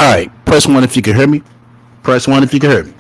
All right, press one if you can hear me. Press one if you can hear me.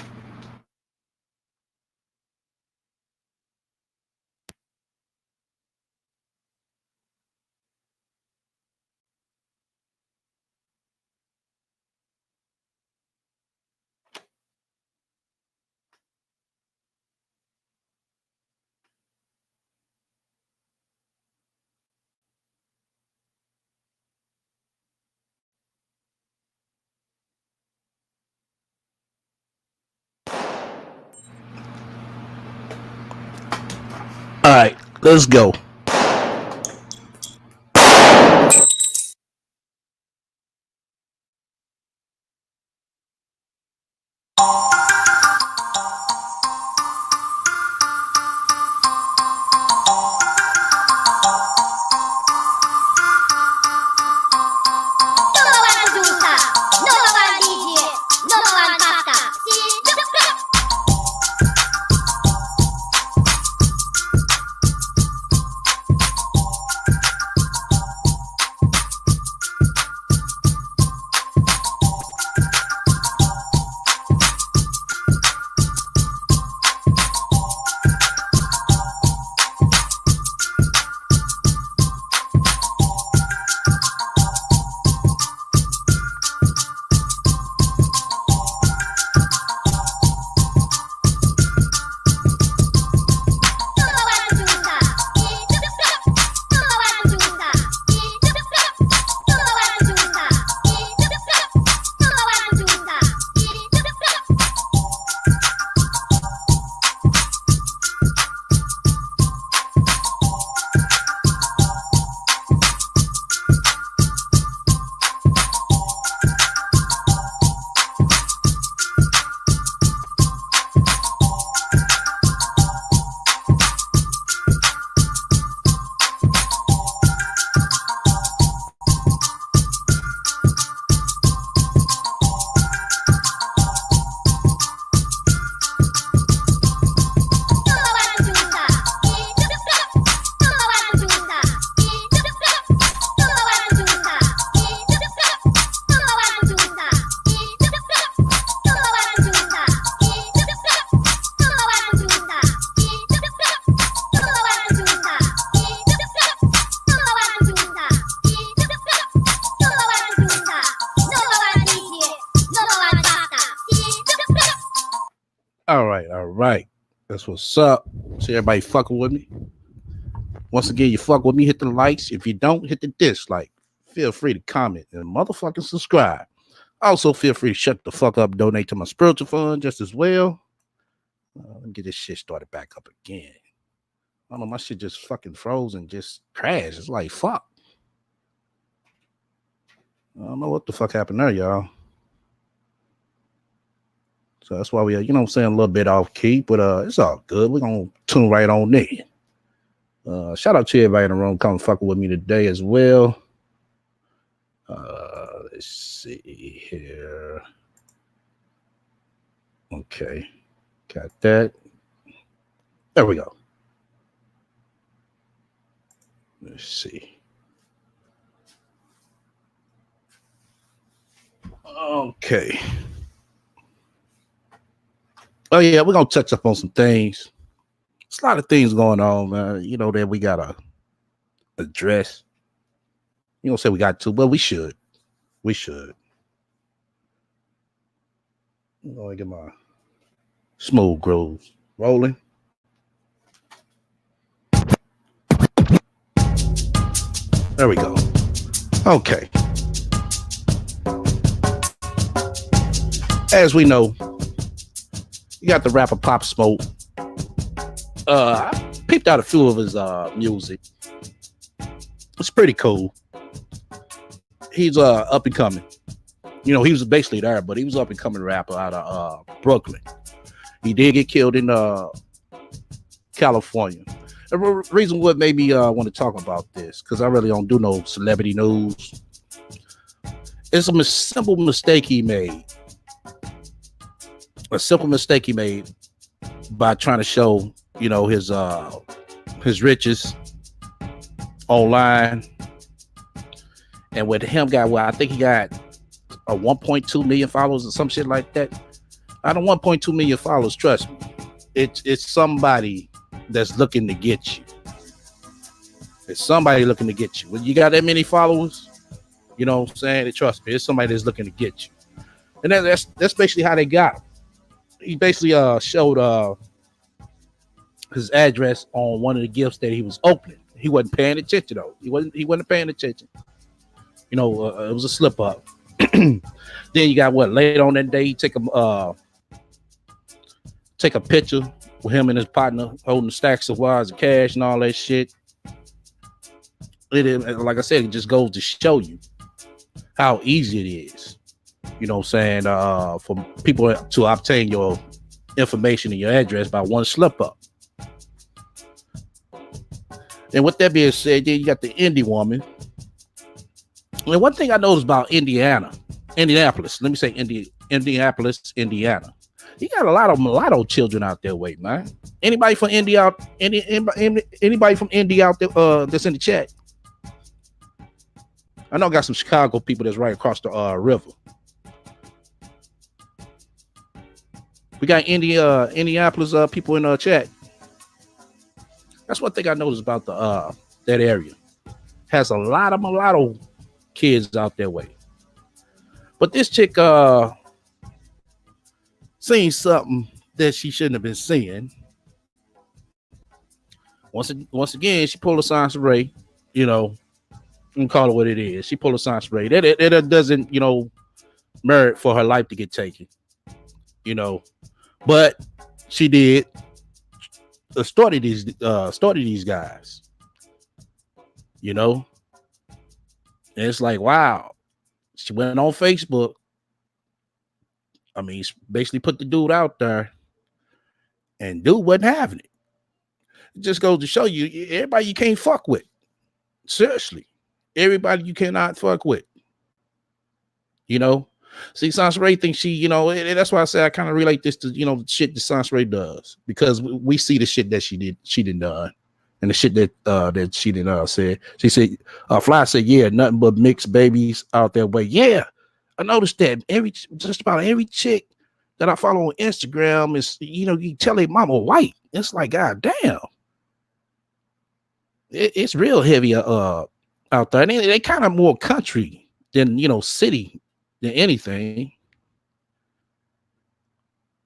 All right, let's go. All right. That's what's up. See everybody fucking with me. Once again, you fuck with me, hit the likes. If you don't, hit the dislike. Feel free to comment and motherfucking subscribe. Also, feel free to shut the fuck up, donate to my spiritual fund just as well. Let me get this shit started back up again. I don't know, my shit just fucking froze and just crashed. It's like, fuck. I don't know what the fuck happened there, y'all. So that's why we, you know what I'm saying, a little bit off key, but it's all good. We're going to tune right on there. Shout out to everybody in the room coming fucking with me today as well. Let's see here. Okay. Got that. There we go. Let's see. Okay. Oh, yeah, we're going to touch up on some things. There's a lot of things going on, man. You know, that we got to address. You don't say we got to, but we should. We should. I'm going to get my smooth grooves rolling. There we go. Okay. As we know, you got the rapper Pop Smoke. I peeped out a few of his music. It's pretty cool. He's up and coming. You know, he was basically there, but he was up and coming rapper out of Brooklyn. He did get killed in California. The reason what made me want to talk about this, because I really don't do no celebrity news. It's a simple mistake he made. A simple mistake he made by trying to show, you know, his riches online. And with him got, well, I think he got or 1.2 million followers or some shit like that. Out of 1.2 million followers, trust me, it's somebody that's looking to get you. It's somebody looking to get you. When you got that many followers, you know what I'm saying? Trust me, it's somebody that's looking to get you. And that's basically how they got him. He basically showed his address on one of the gifts that he was opening. He wasn't paying attention though. He wasn't paying attention. You know, it was a slip up. Then you got what later on that day, he take a picture with him and his partner holding stacks of wires of cash and all that shit. Like I said, it just goes to show you how easy it is. You know what I'm saying? For people to obtain your information and your address by one slip up. And with that being said, then you got the INDY woman. And one thing I noticed about Indianapolis, let me say Indianapolis, Indiana. You got a lot of mulatto children out there waiting, man. Anybody from India anybody from India out there that's in the chat? I know I got some Chicago people that's right across the river. We got Indianapolis people in the chat. That's one thing I noticed about that area. Has a lot of mulatto kids out there waiting. But this chick seen something that she shouldn't have been seeing. Once again, she pulled a Soncerae, you know, and call it what it is. She pulled a Soncerae. That doesn't, you know, merit for her life to get taken, you know. But she did started these guys, you know. And it's like, wow. She went on Facebook. I mean, basically put the dude out there, and dude wasn't having it. It just goes to show you, everybody you can't fuck with. Seriously, everybody you cannot fuck with. You know, see, Soncerae thinks she, you know, and that's why I say I kind of relate this to, you know, the shit that Soncerae does, because we see the shit that she didn't done, and the shit that she didn't said. She said, Fly said, yeah, nothing but mixed babies out there. But yeah, I noticed that just about every chick that I follow on Instagram is, you know, you tell their mama white. It's like, god damn, it's real heavy out there. And they kind of more country than, you know, city than anything. You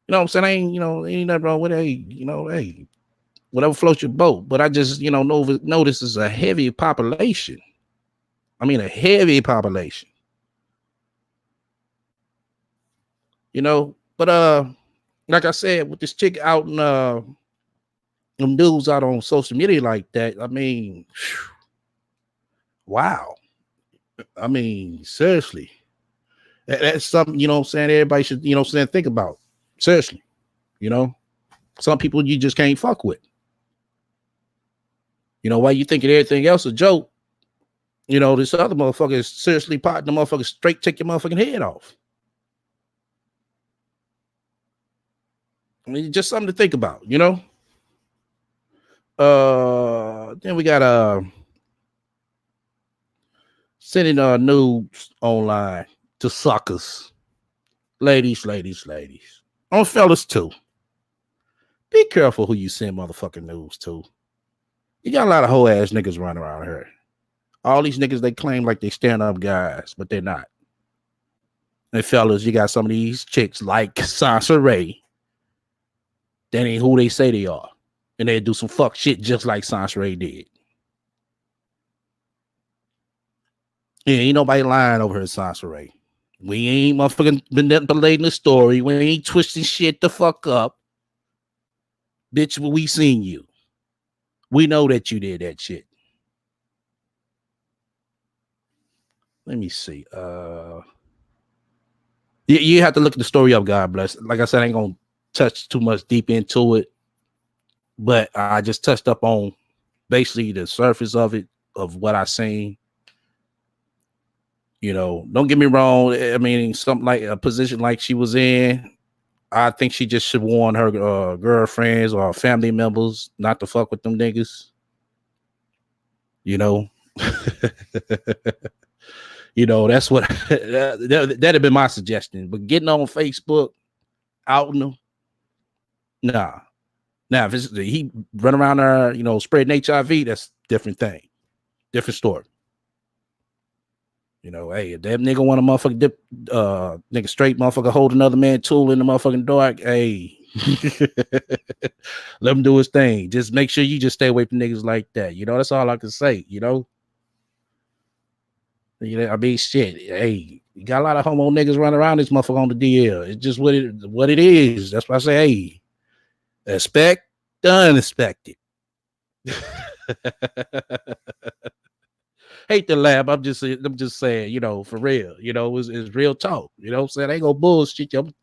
know what I'm saying? Ain't nothing wrong with it. Hey, whatever floats your boat. But I just, you know this is a heavy population. I mean, a heavy population. You know, but like I said, with this chick out in them dudes out on social media like that, I mean, wow. I mean, seriously. That's something, you know what I'm saying, everybody should, you know what I'm saying, think about. Seriously. You know, some people you just can't fuck with. You know, why you thinking everything else a joke? You know, this other motherfucker is seriously potting the motherfucker straight, take your motherfucking head off. I mean, just something to think about, you know? Then we got sending nudes online to suckers. Ladies. On fellas too. Be careful who you send motherfucking nudes to. You got a lot of hoe ass niggas running around here. All these niggas, they claim like they stand up guys, but they're not. And fellas, you got some of these chicks like Soncerae. That ain't who they say they are. And they do some fuck shit just like Soncerae did. Yeah, ain't nobody lying over here, Soncerae. We ain't motherfucking manipulating the story. We ain't twisting shit the fuck up. Bitch, we seen you. We know that you did that shit. Let me see. You have to look at the story up, God bless. Like I said, I ain't gonna touch too much deep into it, but I just touched up on basically the surface of it, of what I seen. You know, don't get me wrong. I mean, something like a position like she was in, I think she just should warn her girlfriends or family members not to fuck with them niggas. You know, You know, that's what that'd have been my suggestion. But getting on Facebook, outing them, nah. Now, if he run around there, you know, spreading HIV, that's different thing, different story. You know, hey, if that nigga want a motherfucking nigga straight motherfucker hold another man tool in the motherfucking dark, hey, let him do his thing. Just make sure you just stay away from niggas like that. You know, that's all I can say. You know, I mean, shit. Hey, you got a lot of homo niggas running around this motherfucker on the DL. It's just what it is. That's why I say, hey, expect the unexpected. Hate the lab. I'm just saying, you know, for real, you know, it's real talk. You know what I'm saying? I ain't gonna bullshit you. I'm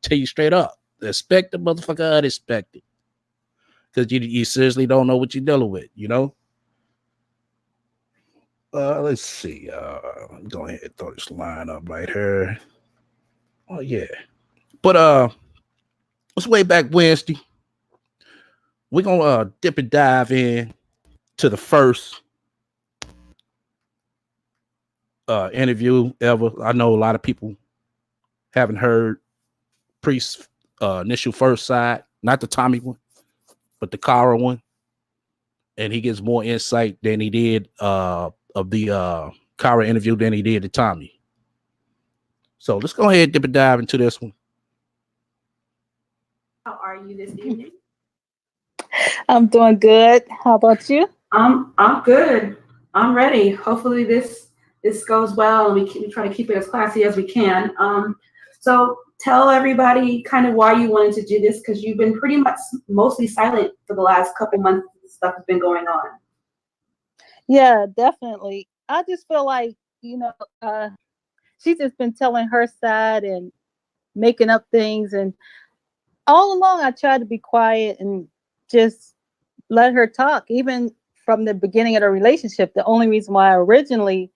tell you straight up. Expect the motherfucker unexpected. Because you seriously don't know what you're dealing with, you know? Let's see. Go ahead and throw this line up right here. Oh yeah. But it's way back Wednesday. We're gonna dip and dive in to the first interview ever. I know a lot of people haven't heard Priest's initial first side, not the Tommy one, but the Cara one, and he gets more insight than he did of the Cara interview than he did the Tommy. So let's go ahead and dip and dive into this one. How are you this evening? I'm doing good. How about you? I'm good. I'm ready. Hopefully this goes well, and we try to keep it as classy as we can. So tell everybody kind of why you wanted to do this, because you've been pretty much mostly silent for the last couple months. Stuff has been going on. Yeah, definitely. I just feel like, you know, she's just been telling her side and making up things, and all along I tried to be quiet and just let her talk. Even from the beginning of the relationship, the only reason why I originally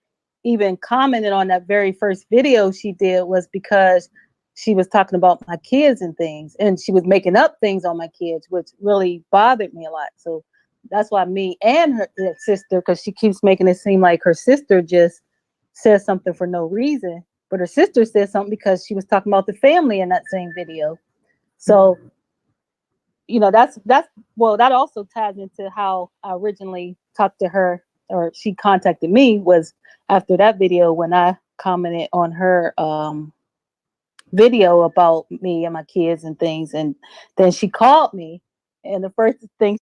even commented on that very first video she did was because she was talking about my kids and things, and she was making up things on my kids, which really bothered me a lot. So that's why me and her sister, because she keeps making it seem like her sister just says something for no reason, but her sister said something because she was talking about the family in that same video. So, you know, that also ties into how I originally talked to her, or she contacted me, was after that video when I commented on her video about me and my kids and things, and then she called me, and the first thing.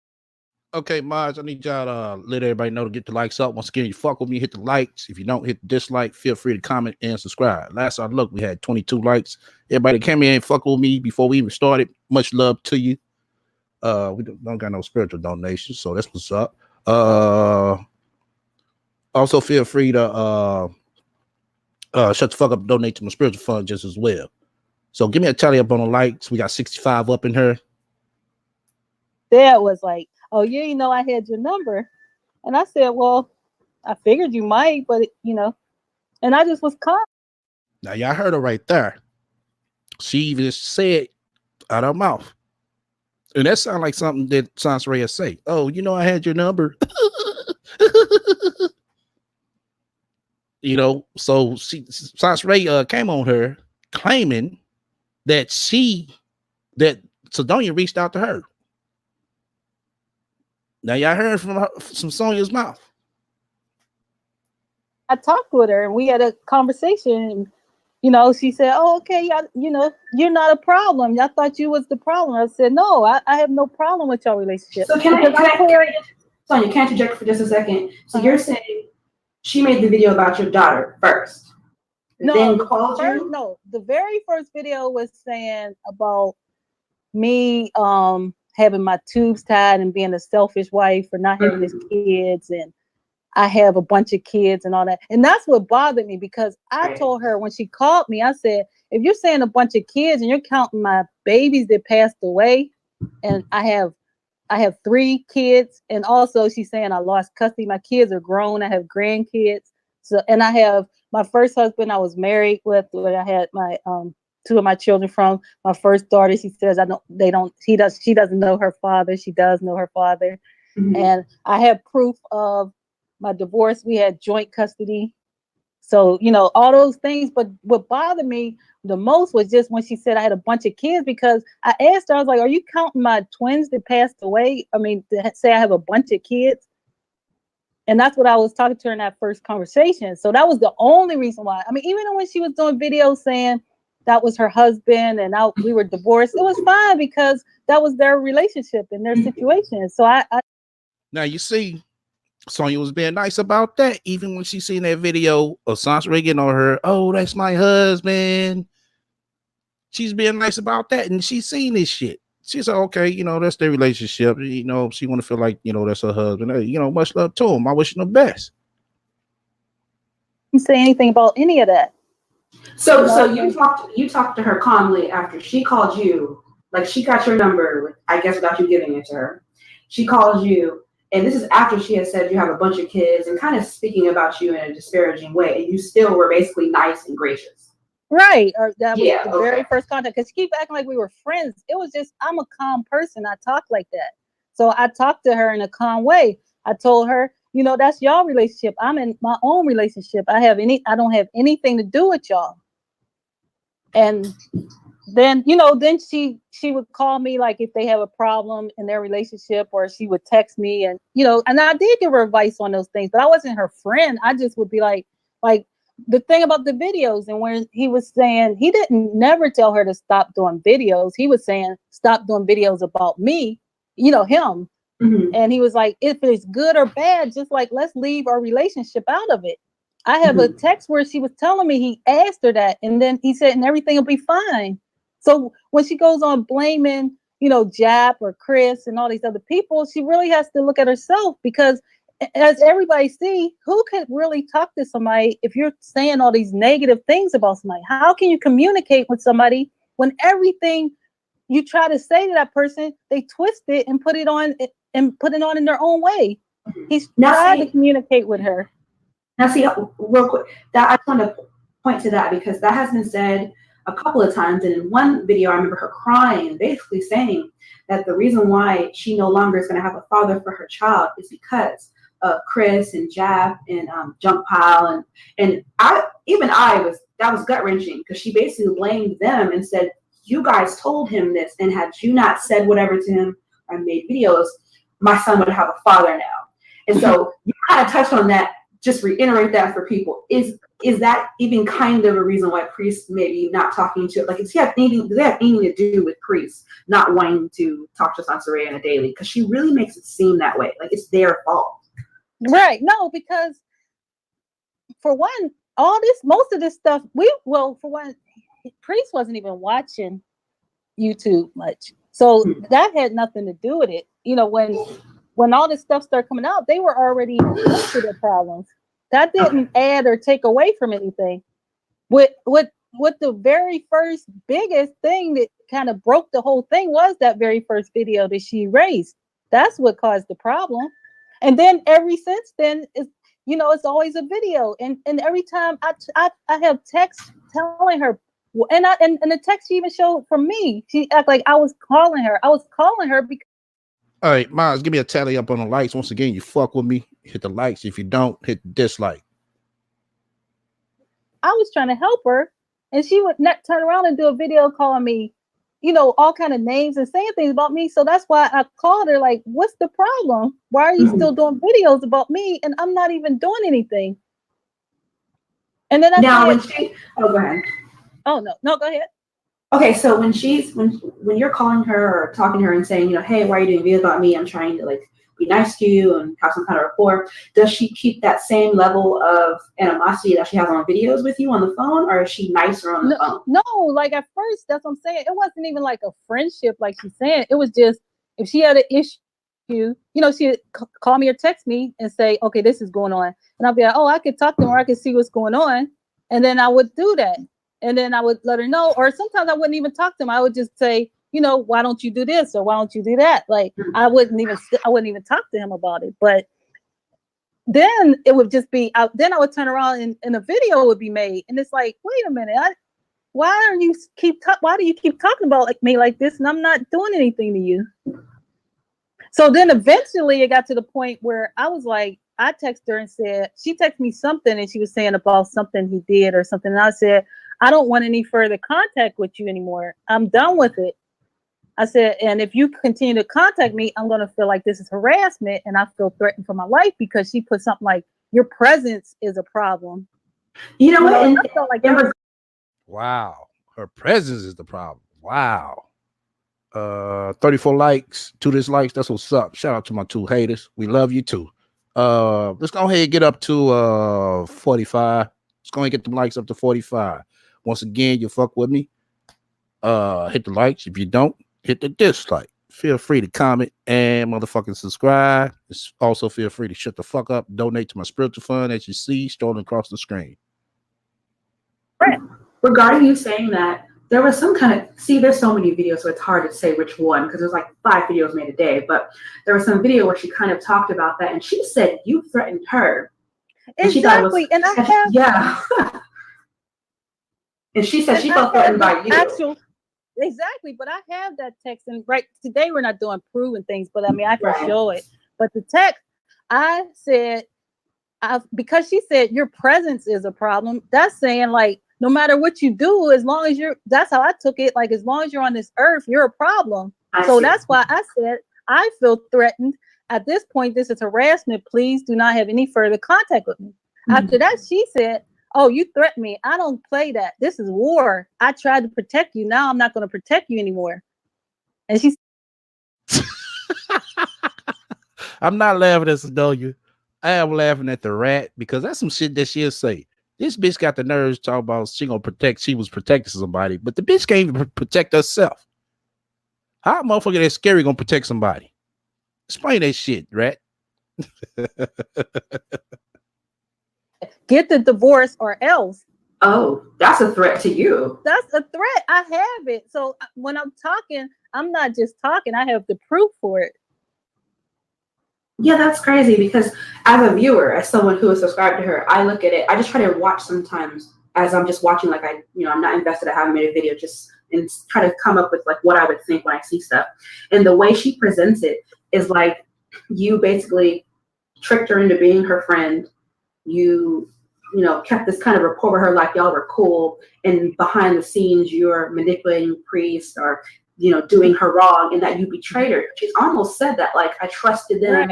Okay, Maj, I need y'all to let everybody know to get the likes up. Once again, you fuck with me, hit the likes. If you don't hit the dislike, feel free to comment and subscribe. Last I looked, we had 22 likes. Everybody that came in and fuck with me before we even started, much love to you. We don't got no spiritual donations, so that's what's up. Also feel free to shut the fuck up and donate to my spiritual fund just as well. So give me a tally up on the likes. We got 65 up in here. Dad was like, "Oh, you didn't know I had your number," and I said, "Well, I figured you might, but you know," and I just was calm. Now y'all heard her right there. She even said out of her mouth, and that sounds like something that Soncerae say. "Oh, you know I had your number." You know, so Soncerae came on her claiming that Sodonia reached out to her. Now y'all heard from Sonia's mouth. I talked with her and we had a conversation. And, you know, she said, "Oh, okay, you know, you're not a problem. I thought you was the problem." I said, "No, I have no problem with your relationship." So can I Sonia, can I interject for just a second? So you're saying she made the video about your daughter first, then called you? No, the very first video was saying about me having my tubes tied and being a selfish wife for not having his kids, and I have a bunch of kids and all that. And that's what bothered me, because I told her when she called me, I said, "If you're saying a bunch of kids and you're counting my babies that passed away, and I have 3 kids, and also she's saying I lost custody. My kids are grown. I have grandkids. So, and I have my first husband I was married with, where I had my 2 of my children from. My first daughter, she says she doesn't know her father. She does know her father. And I have proof of my divorce. We had joint custody. So, you know, all those things. But what bothered me the most was just when she said I had a bunch of kids, because I asked her, I was like, are you counting my twins that passed away? I mean, to say I have a bunch of kids. And that's what I was talking to her in that first conversation. So that was the only reason why. I mean, even when she was doing videos saying that was her husband and we were divorced, it was fine because that was their relationship and their situation. So I now you see, Sonya was being nice about that, even when she seen that video of Soncerae getting on her. Oh, that's my husband. She's being nice about that, and she's seen this shit. She said, okay, you know, that's their relationship. You know, she want to feel like, you know, that's her husband. Hey, you know, much love to him. I wish him the best. didn't say anything about any of that. So you talked to her calmly after she called you, like she got your number, I guess without you giving it to her. She calls you, and this is after she has said you have a bunch of kids and kind of speaking about you in a disparaging way, and you still were basically nice and gracious. Right. Or that was Yeah, the very first contact. Because she keep acting like we were friends. It was just, I'm a calm person. I talk like that. So I talked to her in a calm way. I told her, you know, that's y'all relationship. I'm in my own relationship. I don't have anything to do with y'all. And then, you know, then she would call me like if they have a problem in their relationship, or she would text me, and, you know, and I did give her advice on those things, but I wasn't her friend. I just would be like the thing about the videos, and when he was saying he didn't never tell her to stop doing videos, he was saying stop doing videos about me, you know, him. Mm-hmm. And he was like, if it's good or bad, just like let's leave our relationship out of it. I have a text where she was telling me he asked her that, and then he said, and everything will be fine. So when she goes on blaming, you know, Jap or Chris and all these other people, she really has to look at herself, because as everybody see, who could really talk to somebody if you're saying all these negative things about somebody? How can you communicate with somebody when everything you try to say to that person, they twist it and put it on in their own way? He's tried to communicate with her. Now, see, real quick, that I just want to point to that, because that has been said a couple of times. And in one video, I remember her crying, basically saying that the reason why she no longer is going to have a father for her child is because of Chris and Jap and Junk Pile, and that was gut wrenching, because she basically blamed them and said, you guys told him this, and had you not said whatever to him or made videos, my son would have a father now. And so you kind of touched on that. Just reiterate that for people. Is that even kind of a reason why priests maybe not talking to, like, does that have anything to do with priests not wanting to talk to Soncerae on a daily? Because she really makes it seem that way, like it's their fault. Right. No, because for one, most of this stuff, for one, priest wasn't even watching YouTube much. So that had nothing to do with it. You know, when all this stuff started coming out, they were already into their problems. That didn't add or take away from anything. What the very first biggest thing that kind of broke the whole thing was that very first video that she raised. That's what caused the problem. And then ever since then, it's always a video. And every time I have text telling her, and the text she even showed from me, she act like I was calling her. I was calling her because. All right, Miles, give me a tally up on the likes. Once again, you fuck with me, hit the likes. If you don't, hit the dislike. I was trying to help her, and she would not turn around and do a video calling me, you know, all kind of names and saying things about me. So that's why I called her, like, what's the problem? Why are you still doing videos about me? And I'm not even doing anything. And then go ahead. Oh, no, go ahead. Okay, so when you're calling her or talking to her and saying, you know, hey, why are you doing videos about me? I'm trying to, like, be nice to you and have some kind of rapport. Does she keep that same level of animosity that she has on videos with you on the phone, or is she nicer on the phone? No, like at first, that's what I'm saying. It wasn't even like a friendship, like she's saying. It was just, if she had an issue, you know, she'd call me or text me and say, okay, this is going on. And I'll be like, oh, I could talk to her, I could see what's going on. And then I would do that. And then I would let her know, or sometimes I wouldn't even talk to him. I would just say, you know, why don't you do this, or why don't you do that? Like, I wouldn't even talk to him about it. But then it would just be, then I would turn around and a video would be made, and it's like, wait a minute, why do you keep talking about me like this, and I'm not doing anything to you? So then eventually it got to the point where I was like, I texted her and said, she texted me something and she was saying about something he did or something. And I said, I don't want any further contact with you anymore. I'm done with it. I said, and if you continue to contact me, I'm going to feel like this is harassment and I feel threatened for my life, because she put something like, your presence is a problem. You know what? I felt like wow. Her presence is the problem. Wow. 34 likes, 2 dislikes. That's what's up. Shout out to my 2 haters. We love you too. Let's go ahead and get up to 45. Let's go ahead and get the likes up to 45. Once again, you fuck with me. Hit the likes. If you don't, hit the dislike. Feel free to comment and motherfucking subscribe. Also feel free to shut the fuck up. Donate to my spiritual fund as you see strolling across the screen. Regarding you saying that, there was some kind of, see, there's so many videos, so it's hard to say which one, because there's like 5 videos made a day, but there was some video where she kind of talked about that, and she said you threatened her. Exactly, and I have, yeah. And she said she felt threatened by you. Exactly, but I have that text, and right today we're not doing proven things, but I mean I can show it. But the text, I said, because she said your presence is a problem. That's saying like, no matter what you do, as long as you're, that's how I took it. Like, as long as you're on this earth, you're a problem. So that's why I said, I feel threatened. At this point, this is harassment. Please do not have any further contact with me. After that, she said, oh, you threatened me. I don't play that. This is war. I tried to protect you. Now I'm not going to protect you anymore. And she I'm not laughing at Sedonia. I am laughing at the rat, because that's some shit that she'll say. This bitch got the nerves to talk about she was protecting somebody, but the bitch can't even protect herself. How a motherfucker that's scary gonna protect somebody? Explain that shit, rat. get the divorce or else. Oh, that's a threat to you. That's a threat. I have it. So when I'm talking, I'm not just talking. I have the proof for it. Yeah, that's crazy, because as a viewer, as someone who is subscribed to her, I look at it. I just try to watch sometimes as I'm just watching, like I'm not invested. I haven't made a video, just and try to come up with like what I would think when I see stuff. And the way she presents it is like you basically tricked her into being her friend. You kept this kind of rapport with her, like y'all were cool, and behind the scenes you're manipulating priests or doing her wrong, and that you betrayed her. She's almost said that, like, I trusted them,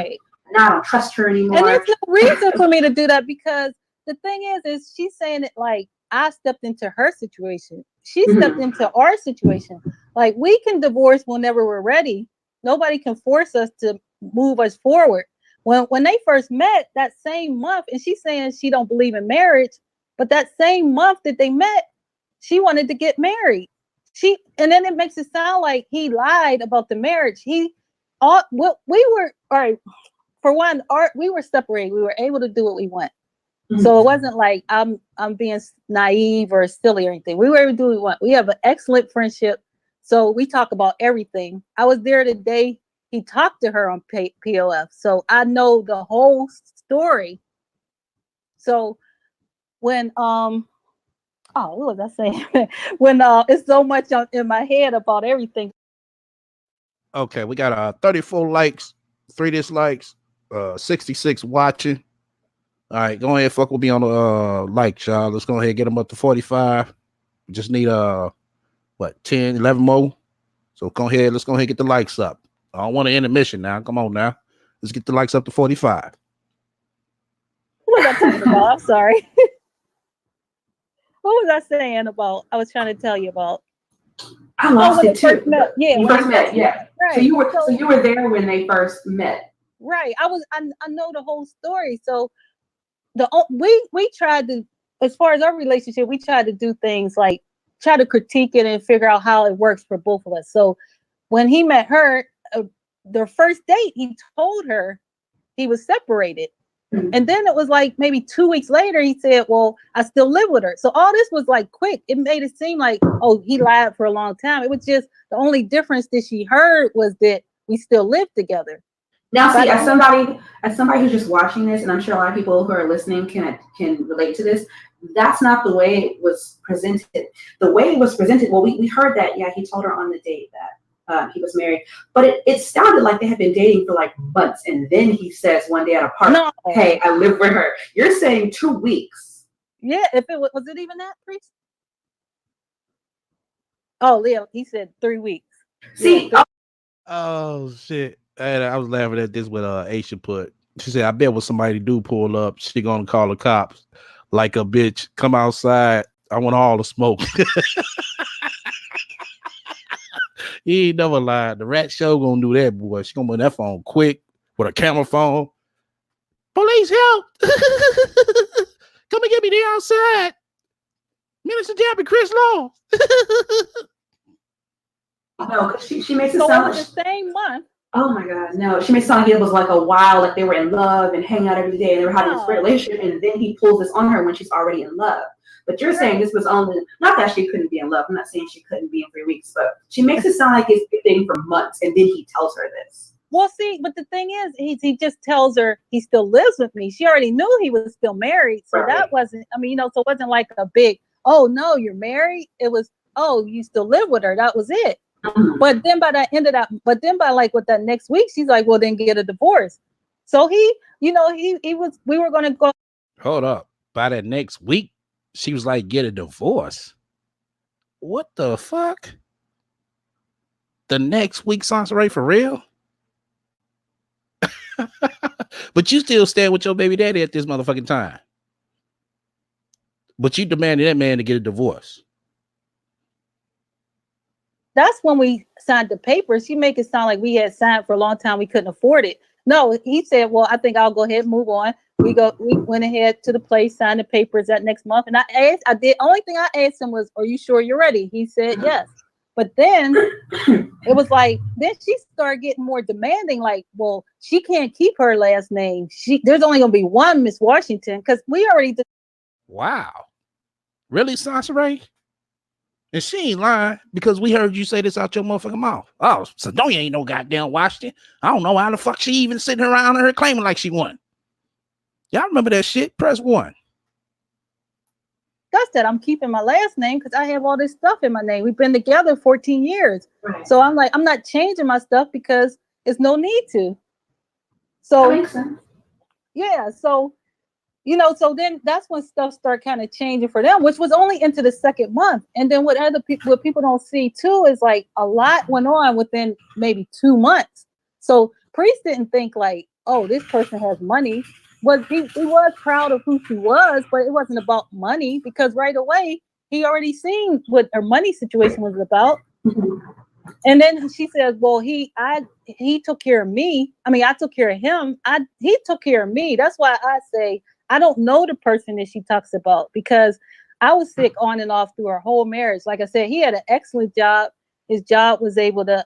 now I don't trust her anymore. And there's no reason for me to do that, because the thing is she's saying it like I stepped into her situation. She stepped into our situation. Like, we can divorce whenever we're ready. Nobody can force us to move us forward. When they first met that same month, and she's saying she don't believe in marriage, but that same month that they met, she wanted to get married. And then it makes it sound like he lied about the marriage. We were, all right, for one, we were separated. We were able to do what we want. So it wasn't like I'm being naive or silly or anything. We were able to do what we want. We have an excellent friendship. So we talk about everything. I was there the day he talked to her on POF. So I know the whole story. So when, what was I saying? When it's so much in my head about everything. Okay, we got 34 likes, 3 dislikes, 66 watching. All right, go ahead, fuck with me on the like, y'all. Let's go ahead and get them up to 45. We just need 10, 11 more. So let's go ahead and get the likes up. I don't want to end the mission now. Come on now. Let's get the likes up to 45. What was I talking about? I'm sorry. What was I saying about? I was trying to tell you about. I lost it too. Yeah, you first met. Yeah. Right. So you were there when they first met. Right. I know the whole story. So we tried to, as far as our relationship, we tried to do things like try to critique it and figure out how it works for both of us. So when he met her, their first date, he told her he was separated. And then it was like maybe 2 weeks later, he said, well, I still live with her. So all this was like quick. It made it seem like, oh, he lied for a long time. It was just the only difference that she heard was that we still live together. Now, see, as somebody who's just watching this, and I'm sure a lot of people who are listening can relate to this, that's not the way it was presented. The way it was presented, well, we heard that, yeah, he told her on the date he was married. But it sounded like they had been dating for like months. And then he says one day at a park, hey, I live with her. You're saying 2 weeks. Yeah, if it was it even that, Priest? Oh, Leo, he said 3 weeks. See, oh shit. And I was laughing at this when Aisha put. She said, I bet when somebody do pull up, she gonna call the cops like a bitch. Come outside. I want all the smoke. He ain't never lied. The Rat Show gonna do that, boy. She gonna put that phone quick with a camera phone. Police help! Come and get me there outside. Minister Jabby Chris Law. no, because she makes it sound like the same month. Oh my God, no. She makes it sound like it was like a while, like they were in love and hang out every day and they were having this great relationship, and then he pulls this on her when she's already in love. But you're saying this was only, not that she couldn't be in love. I'm not saying she couldn't be in 3 weeks, but she makes it sound like it's a thing for months, and then he tells her this. Well, see, but the thing is, he just tells her he still lives with me. She already knew he was still married. So that wasn't, I mean, so it wasn't like a big, oh no, you're married. It was, oh, you still live with her. That was it. But then by that ended up, but then by like with that next week, she's like, well, then get a divorce. So he was, we were going to go. Hold up. By that next week, she was like, get a divorce. What the fuck? The next week, Soncerae, for real? But you still stand with your baby daddy at this motherfucking time. But you demanded that man to get a divorce. That's when we signed the papers. You make it sound like we had signed for a long time. We couldn't afford it. No, he said, well, I think I'll go ahead and move on. We went ahead to the place, signed the papers that next month. And only thing I asked him was, are you sure you're ready? He said, yes. But then it was like, then she started getting more demanding. Like, well, she can't keep her last name. There's only going to be one Miss Washington, because we already did. Wow. Really, Soncerae? And she ain't lying, because we heard you say this out your motherfucking mouth. Oh, Sedonia ain't no goddamn Washington. I don't know how the fuck she even sitting around her claiming like she won. Y'all remember that shit? Press 1. That's that I'm keeping my last name because I have all this stuff in my name. We've been together 14 years. Right. So I'm like, I'm not changing my stuff because there's no need to. So that makes sense. Yeah. So, so then that's when stuff started kind of changing for them, which was only into the second month. And then what people don't see too is like a lot went on within maybe 2 months. So Priest didn't think like, oh, this person has money. He was proud of who she was, but it wasn't about money, because right away he already seen what her money situation was about. And then she says, well, he took care of me. I mean, I took care of him. He took care of me. That's why I say I don't know the person that she talks about, because I was sick on and off through our whole marriage. Like I said, he had an excellent job. His job was able to,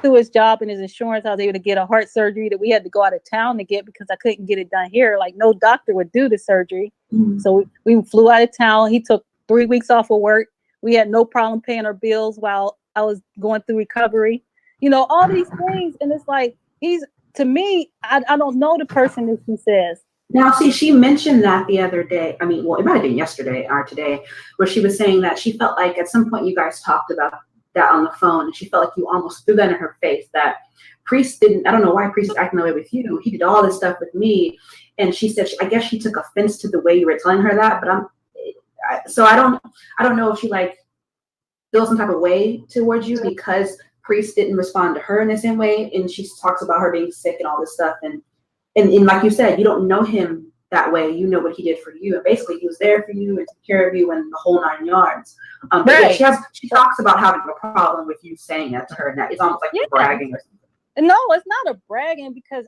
through his job and his insurance, I was able to get a heart surgery that we had to go out of town to get because I couldn't get it done here. Like no doctor would do the surgery. Mm-hmm. So we flew out of town. He took 3 weeks off of work. We had no problem paying our bills while I was going through recovery. All these things. And it's like, to me, I don't know the person that she says. Now, see, she mentioned that the other day. I mean, well, it might have been yesterday or today, where she was saying that she felt like at some point you guys talked about that on the phone, and she felt like you almost threw that in her face, that Priest didn't, I don't know why Priest is acting that way with you. He did all this stuff with me. And she said, I guess she took offense to the way you were telling her that, but I don't know if she like feels some type of way towards you because Priest didn't respond to her in the same way. And she talks about her being sick and all this stuff. And like you said, you don't know him that way. You know what he did for you. And basically he was there for you and took care of you and the whole 9 yards. But right. Yeah, she talks about having a problem with you saying that to her, and that it's almost like bragging or something. No, it's not a bragging, because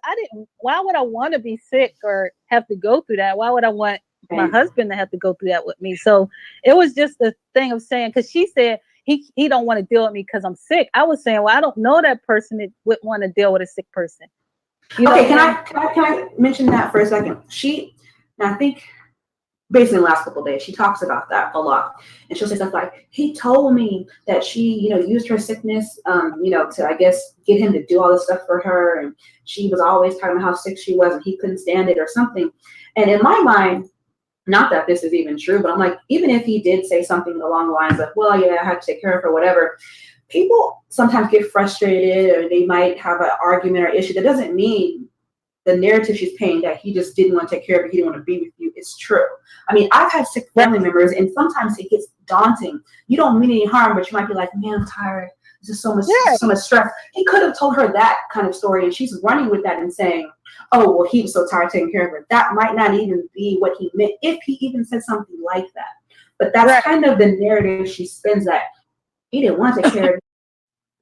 why would I want to be sick or have to go through that? Why would I want my husband to have to go through that with me? So it was just a thing of saying, because she said he don't want to deal with me because I'm sick. I was saying, well, I don't know that person that would want to deal with a sick person. Okay, can I mention that for a second? I think basically in the last couple of days, she talks about that a lot. And she'll say stuff like, he told me that she, used her sickness, to, I guess, get him to do all this stuff for her. And she was always talking about how sick she was and he couldn't stand it or something. And in my mind, not that this is even true, but I'm like, even if he did say something along the lines of, well, yeah, I had to take care of her, whatever. people sometimes get frustrated, or they might have an argument or issue. That doesn't mean the narrative she's painting that he just didn't want to take care of you, he didn't want to be with you, is true. I mean, I've had sick family members, and sometimes it gets daunting. You don't mean any harm, but you might be like, man, I'm tired. This is so much stress. He could have told her that kind of story, and she's running with that and saying, oh, well, he was so tired taking care of her. That might not even be what he meant, if he even said something like that. But that's kind of the narrative she spins, that he didn't want to take care of.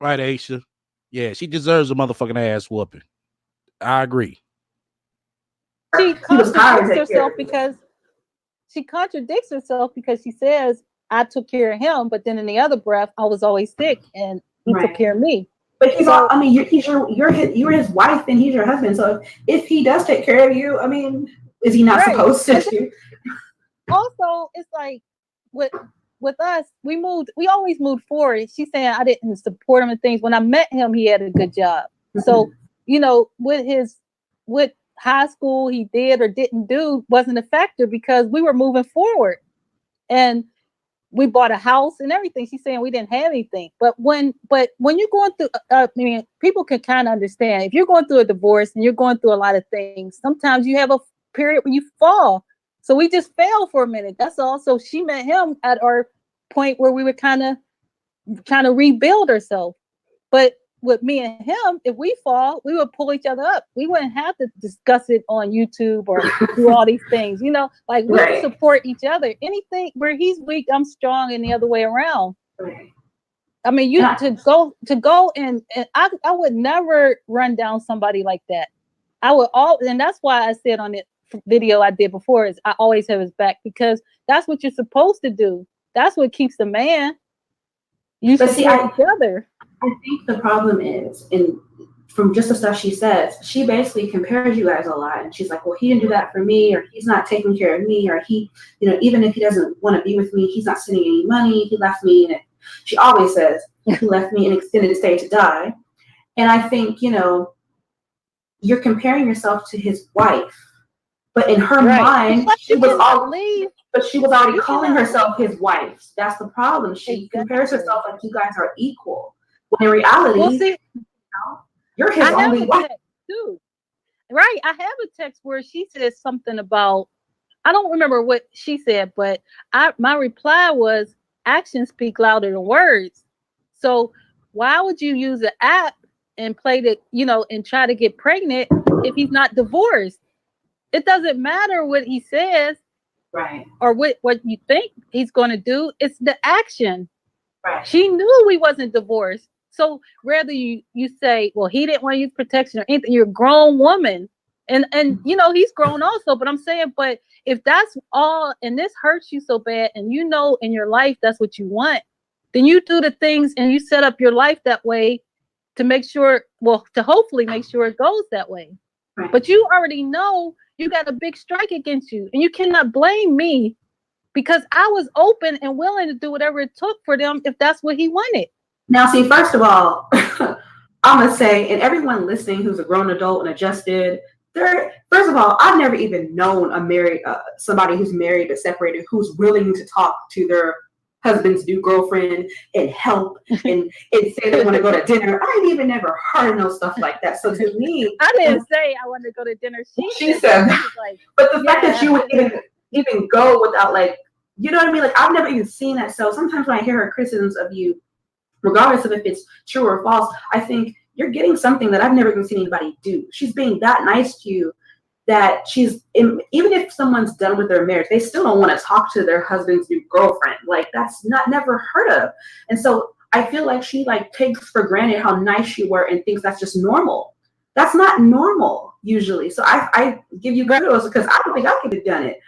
Right, Aisha. Yeah, she deserves a motherfucking ass whooping. I agree. She contradicts herself because she says, I took care of him, but then in the other breath, I was always sick and he took care of me. But he's I mean, you're his wife and he's your husband. So if he does take care of you, I mean, is he not supposed to? Also, it's like with us, we always moved forward. She's saying I didn't support him and things. When I met him, he had a good job. So, you know, with high school he did or didn't do wasn't a factor because we were moving forward. And we bought a house and everything. She's saying we didn't have anything. But when you're going through, I mean, people can kind of understand. If you're going through a divorce and you're going through a lot of things, sometimes you have a period where you fall. So we just fell for a minute. That's all. So she met him at our point where we were kind of trying to rebuild ourselves. But with me and him, if we fall, we would pull each other up. We wouldn't have to discuss it on YouTube or do all these things, you know, like we would support each other. Anything where he's weak, I'm strong, and the other way around. I mean, to go and I would never run down somebody like that. I would and that's why I said on the video I did before is I always have his back, because that's what you're supposed to do. That's what keeps the man. You support each other. I think the problem is, and from just the stuff she says, she basically compares you guys a lot. And she's like, well, he didn't do that for me, or he's not taking care of me, or he, you know, even if he doesn't want to be with me, he's not sending any money. He left me. And she always says, he left me in extended stay to die. And I think, you know, you're comparing yourself to his wife. But in her mind, she was already calling herself his wife. That's the problem. She compares herself like you guys are equal. When in reality, you're his only wife. Too. Right. I have a text where she says something about, I don't remember what she said, but my reply was, actions speak louder than words. So why would you use an app and play the, you know, and try to get pregnant if he's not divorced? It doesn't matter what he says, right? Or what you think he's going to do. It's the action. Right. She knew we wasn't divorced. So rather you say, well, he didn't want to use protection or anything. You're a grown woman, and you know he's grown also. But I'm saying, but if that's all, and this hurts you so bad, and you know in your life that's what you want, then you do the things and you set up your life that way to make sure, well, to hopefully make sure it goes that way. Right. But you already know you got a big strike against you, and you cannot blame me because I was open and willing to do whatever it took for them if that's what he wanted. Now, see, first of all, I'm going to say, and everyone listening who's a grown adult and adjusted, first of all, I've never even known somebody who's married but separated who's willing to talk to their husband's new girlfriend and help and say they want to go to dinner. I ain't even never heard of no stuff like that. So to me, I didn't say I wanted to go to dinner. She said, like, but the fact that you would even go without, like, you know what I mean? Like, I've never even seen that. So sometimes when I hear her criticisms of you, regardless of if it's true or false, I think you're getting something that I've never even seen anybody do. She's being that nice to you that even if someone's done with their marriage, they still don't want to talk to their husband's new girlfriend. Like, that's never heard of. And so I feel like she takes for granted how nice you were and thinks that's just normal. That's not normal usually. So I give you kudos because I don't think I could have done it.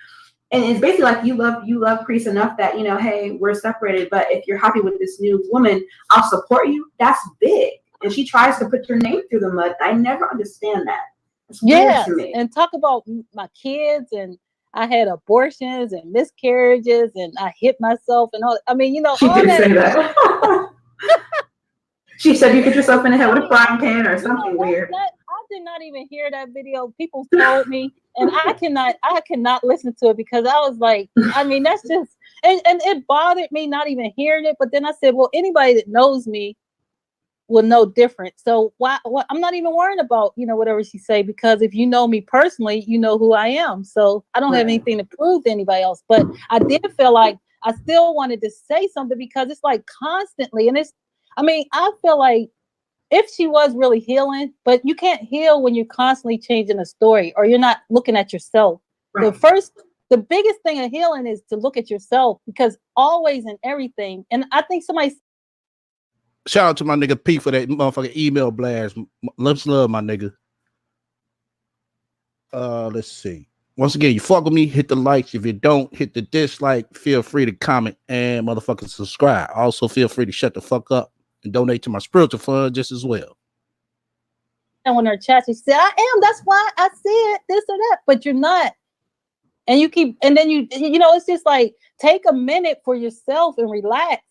And it's basically like you love Priest enough that, you know, hey, we're separated, but if you're happy with this new woman, I'll support you. That's big. And she tries to put your name through the mud. I never understand that. It's weird to me. And talk about my kids, and I had abortions and miscarriages, and I hit myself and all. I mean, you know, she did say that. She said you hit yourself in the head with a frying pan or something weird. I did not even hear that video. People told me, and I cannot listen to it because I was like, I mean, that's just, and it bothered me not even hearing it. But then I said, well, anybody that knows me will know different. So why I'm not even worrying about, whatever she say, because if you know me personally, you know who I am. So I don't have anything to prove to anybody else. But I did feel like I still wanted to say something because it's like constantly, and I feel like if she was really healing, but you can't heal when you're constantly changing a story or you're not looking at yourself. Right. The biggest thing of healing is to look at yourself, because always in everything. And I think somebody. Shout out to my nigga P for that motherfucking email blast. Let's love my nigga. Let's see. Once again, you fuck with me, hit the likes. If you don't, hit the dislike. Feel free to comment and motherfucking subscribe. Also, feel free to shut the fuck up and donate to my spiritual fund just as well. And when her chat, she said, I am. That's why I said this or that, but you're not. And you keep, and then it's just like, take a minute for yourself and relax.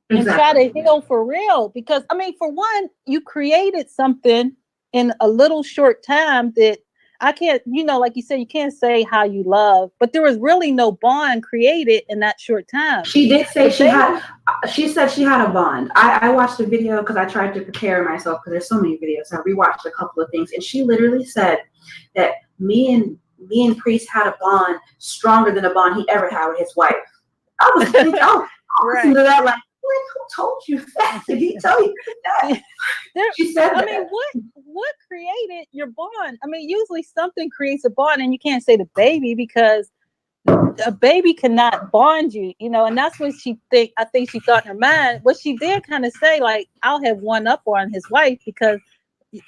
And try to heal for real. Because, for one, you created something in a little short time that I can't, like you said, you can't say how you love, but there was really no bond created in that short time. She did say she said she had a bond. I watched the video because I tried to prepare myself because there's so many videos. I rewatched a couple of things, and she literally said that me and Priest had a bond stronger than a bond he ever had with his wife. I was thinking, listen to that, like, who told you that? Did he tell you that? She said that. What created your bond? Usually something creates a bond, and you can't say the baby, because a baby cannot bond you, and that's what I think she thought in her mind. What she did kind of say, like, I'll have one up on his wife because,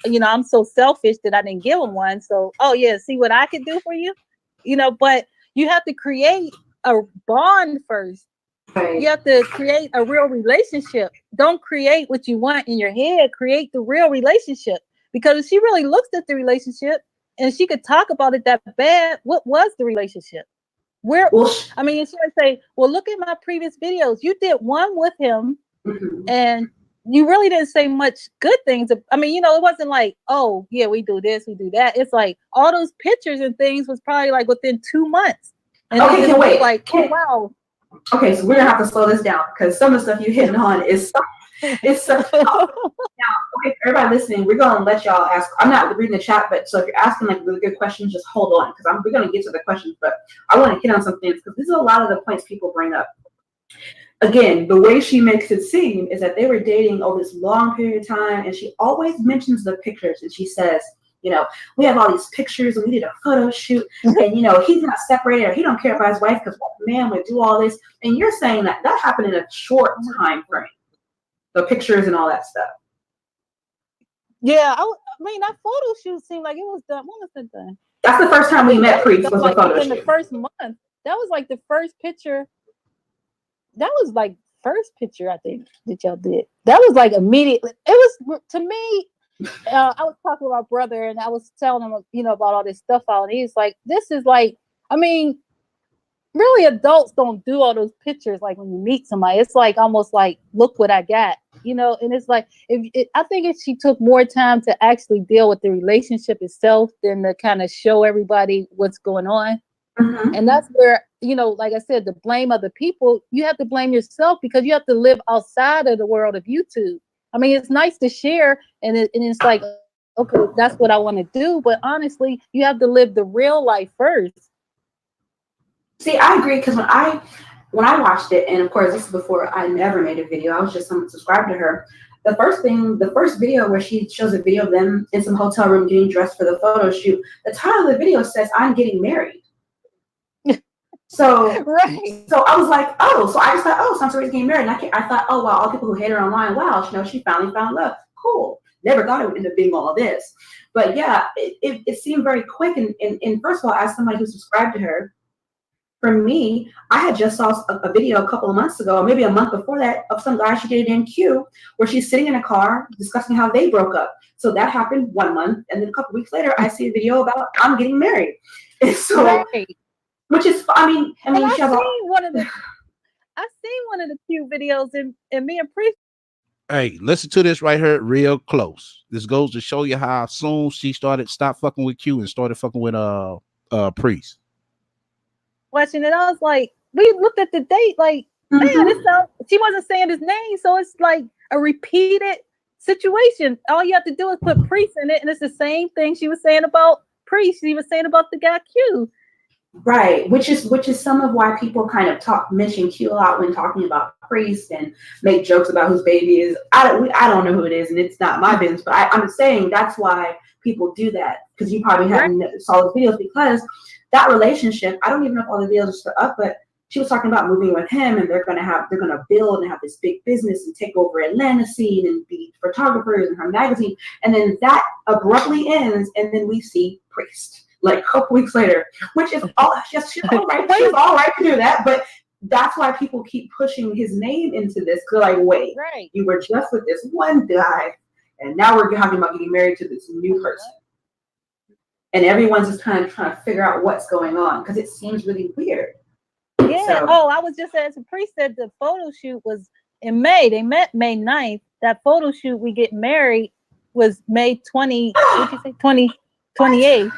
I'm so selfish that I didn't give him one. So, see what I could do for you, but you have to create a bond first. Right. You have to create a real relationship. Don't create what you want in your head. Create the real relationship. Because if she really looks at the relationship and she could talk about it that bad, what was the relationship? She would say, well, look at my previous videos. You did one with him, and you really didn't say much good things. It wasn't like, oh, yeah, we do this, we do that. It's like all those pictures and things was probably like within 2 months. And wait. Like, oh, wow. Okay, so we're gonna have to slow this down because some of the stuff you're hitting on is so now, okay, everybody listening, we're gonna let y'all ask. I'm not reading the chat, but so if you're asking like really good questions, just hold on, because we're gonna get to the questions, but I want to hit on some things because this is a lot of the points people bring up. Again, the way she makes it seem is that they were dating over this long period of time, and she always mentions the pictures, and she says, we have all these pictures and we did a photo shoot, and he's not separated, or he don't care about his wife because what man would do all this. And you're saying that happened in a short time frame, the pictures and all that stuff. Yeah, that photo shoot seemed like it was done. When was it done? That's the first time we met Priest, was the photo shoot. In the first month. That was like the first picture. That was like first picture I think that y'all did. That was like immediately. It was, to me, I was talking with my brother and I was telling him, about all this stuff out. And he's like, this is like, really adults don't do all those pictures. Like when you meet somebody, it's like almost like, look what I got, and it's like, I think if she took more time to actually deal with the relationship itself than to kind of show everybody what's going on. Mm-hmm. And that's where, like I said, the blame other people, you have to blame yourself because you have to live outside of the world of YouTube. It's nice to share, and it's like, okay, that's what I want to do. But honestly, you have to live the real life first. See, I agree, because when I watched it, and of course, this is before I never made a video. I was just someone subscribed to her. The first video where she shows a video of them in some hotel room getting dressed for the photo shoot, the title of the video says, "I'm getting married." So, right. So I was like, so I just thought, Soncerae's getting married. And I thought, wow, all people who hate her online, wow, she finally found love. Cool. Never thought it would end up being all of this. But yeah, it seemed very quick. And first of all, as somebody who subscribed to her, for me, I had just saw a video a couple of months ago, or maybe a month before that, of some guy she dated in Q, where she's sitting in a car discussing how they broke up. So that happened 1 month. And then a couple weeks later, I see a video about I'm getting married. And so... Right. Which is, I've seen one of the few videos in me and Priest. Hey, listen to this right here, real close. This goes to show you how soon she stopped fucking with Q and started fucking with Priest. Watching it, I was like, we looked at the date, like man, she wasn't saying his name, so it's like a repeated situation. All you have to do is put priest in it, and it's the same thing she was saying about priest. She was saying about the guy Q. Right, which is some of why people kind of mention Q a lot when talking about priest and make jokes about whose baby is. I don't know who it is, and it's not my business. But I'm saying that's why people do that, because you probably haven't saw those videos, because that relationship. I don't even know if all the videos are still up, but she was talking about moving with him, and they're gonna build and have this big business and take over Atlanta scene and be photographers in her magazine, and then that abruptly ends, and then we see priest like a couple weeks later, which is all she's all right. She's all right to do that, but that's why people keep pushing his name into this. Cause like, wait, you were just with this one guy, and now we're talking about getting married to this new person, and everyone's just kind of trying to figure out what's going on because it seems really weird. Yeah. So, I was just asking. Priest said the photo shoot was in May. They met May 9th. That photo shoot, we get married, was May 20. What'd you say? 28.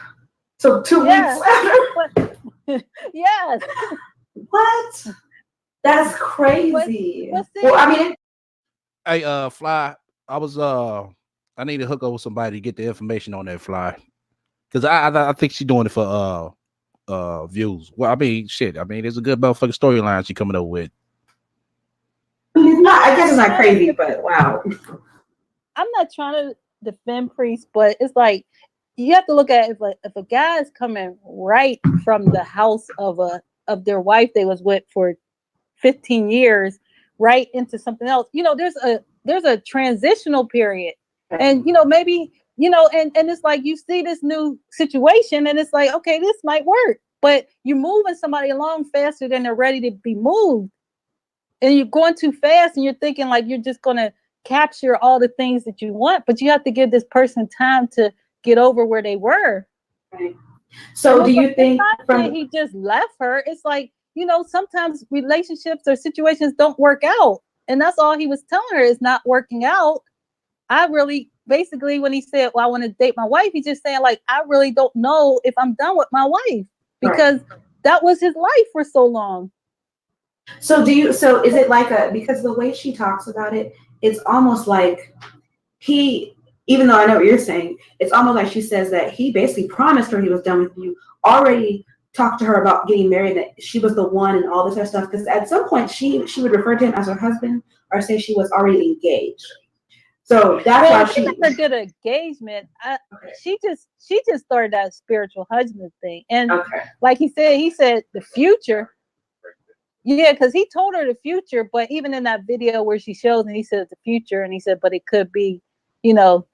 So 2 weeks after. Yes. What? That's crazy. Well, I mean, hey, Fly, I need to hook up with somebody to get the information on that, Fly, because I think she's doing it for views. Well, I mean, shit. I mean, there's a good motherfucking storyline she coming up with. I guess it's not crazy, but wow. I'm not trying to defend priests, but it's like, you have to look at if a guy is coming right from the house of their wife they was with for 15 years right into something else. There's a transitional period, and maybe and it's like you see this new situation, and it's like, okay, this might work, but you're moving somebody along faster than they're ready to be moved, and you're going too fast, and you're thinking like you're just gonna capture all the things that you want, but you have to give this person time to get over where they were. Right. So do you think he just left her? It's like, sometimes relationships or situations don't work out, and that's all he was telling her, is not working out. I really, basically, when he said, well, I want to date my wife, he's just saying like, I really don't know if I'm done with my wife, because that was his life for so long. So is it like because the way she talks about it, it's almost like even though I know what you're saying, it's almost like she says that he basically promised her he was done with you, already talked to her about getting married, that she was the one and all this other stuff. Because at some point she would refer to him as her husband, or say she was already engaged. So that's why she never did an engagement. She just started that spiritual husband thing. And like he said the future. Yeah, because he told her the future, but even in that video where she shows and he says the future, and he said, but it could be 2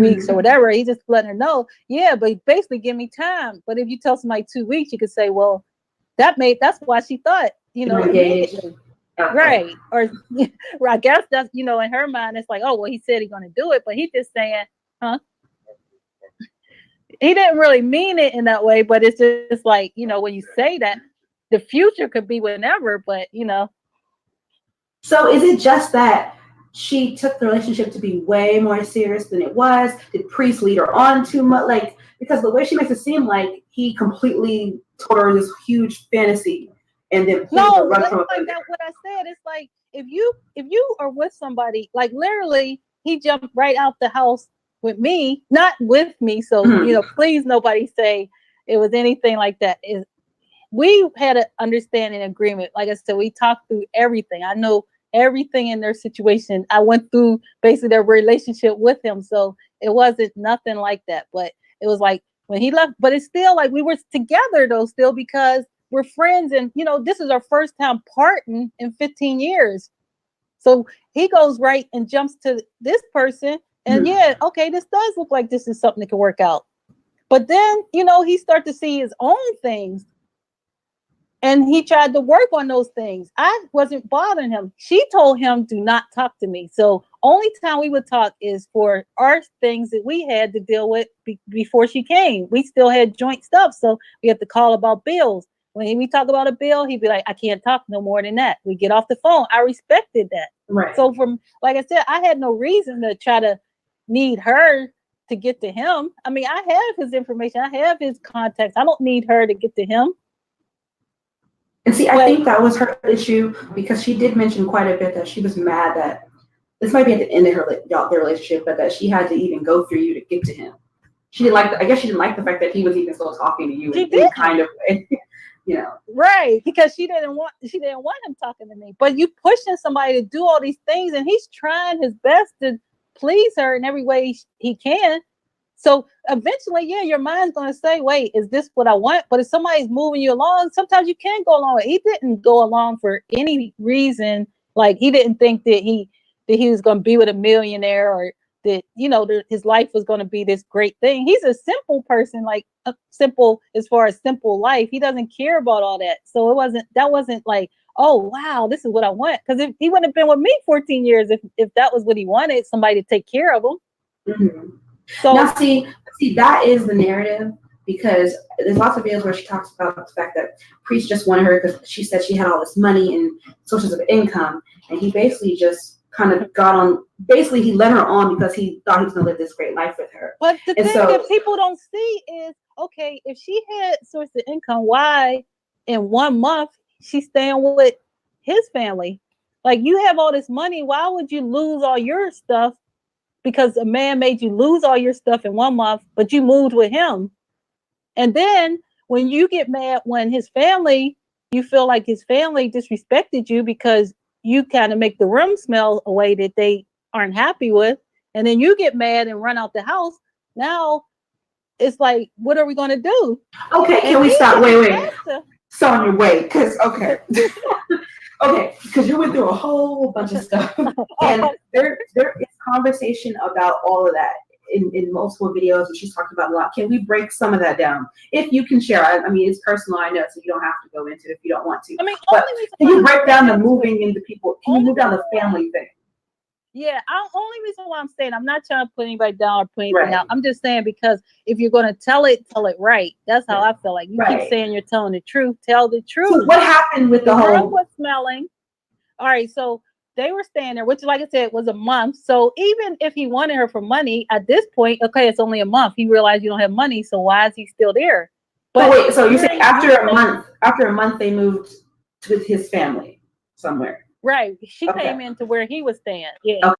weeks or whatever. He just letting her know, yeah, but basically give me time. But if you tell somebody 2 weeks, you could say, well, that's why she thought, immediately. Right. Or I guess that's, in her mind, it's like, oh, well, he said he's going to do it, but he's just saying, huh? He didn't really mean it in that way, but it's just like, when you say that, the future could be whenever, but So is it just that she took the relationship to be way more serious than it was? Did priest lead her on too much? Like, because the way she makes it seem like he completely told her this huge fantasy, and then that's like that. What I said, it's like if you are with somebody, like literally, he jumped right out the house with me, not with me. So please, nobody say it was anything like that. We had an understanding agreement. Like I said, we talked through everything. I know everything in their situation. I went through basically their relationship with him. So it wasn't nothing like that. But it was like when he left, but it's still like we were together though, still, because we're friends. And, this is our first time parting in 15 years. So he goes right and jumps to this person. And okay, this does look like this is something that can work out. But then, he started to see his own things. And he tried to work on those things. I wasn't bothering him. She told him, do not talk to me. So only time we would talk is for our things that we had to deal with before she came. We still had joint stuff. So we had to call about bills. When we talk about a bill, he'd be like, I can't talk no more than that. We get off the phone. I respected that. Right. So like I said, I had no reason to try to need her to get to him. I mean, I have his information. I have his contacts. I don't need her to get to him. And see, I think that was her issue because she did mention quite a bit that she was mad that this might be at the end of their relationship, but that she had to even go through you to get to him. She didn't like. I guess she didn't like the fact that he was even still talking to you in kind of way, you know. Right, because she didn't want him talking to me. But you pushing somebody to do all these things, and he's trying his best to please her in every way he can. So eventually, yeah, your mind's going to say, wait, is this what I want? But if somebody's moving you along, sometimes you can't go along. He didn't go along for any reason. Like, he didn't think that he was going to be with a millionaire, or that, you know, his life was going to be this great thing. He's a simple person, like simple as far as simple life. He doesn't care about all that. So that wasn't like, oh, wow, this is what I want. Because if he wouldn't have been with me 14 years, if that was what he wanted, somebody to take care of him. Mm-hmm. So now, see, that is the narrative, because there's lots of videos where she talks about the fact that Priest just wanted her because she said she had all this money and sources of income, and he basically just kind of he led her on because he thought he was going to live this great life with her. But the thing that people don't see is, okay, if she had source of income, why in 1 month she's staying with his family? Like, you have all this money, why would you lose all your stuff? Because a man made you lose all your stuff in 1 month, but you moved with him. And then when you get mad when you feel like his family disrespected you because you kind of make the room smell a way that they aren't happy with, and then you get mad and run out the house. Now it's like, what are we going to do? Okay, can we stop? Wait. Sonya, wait, because okay, because you went through a whole bunch of stuff, and there is conversation about all of that in multiple videos, and she's talked about a lot. Can we break some of that down? If you can share, I mean, it's personal, I know, so you don't have to go into it if you don't want to. I mean, but can you break down the moving into people? Can you move down the family thing? Yeah, only reason why I'm saying, I'm not trying to put anybody down or put anything out. I'm just saying, because if you're going to tell it right. That's how I feel like. You keep saying you're telling the truth. Tell the truth. So what happened with the whole? Was smelling. All right, so they were staying there, which, like I said, was a month. So even if he wanted her for money at this point, okay, it's only a month. He realized you don't have money, so why is he still there? But wait, so you're saying after a month they moved with his family somewhere? Right. She came into where he was staying. Yeah. Okay.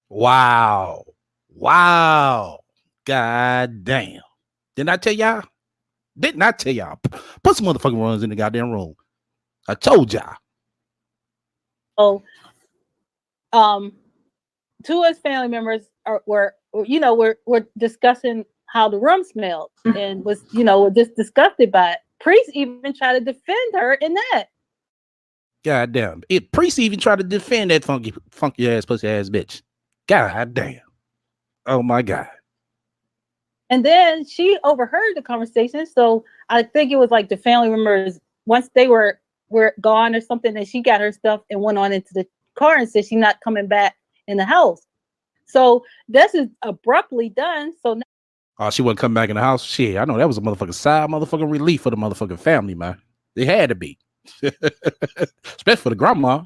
Wow. God damn. Didn't I tell y'all? Put some motherfucking runs in the goddamn room. I told y'all. So, two of his family members were discussing how the room smelled and were just disgusted by it. Priest even tried to defend her in that. God damn. Priest even tried to defend that funky ass, pussy ass bitch. God damn. Oh my God. And then she overheard the conversation. So I think it was like the family members, once they were gone or something, and she got her stuff and went on into the car and said she's not coming back in the house. So this is abruptly done. So now, she wasn't coming back in the house. Shit, I know that was a motherfucking relief for the motherfucking family, man. They had to be. Especially for the grandma.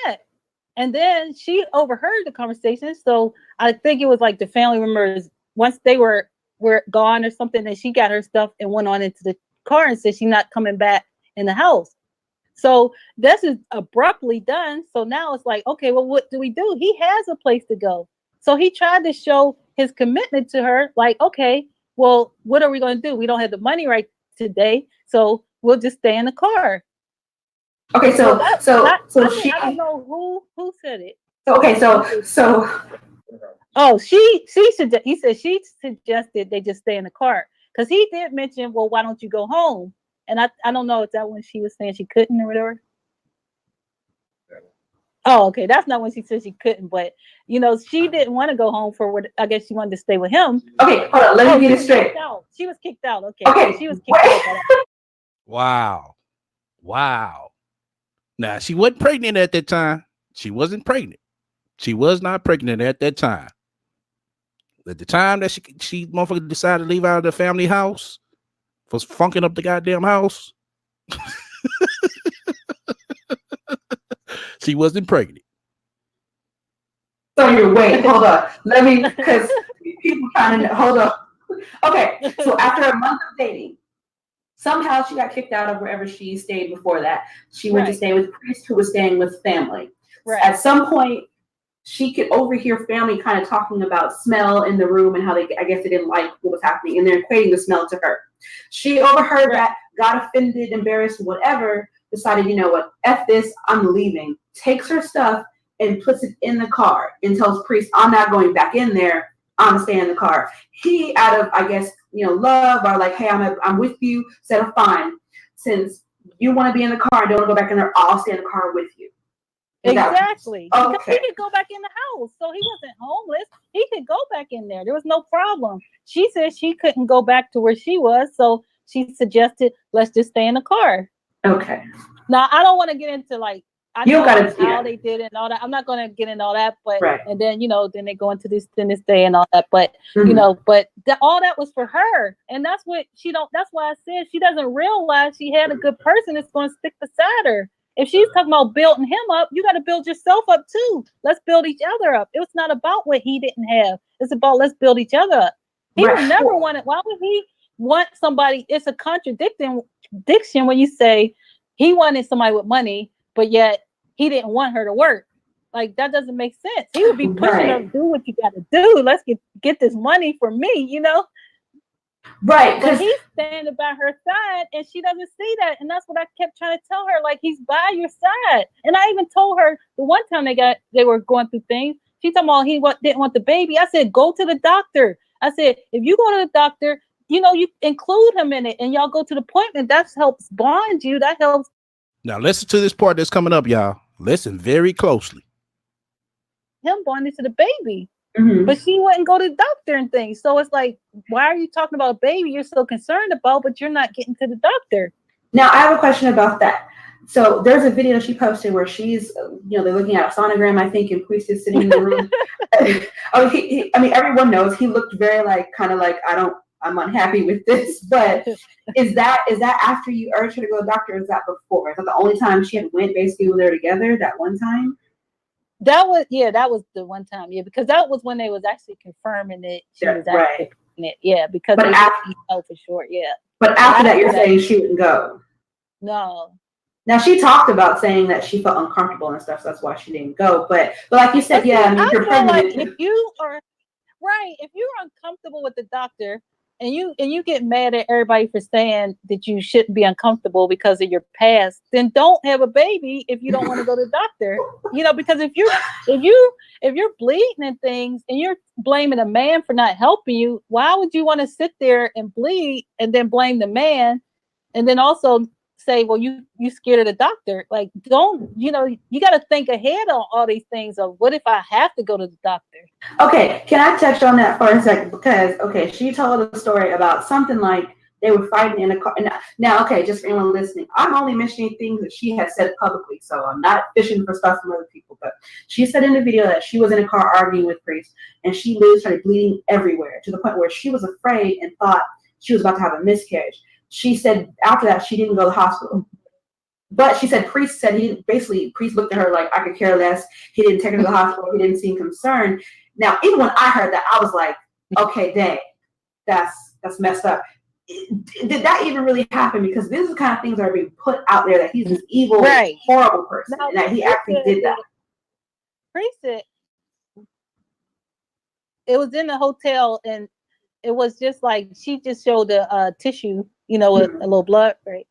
Yeah. And then she overheard the conversation. So I think it was like the family members, once they were gone or something, and she got her stuff and went on into the car and said she's not coming back in the house. So this is abruptly done. So now it's like, okay, well, what do we do? He has a place to go. So he tried to show his commitment to her, like, okay, well, what are we going to do? We don't have the money right today, so we'll just stay in the car. Okay, I don't know who said it. Okay, he said she suggested they just stay in the car, because he did mention, well, why don't you go home? And I don't know if that when she was saying she couldn't or whatever. Oh, okay, that's not when she said she couldn't, but she didn't want to go home for what I guess she wanted to stay with him. Okay, hold on, let me get it straight. She was kicked out. Okay, she was kicked out. Wow. Now, she wasn't pregnant at that time. She wasn't pregnant. She was not pregnant at that time. At the time that she motherfucker decided to leave out of the family house, was funking up the goddamn house. She wasn't pregnant. So wait, hold on. Let me, because people kind of hold on. Okay, so after a month of dating, Somehow she got kicked out of wherever she stayed before that. She went to stay with a priest who was staying with family. Right. At some point, she could overhear family kind of talking about smell in the room and how I guess they didn't like what was happening, and they're equating the smell to her. She overheard that, got offended, embarrassed, whatever, decided, you know what, F this, I'm leaving. Takes her stuff and puts it in the car and tells priest, I'm not going back in there. I'm gonna stay in the car. He, out of, I guess, you know, love, or like, hey, I'm with you, said, fine. Since you want to be in the car and don't want to go back in there, I'll stay in the car with you. Exactly. Okay. Because he could go back in the house. So he wasn't homeless. He could go back in there. There was no problem. She said she couldn't go back to where she was. So she suggested, let's just stay in the car. Okay. Now, I don't want to get into like, I you know gotta, how they did it and all that. I'm not going to get into all that, but, right. And then, you know, then they go into this day and all that, but, you know, but all that was for her. And that's what that's why I said she doesn't realize she had a good person that's going to stick beside her. If she's talking about building him up, you got to build yourself up too. Let's build each other up. It's not about what he didn't have. It's about let's build each other up. He would never want it. Why would he want somebody? It's a contradiction when you say he wanted somebody with money, but yet he didn't want her to work. Like, that doesn't make sense. He would be pushing her to do what you got to do. Let's get this money for me, you know? Right. But he's standing by her side and she doesn't see that. And that's what I kept trying to tell her. Like, he's by your side. And I even told her the one time they were going through things, she told me didn't want the baby. I said, go to the doctor. I said, if you go to the doctor, you know, you include him in it and y'all go to the appointment. That helps bond you. That helps. Now listen to this part that's coming up, y'all. Listen very closely. Him bonding to the baby. But she wouldn't go to the doctor and things. So it's like, why are you talking about a baby you're so concerned about, but you're not getting to the doctor? Now, I have a question about that. So there's a video she posted where she's, you know, they're looking at a sonogram, I think, and Priest is sitting in the room. I mean, everyone knows he looked very like, kind of like, I'm unhappy with this. But is that after you urged her to go to the doctor, or is that before? Is that the only time she had went basically when they were together, that one time? That was the one time, because that was when they was actually confirming that she was actually pregnant. Yeah, because but after, for sure, yeah. But after that, you're saying she wouldn't go. No. Now she talked about saying that she felt uncomfortable and stuff, so that's why she didn't go. But like you said, yeah, I mean, you're pregnant. Like if you're uncomfortable with the doctor, and you get mad at everybody for saying that you shouldn't be uncomfortable because of your past, then don't have a baby if you don't want to go to the doctor. You know, because if you're bleeding and things and you're blaming a man for not helping you, why would you want to sit there and bleed and then blame the man and then also say, well, you scared of the doctor? Like, don't, you know, you got to think ahead on all these things of what if I have to go to the doctor? Okay, can I touch on that for a second? Because, okay, she told a story about something like they were fighting in a car. Now, okay, just for anyone listening, I'm only mentioning things that she has said publicly, so I'm not fishing for stuff from other people. But she said in the video that she was in a car arguing with Priest, and she literally started bleeding everywhere to the point where she was afraid and thought she was about to have a miscarriage. She said after that she didn't go to the hospital. But she said Priest said he didn't, basically Priest looked at her like, I could care less. He didn't take her to the hospital. He didn't seem concerned. Now, even when I heard that, I was like, okay, dang, that's messed up. Did that even really happen? Because this is the kind of things that are being put out there, that he's this evil, horrible person, and that he actually did that. Priest said it was in the hotel, and it was just like she just showed the tissue, you know, with a little blood, right?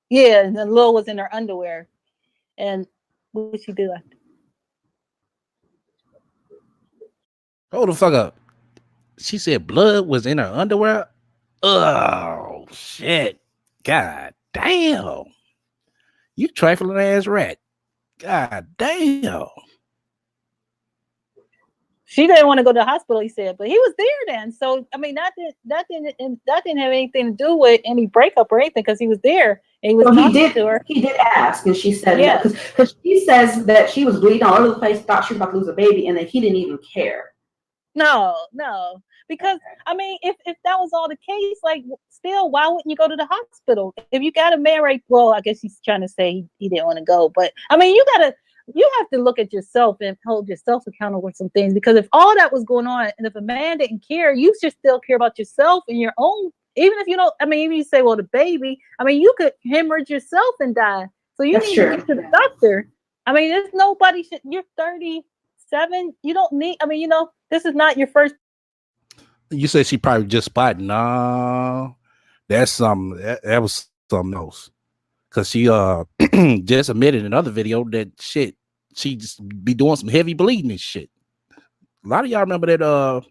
Yeah, and then Lil was in her underwear. And what did she do after? Hold the fuck up. She said blood was in her underwear? Oh, shit. God damn. You trifling ass rat. God damn. She didn't want to go to the hospital, he said, but he was there then. So I mean, that didn't have anything to do with any breakup or anything, because he was there and he was talking to her. He did ask, and she said, yeah, because she says that she was bleeding all over the place, thought she was about to lose a baby, and that he didn't even care. No, because I mean, if that was all the case, like, still, why wouldn't you go to the hospital if you got a man? Right? Well, I guess he's trying to say he didn't want to go, but I mean, you have to look at yourself and hold yourself accountable with some things, because if all that was going on and if a man didn't care, you should still care about yourself and your own even if you don't, I mean, even you say, well, the baby, I mean, you could hemorrhage yourself and die. So you need to get to the doctor. I mean, there's nobody, you're 37. You don't need, I mean, you know, this is not your first. You said she probably just spotted. No, that's something. That was something else. Cause she just admitted in another video that shit, she just be doing some heavy bleeding and shit. A lot of y'all remember that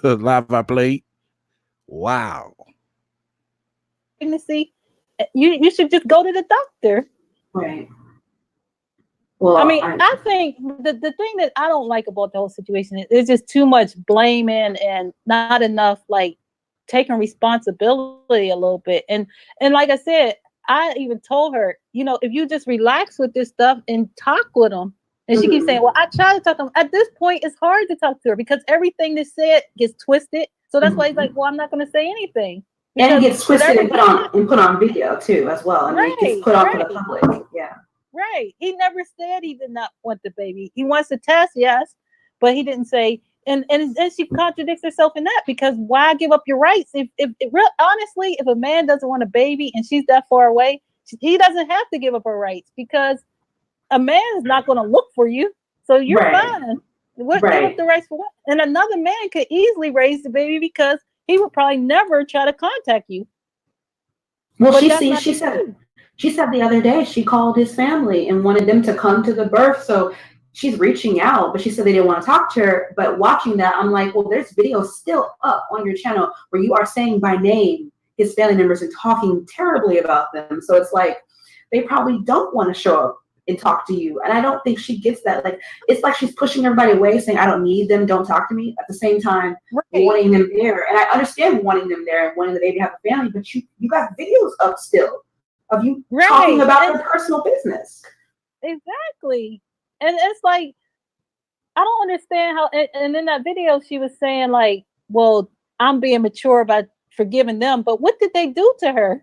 live I played. Wow. Pregnancy, you should just go to the doctor. Right. Well, I mean, I think the thing that I don't like about the whole situation is just too much blaming and not enough like taking responsibility a little bit. And like I said, I even told her, you know, if you just relax with this stuff and talk with them. And she keeps saying, well, I try to talk to them. At this point, it's hard to talk to her because everything that's said gets twisted. So that's why he's like, well, I'm not going to say anything. And it gets twisted and put on video too, as well. And it gets put on for the public. Yeah. Right. He never said he did not want the baby. He wants to test, yes, but he didn't say. And she contradicts herself in that, because why give up your rights? If honestly, if a man doesn't want a baby and she's that far away, he doesn't have to give up her rights, because a man is not going to look for you. So you're fine. What give up the rights for what? And another man could easily raise the baby because he would probably never try to contact you. Well, she said the other day she called his family and wanted them to come to the birth. So she's reaching out, but she said they didn't want to talk to her. But watching that, I'm like, well, there's videos still up on your channel where you are saying by name his family members and talking terribly about them. So it's like they probably don't want to show up and talk to you. And I don't think she gets that. Like, it's like she's pushing everybody away, saying, I don't need them, don't talk to me, at the same time wanting them there. And I understand wanting them there and wanting the baby to have a family, but you got videos up still of you talking about their personal business. Exactly. And it's like, I don't understand how, and in that video she was saying like, well, I'm being mature about forgiving them, but what did they do to her?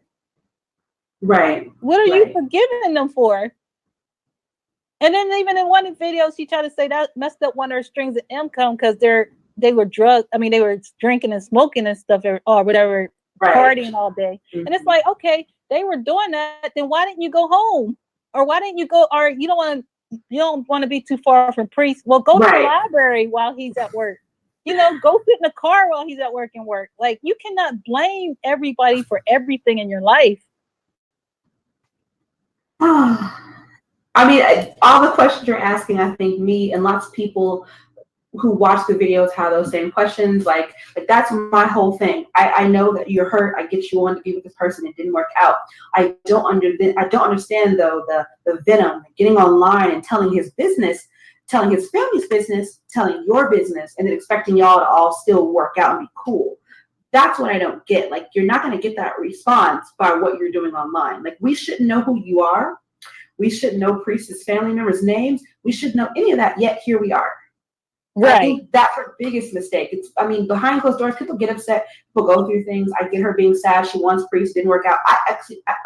Right. What are you forgiving them for? And then even in one video, she tried to say that messed up one of her strings of income because they were drugged. I mean, they were drinking and smoking and stuff or whatever, partying all day. And it's like, okay, they were doing that. Then why didn't you go home? Or why didn't you go? Or you don't want to be too far from priest. Well, go to the library while he's at work. You know, go sit in the car while he's at work and work. Like, you cannot blame everybody for everything in your life. I mean, all the questions you're asking, I think me and lots of people who watch the videos have those same questions. Like that's my whole thing. I know that you're hurt. I get you on to be with this person. It didn't work out. I don't understand though the venom, getting online and telling his business, telling his family's business, telling your business, and then expecting y'all to all still work out and be cool. That's what I don't get. Like, you're not going to get that response by what you're doing online. Like, we shouldn't know who you are. We shouldn't know Priest's family members' names. We shouldn't know any of that, yet here we are. Right. I think that's her biggest mistake. I mean, behind closed doors, people get upset. People go through things. I get her being sad. She wants Priest, didn't work out. I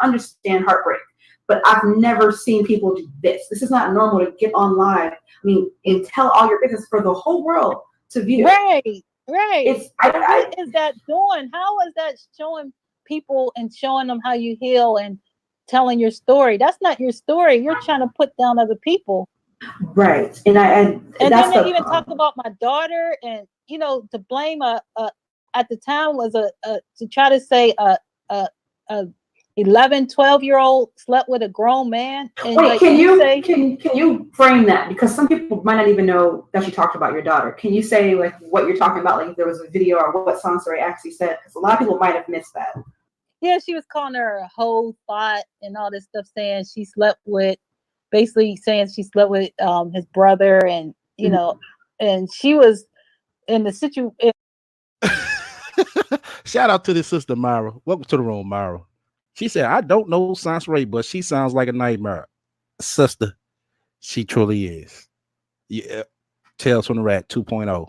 understand heartbreak, but I've never seen people do this. This is not normal to get on live, I mean, and tell all your business for the whole world to view. Right. What is that doing? How is that showing people and showing them how you heal and telling your story? That's not your story. You're trying to put down other people. Right. And then they even talk about my daughter, and you know, to blame at the time was to try to say a 11, 12-year-old slept with a grown man. And wait, can you frame that? Because some people might not even know that you talked about your daughter. Can you say like what you're talking about? Like if there was a video or what Soncerae actually said? Because a lot of people might have missed that. Yeah, she was calling her a whole thought and all this stuff, saying she slept with, basically saying she slept with his brother, and you know, and she was in the situation. Shout out to the sister Myra. Welcome to the room, Myra. She said, I don't know Soncerae, but she sounds like a nightmare. Sister, she truly is. Yeah. Tales from the Rat 2.0.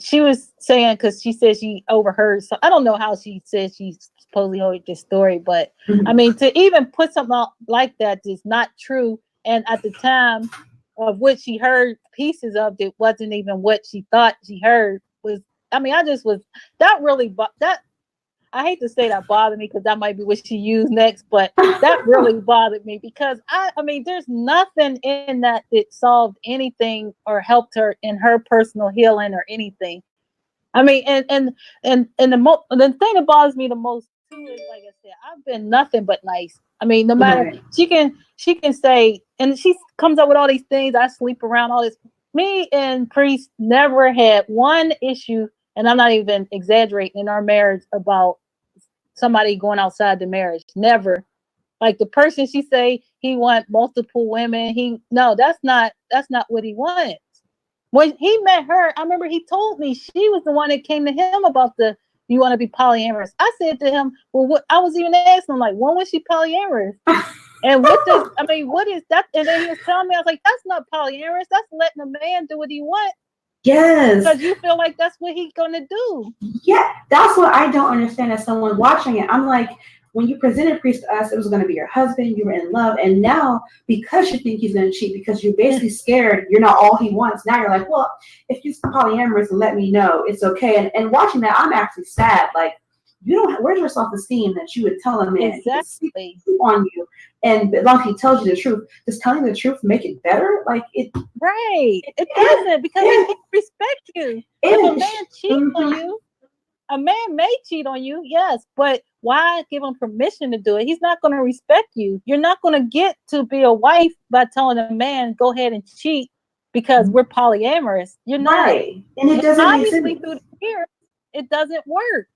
She was saying, because she said she overheard, so I don't know how she said she supposedly heard this story, but I mean, to even put something out like that is not true. And at the time of what she heard pieces of, it wasn't even what she thought she heard. Was I mean, I just was that really that. I hate to say that bothered me because that might be what she used next, but that really bothered me because I mean, there's nothing in that solved anything or helped her in her personal healing or anything. I mean, and the thing that bothers me the most too is, like I said, I've been nothing but nice. I mean, no matter she can say, and she comes up with all these things. I sleep around all this. Me and Priest never had one issue. And I'm not even exaggerating in our marriage about somebody going outside the marriage. Never. Like the person she say he want multiple women. That's not what he wants. When he met her, I remember he told me she was the one that came to him about you want to be polyamorous. I said to him, well, I was even asking him, like, when was she polyamorous? And what is that? And then he was telling me, I was like, that's not polyamorous. That's letting a man do what he wants. Yes. Because you feel like that's what he's going to do. Yeah, that's what I don't understand as someone watching it. I'm like, when you presented Priest to us, it was going to be your husband, you were in love, and now because you think he's going to cheat, because you're basically scared you're not all he wants, now you're like, well, if you're polyamorous, let me know, it's okay. And watching that, I'm actually sad. Like, where's your self-esteem that you would tell a man exactly on you, and as long as he tells you the truth, does telling the truth make it better? Like it doesn't, because he can't respect you. If a man cheats on you, a man may cheat on you, yes, but why give him permission to do it? He's not going to respect you. You're not going to get to be a wife by telling a man go ahead and cheat because we're polyamorous. You're not. Right. And it doesn't obviously make sense. Through the years, it doesn't work.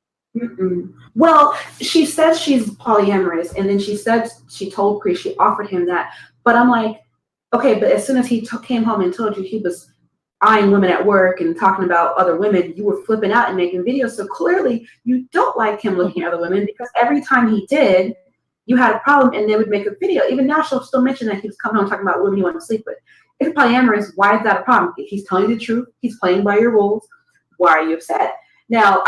Well, she says she's polyamorous, and then she told Priest, she offered him that. But I'm like, okay, but as soon as he came home and told you he was eyeing women at work and talking about other women, you were flipping out and making videos. So clearly you don't like him looking at other women, because every time he did, you had a problem and they would make a video. Even now, she'll still mention that he was coming home talking about women he wanted to sleep with. If you're polyamorous, why is that a problem? If he's telling you the truth, he's playing by your rules, why are you upset? Now,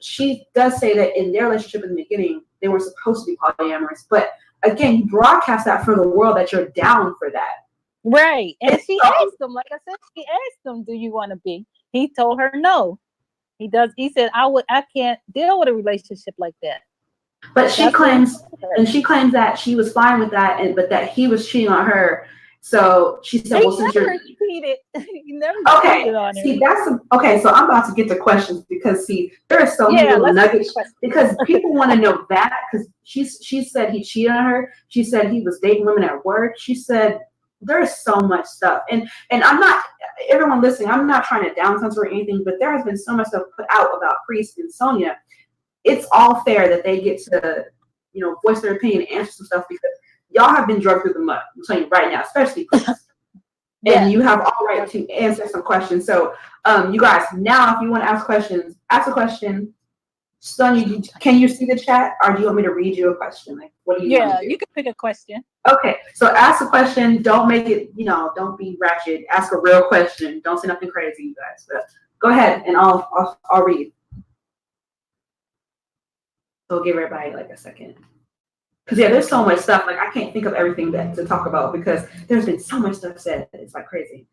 she does say that in their relationship in the beginning, they weren't supposed to be polyamorous. But again, you broadcast that for the world that you're down for that. Right. And she asked him, like I said, she asked him, do you want to be? He told her no. He said, I can't deal with a relationship like that. But she claims that she was fine with that, but that he was cheating on her. So she said, well, since you're cheated. He never cheated on her. See, so I'm about to get to questions, because there are so many little nuggets, because people want to know that, because she said he cheated on her. She said he was dating women at work. She said there's so much stuff, and I'm not, everyone listening, I'm not trying to down censor or anything, but there has been so much stuff put out about Priest and Sonia. It's all fair that they get to, voice their opinion and answer some stuff, because y'all have been drugged through the mud. I'm telling you right now, especially Priest. And you have all right to answer some questions. So, you guys, now if you want to ask questions, ask a question. Sonia, can you see the chat, or do you want me to read you a question? Like, what do you want to do? You can pick a question. Okay, so ask a question. Don't make it, don't be ratchet. Ask a real question. Don't say nothing crazy, you guys. But go ahead, and I'll read. So we'll give everybody like a second. Because there's so much stuff. Like, I can't think of everything to talk about, because there's been so much stuff said that it's like crazy.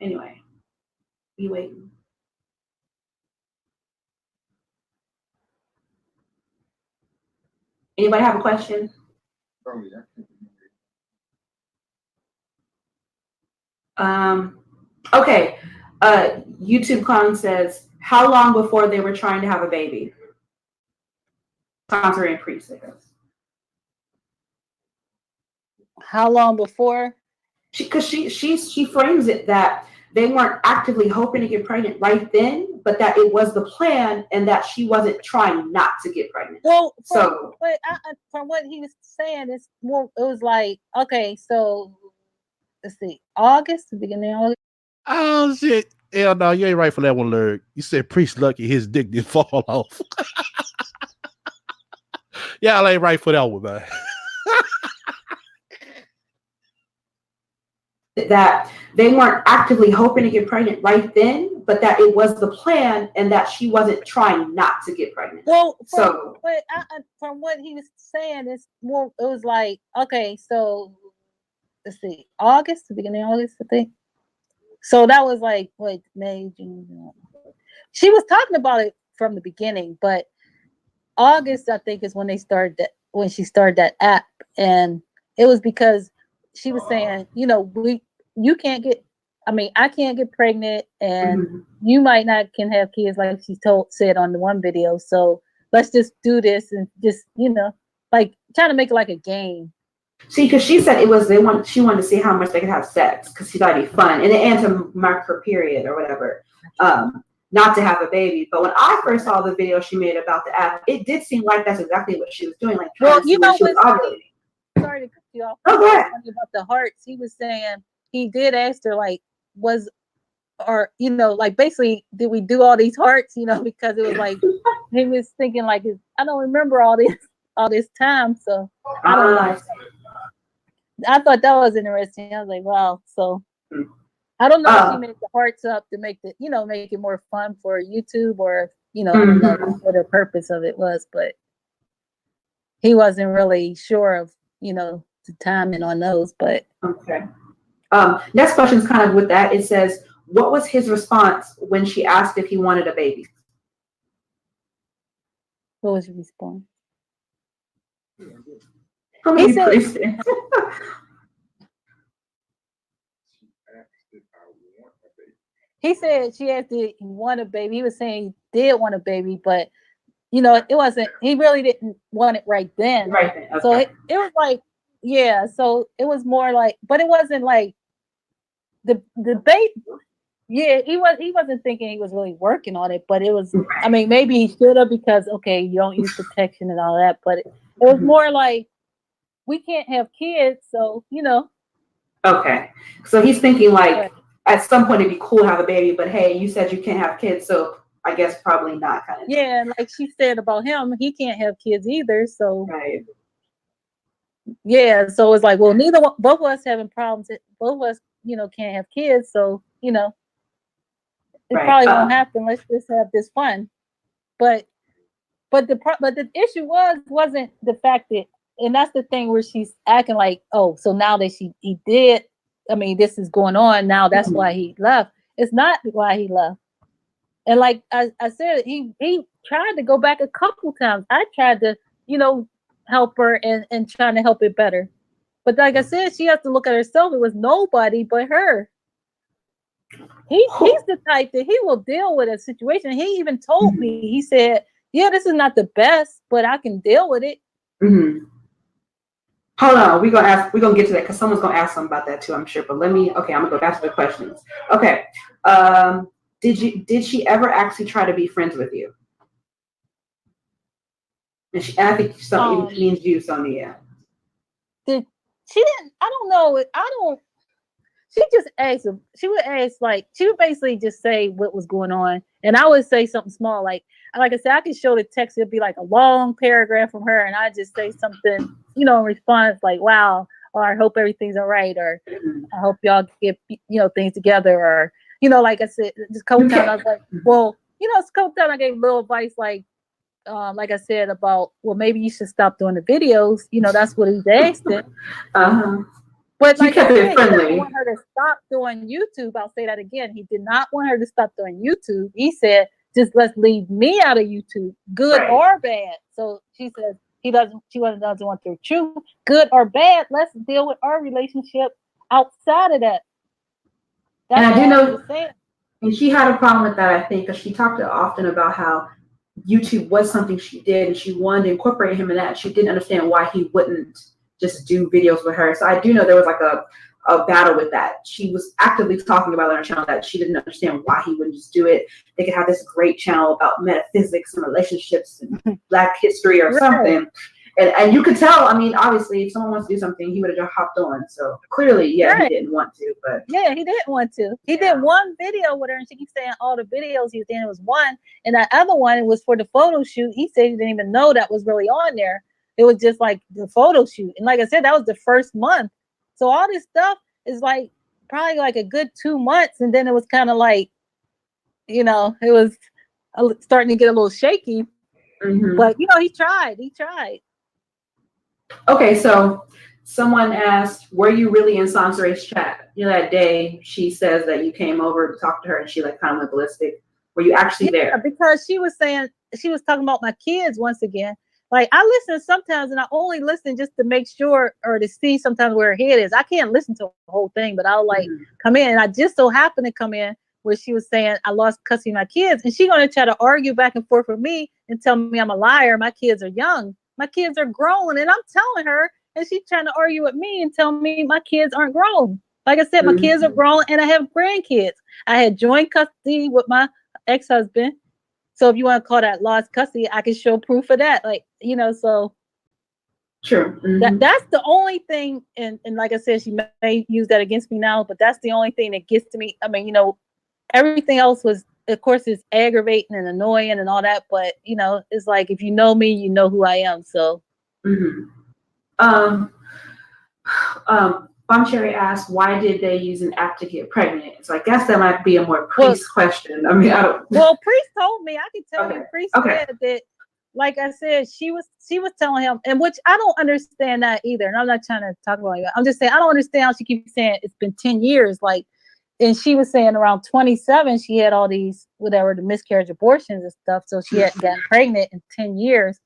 Anyway, be waiting. Anybody have a question? Okay. YouTube Clown says, how long before they were trying to have a baby? Soncerae and Priest, I guess. How long before? Because she frames it that they weren't actively hoping to get pregnant right then, but that it was the plan, and that she wasn't trying not to get pregnant. Well, from what he was saying, it was like, okay, so let's see, August, the beginning of August. Oh shit! Hell no, you ain't right for that one, Lurg. You said Priest lucky his dick didn't fall off. Y'all ain't right for that one, man. That they weren't actively hoping to get pregnant right then, but that it was the plan, and that she wasn't trying not to get pregnant. Well, from what he was saying, it was like, okay, so let's see, August, the beginning of August, I think. So that was like, what, May, June? she was talking about it from the beginning, but August, I think, is when they started that, when she started that app. And it was because she was saying, you know, you can't get, I mean, I can't get pregnant, and you might not can have kids, like she said on the one video. So let's just do this and just, you know, like trying to make it like a game. See, because she said she wanted to see how much they could have sex, because she thought it'd be fun, and to mark her period or whatever, not to have a baby. But when I first saw the video she made about the app, it did seem like that's exactly what she was doing, like trying to see when she was ovulating. Sorry to cut you off. Oh, go ahead. About the hearts, he was saying he did ask her, like, or you know, like basically, did we do all these hearts? You know, because it was like he was thinking like, I don't remember all this time, so I don't know. I thought that was interesting. I was like, wow. So I don't know if she made the hearts up to make the, you know, make it more fun for YouTube, or, you know, I don't know what the purpose of it was, but he wasn't really sure of, you know, the timing on those. But okay. Next question is kind of with that. It says, what was his response when she asked if he wanted a baby? What was your response? He said, he said she asked if he want a baby. He was saying he did want a baby, but you know, it wasn't, he really didn't want it right then. Right then. Okay. So it was like, yeah, so it was more like, but it wasn't like the debate. Yeah, he wasn't thinking he was really working on it, but it was, I mean, maybe he should have, because okay, you don't use protection and all that, but it was more like, we can't have kids, so, you know. Okay. So he's thinking like, at some point it'd be cool to have a baby, but hey, you said you can't have kids, so I guess probably not, kind of. Yeah, like she said about him, he can't have kids either, so. Right. Yeah, so it's like, well, both of us having problems, both of us, you know, can't have kids, so, you know, it probably won't happen. Let's just have this fun. But the issue wasn't the fact that, and that's the thing where she's acting like, oh, so now that he did, I mean, this is going on now, that's why he left. It's not why he left. And like I said, he tried to go back a couple times. I tried to, you know, help her and trying to help it better. But like I said, she has to look at herself. It was nobody but her. He's the type that he will deal with a situation. He even told me, he said, yeah, this is not the best, but I can deal with it. Hold on, we're gonna get to that, because someone's gonna ask something about that too, I'm sure. But I'm gonna go back to the questions. Okay. Did she ever actually try to be friends with you? And I think it means you, Sonia. She didn't, I don't know. She just asked him. She would ask, like, she would basically just say what was going on. And I would say something small, like I said, I could show the text. It'd be like a long paragraph from her. And I just say something, you know, in response, like, wow, or I hope everything's all right. Or I hope y'all get, you know, things together. Or, you know, like I said, just a couple times I was like, well, you know, it's a couple times I gave little advice, like I said about, well, maybe you should stop doing the videos. You know, that's what he's asking. But like I said, he didn't want her to stop doing YouTube. I'll say that again. He did not want her to stop doing YouTube. He said, just let's leave me out of YouTube, good or bad. So she says she doesn't want the truth, good or bad. Let's deal with our relationship outside of that. That's and I do know, and she had a problem with that, I think, because she talked often about how YouTube was something she did, and she wanted to incorporate him in that. She didn't understand why he wouldn't just do videos with her. So I do know there was like a battle with that. She was actively talking about on her channel that she didn't understand why he wouldn't just do it. They could have this great channel about metaphysics and relationships and Black history or something. And you could tell, I mean, obviously, if someone wants to do something, he would have just hopped on. So clearly, he didn't want to. But yeah, he didn't want to. He did one video with her, and she keeps saying all the videos he was in was one. And that other one was for the photo shoot. He said he didn't even know that was really on there. It was just like the photo shoot. And like I said, that was the first month. So all this stuff is like probably like a good 2 months. And then it was kind of like, you know, it was starting to get a little shaky. But, you know, he tried. Okay, so someone asked, were you really in Soncerae's chat? You know, that day she says that you came over to talk to her and she like kind of went ballistic. Were you actually there? Because she was talking about my kids once again. Like, I listen sometimes, and I only listen just to make sure or to see sometimes where her head is. I can't listen to the whole thing, but I'll like come in. And I just so happened to come in where she was saying I lost custody of my kids, and she's gonna try to argue back and forth with me and tell me I'm a liar. My kids are young. My kids are grown, and I'm telling her, and she's trying to argue with me and tell me my kids aren't grown. Like I said, my kids are grown, and I have grandkids. I had joint custody with my ex-husband. So if you want to call that lost custody, I can show proof of that. Like, you know, so sure. That's the only thing. And like I said, she may use that against me now, but that's the only thing that gets to me. I mean, you know, everything else was, of course, it's aggravating and annoying and all that. But, you know, it's like, if you know me, you know who I am. So. Soncerae asked, why did they use an app to get pregnant? So I guess that might be a more priest question. I mean, I don't. Well, priest told me. I can tell you, priest said that. Like I said, she was telling him, and which I don't understand that either. And I'm not trying to talk about it. I'm just saying I don't understand how she keeps saying it's been 10 years. Like, and she was saying around 27, she had all these whatever the miscarriage abortions and stuff. So she had gotten pregnant in 10 years.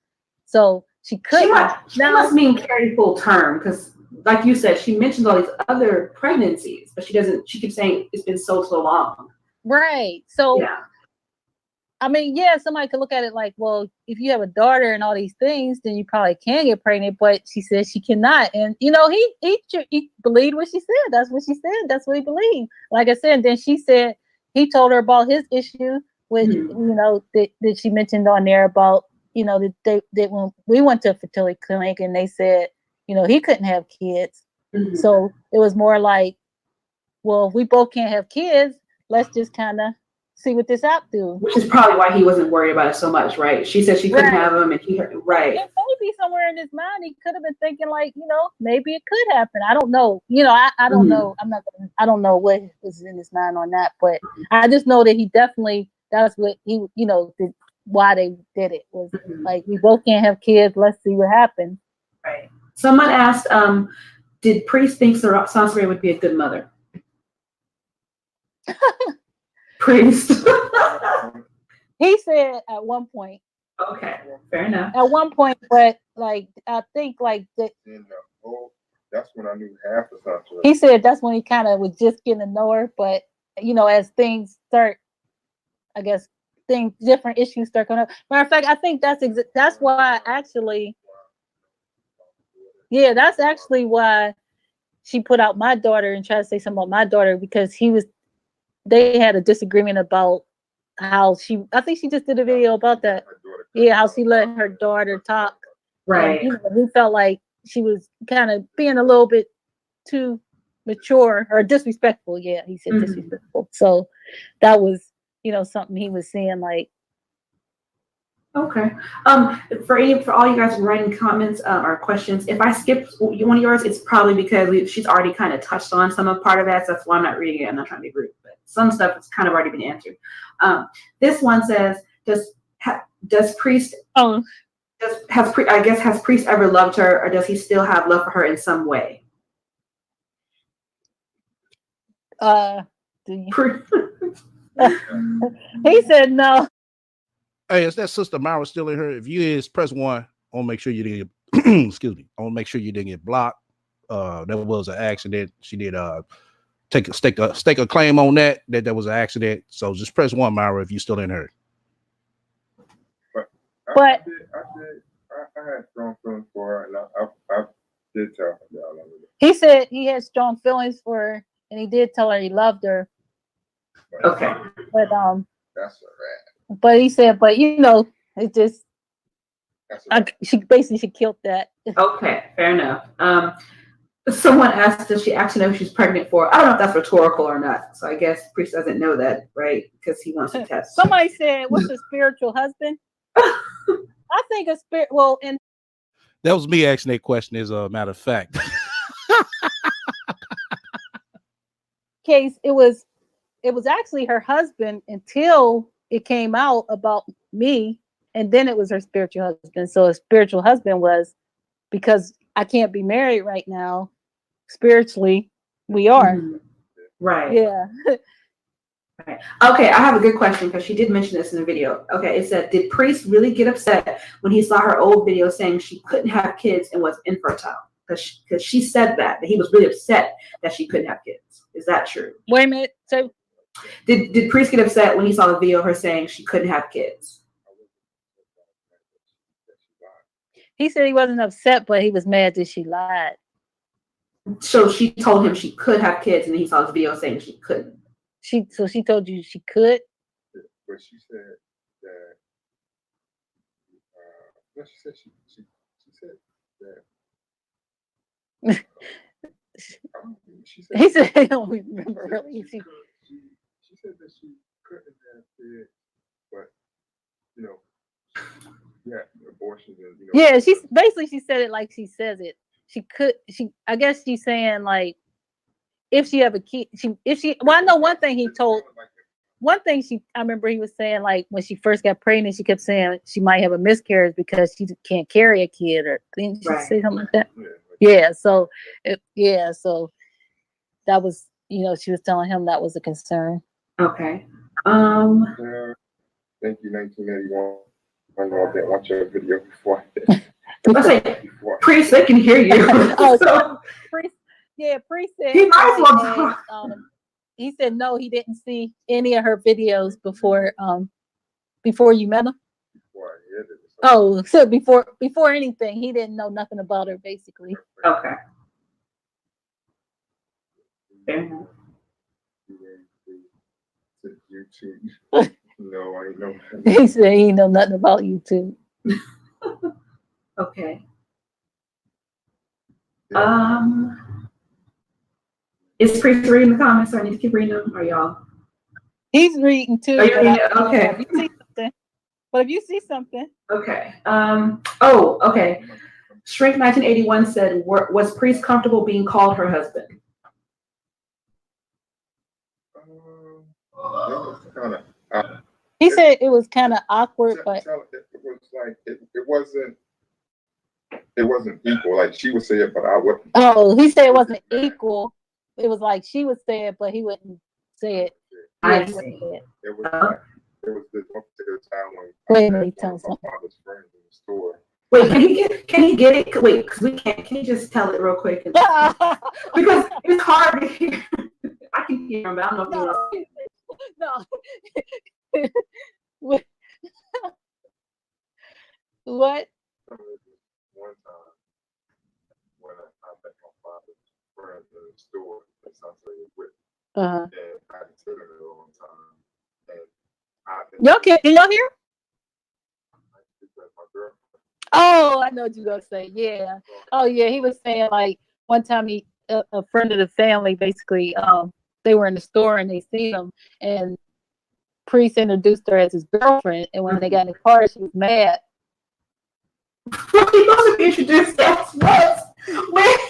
So she couldn't. She must mean carry full term, because like you said, she mentioned all these other pregnancies, but she keeps saying it's been so long. Right. So, yeah. I mean, yeah, somebody could look at it like, well, if you have a daughter and all these things, then you probably can get pregnant, but she says she cannot. And, you know, he believed what she said. That's what she said. That's what he believed. Like I said, then she said, he told her about his issue with, you know, that she mentioned on there about, you know, that when we went to a fertility clinic and they said, you know, he couldn't have kids. So it was more like, well, if we both can't have kids, let's just kind of see what this app do. Which is probably why he wasn't worried about it so much, right? She said she couldn't have him, and he heard, right. And maybe somewhere in his mind, he could have been thinking like, you know, maybe it could happen. I don't know. You know, I don't know. I don't know what was in his mind on that, but I just know that he definitely, that's what he, you know, why they did it was like, we both can't have kids. Let's see what happens. Right. Someone asked, did Priest think Soncerae would be a good mother? Priest. He said at one point. Okay, fair enough. At one point, but like I think like that. That's when I knew half the Soncerae. He said that's when he kind of was just getting to know her, but you know, as things start, I guess different issues start coming up. Matter of fact, I think that's why actually. Yeah, that's actually why she put out my daughter and tried to say something about my daughter, because they had a disagreement about how I think she just did a video about that. Yeah, how she let her daughter talk. Right. And, you know, he felt like she was kind of being a little bit too mature or disrespectful. Yeah, he said disrespectful. So that was, you know, something he was saying like. Okay. For all you guys writing comments or questions, if I skipped one of yours, it's probably because she's already kind of touched on some of part of that. So that's why I'm not reading it. I'm not trying to be rude, but some stuff has kind of already been answered. This one says, does Priest? Has Priest ever loved her, or does he still have love for her in some way? He said no. Hey, is that Sister Myra still in here? If you is, press 1. I want to make sure you didn't get, excuse me. I want to make sure you didn't get blocked. That was an accident. She did stake a claim on that was an accident. So just press 1, Myra, if you still in here. But I had strong feelings for her, and I did tell her that. He said he had strong feelings for her, and he did tell her he loved her. Okay. But that's a rat. But he said, but you know, it just she killed that. Okay, fair enough. Someone asked, does she actually know who she's pregnant for? I don't know if that's rhetorical or not. So I guess Priest doesn't know that, right? Because he wants to test. Somebody said, what's a spiritual husband? I think a spirit. Well, and that was me asking that question. As a matter of fact, case it was actually her husband until it came out about me, and then it was her spiritual husband. So a spiritual husband was because I can't be married right now. Spiritually, we are. Right. Yeah. Right. Okay, I have a good question because she did mention this in the video. Okay, it said, did Priest really get upset when he saw her old video saying she couldn't have kids and was infertile? Because she said that he was really upset that she couldn't have kids. Is that true? Wait a minute. So Did Priest get upset when he saw the video of her saying she couldn't have kids? he said he wasn't upset, but he was mad that she lied. So she told him she could have kids, and then he saw this video saying she couldn't. So she told you she could? But she said that. No, she said she said that. She said, He said I don't remember really. She said that she couldn't have kids, but you know, yeah, abortions and you know. Yeah, she said it like she says it. I guess she's saying like if she have a kid, well, I know one thing I remember he was saying like when she first got pregnant, she kept saying she might have a miscarriage because she can't carry a kid, or didn't she say something like that? Yeah, so so that was, she was telling him that was a concern. Okay. Thank you, 1981. I know I didn't watch your video before. Let's say, Priest, they can hear you. So, Priest said he might as well talk. He said no, he didn't see any of her videos before you met him. Oh, so before anything, he didn't know nothing about her, basically. Okay. Fair enough. YouTube. No, I ain't know. He said he know nothing about YouTube. Okay. Is Priest reading the comments, or I need to keep reading them? Or y'all? He's reading too. Are you reading it? Okay. If you see something. Okay. Okay. Shrink 1981 said, was Priest comfortable being called her husband? He said it was kind of awkward, but it was like it wasn't equal. Like she would say it, but I wouldn't. Oh, he said it wasn't equal. It was like she would say it, but he wouldn't say it. I see. It was this one particular time when my father's friends in the store. Wait, can he get it? Wait, because we can't. Can you just tell it real quick? Because it's hard to hear. I can hear him, but I don't know if No. What? One time when I met my father's friends in the store that Soncerae with, and I hadn't seen him in a long time, and y'all can y'all hear? Oh, I know what you're gonna say. Yeah. Oh, yeah. He was saying like one time a friend of the family basically they were in the store and they see him, and Priest introduced her as his girlfriend, and when they got in the car, she was mad. he wasn't introduced as what?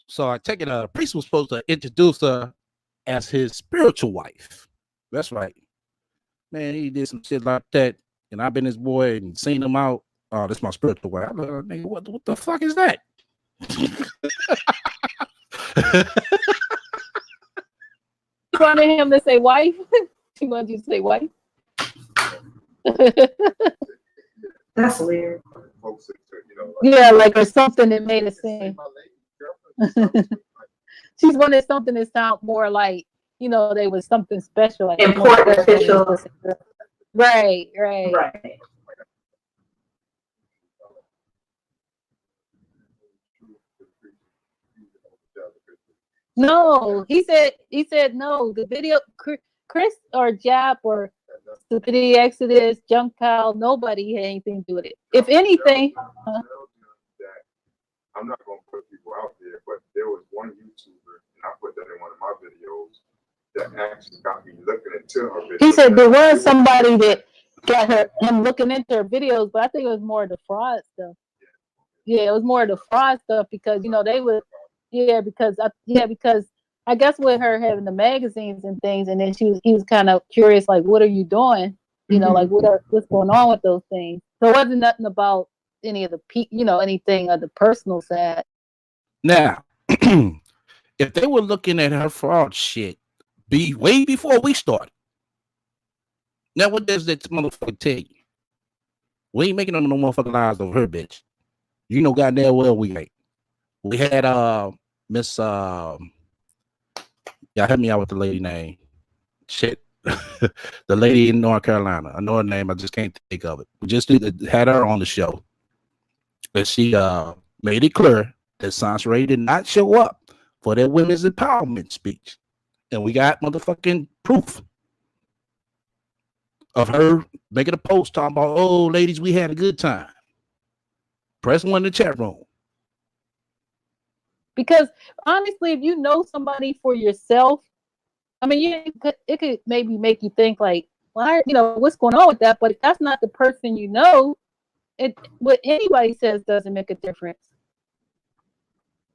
So I take it Priest was supposed to introduce her as his spiritual wife. That's right. Man, he did some shit like that, and I've been his boy and seen him out. Oh, this is my spiritual wife. I'm like, nigga, what the fuck is that? You wanted him to say wife? She wanted you to say wife? That's weird. Yeah, like or something that made it seem. She's wanted something that sound more like, they was something special. Like important, official. Right. No, he said no. The video, Chris or Jap or Stupidity Exodus, Junk Pal, nobody had anything to do with it. If anything, I'm not gonna put people out there, but there was one YouTuber, and I put that in one of my videos, that actually got me looking into her videos. He said there was somebody that got him looking into her videos, but I think it was more of the fraud stuff. Yeah, it was more of the fraud stuff because they would. Yeah, because I guess with her having the magazines and things, and then he was kind of curious, like, what are you doing? Like what's going on with those things? So it wasn't nothing about any of the anything of the personal side. Now, if they were looking at her fraud shit, way before we started. Now, what does that motherfucker tell you? We ain't making no motherfucking lies over her, bitch. You know goddamn well we ain't. We had Miss y'all help me out with the lady name. Shit. The lady in North Carolina. I know her name, I just can't think of it. We just had her on the show. And she made it clear that Soncerae did not show up for their women's empowerment speech. And we got motherfucking proof of her making a post talking about, oh, ladies, we had a good time. Press 1 in the chat room. Because honestly, if you know somebody for yourself, I mean, it could maybe make you think like, why, you know, what's going on with that? But if that's not the person you know, what anybody says doesn't make a difference.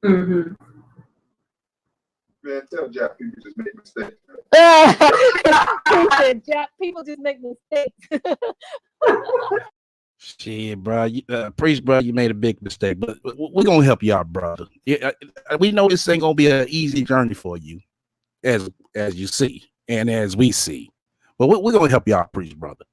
Mm-hmm. Man, tell Jack people just make mistakes. Jack, people just make mistakes. Shit, bro. Priest, bro, you made a big mistake, but we're gonna help you out, brother. Yeah, we know this ain't gonna be an easy journey for you, as you see and as we see, but we're gonna help you out, Priest, brother.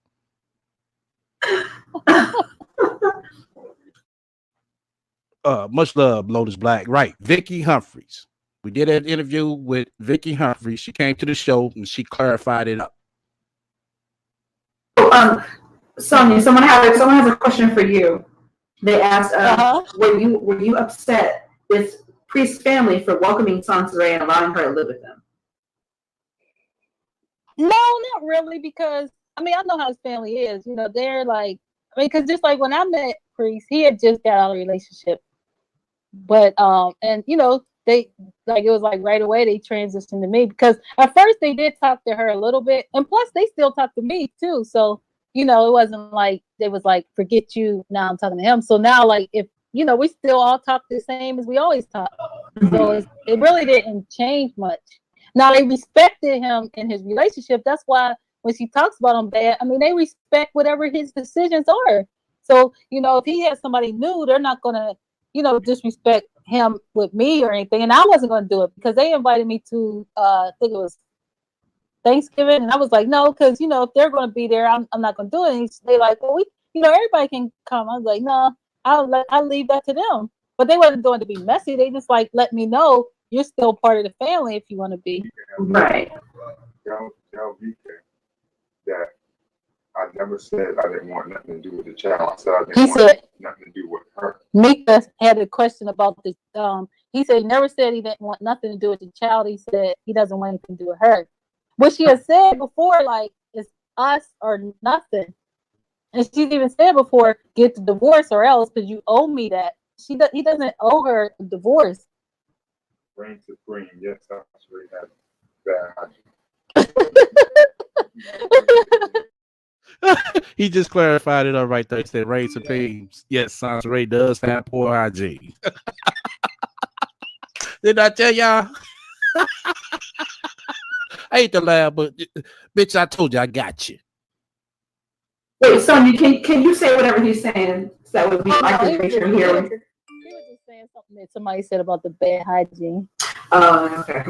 Much love, Lotus Black. Right, Vicky Humphreys. We did an interview with Vicky Humphreys. She came to the show and she clarified it up. Sonia, someone has a question for you. They asked, were you upset with Priest's family for welcoming Soncerae and allowing her to live with them? No, not really, because I mean I know how his family is. You know, they're like, I mean, because just like when I met Priest, he had just got out of a relationship, but and you know, they like it was like right away they transitioned to me, because at first they did talk to her a little bit, and plus they still talk to me too. So you know, it wasn't like they was like, forget you, now I'm talking to him. So now, like, if you know, we still all talk the same as we always talk. So it really didn't change much. Now they respected him in his relationship. That's why when she talks about him bad, I mean, they respect whatever his decisions are. So, you know, if he has somebody new, they're not gonna, you know, disrespect him with me or anything. And I wasn't gonna do it because they invited me to I think it was Thanksgiving, and I was like, no, because you know, if they're going to be there, I'm not going to do it. And they like, well, you know, everybody can come. I was like, no, I'll leave that to them. But they wasn't doing it to be messy. They just like let me know you're still part of the family if you want to be. Right. Tell Vika that I never said I didn't want nothing to do with the child. I said I didn't want nothing to do with her. Mika had a question about this. He said he never said he didn't want nothing to do with the child. He said he doesn't want anything to do with her. What she has said before, like, it's us or nothing. And she's even said before, get the divorce or else, because you owe me that. He doesn't owe her a divorce. Brain to brain, yes, I really had bad. He just clarified it up right there. He said, rain to beams. Yes, Soncerae does have poor hygiene. Did I tell y'all? I hate to laugh, but bitch, I told you I got you. Wait, Sonia, can you say whatever he's saying? So that would be I can make sure here. He was just saying something that somebody said about the bad hygiene. Oh, okay.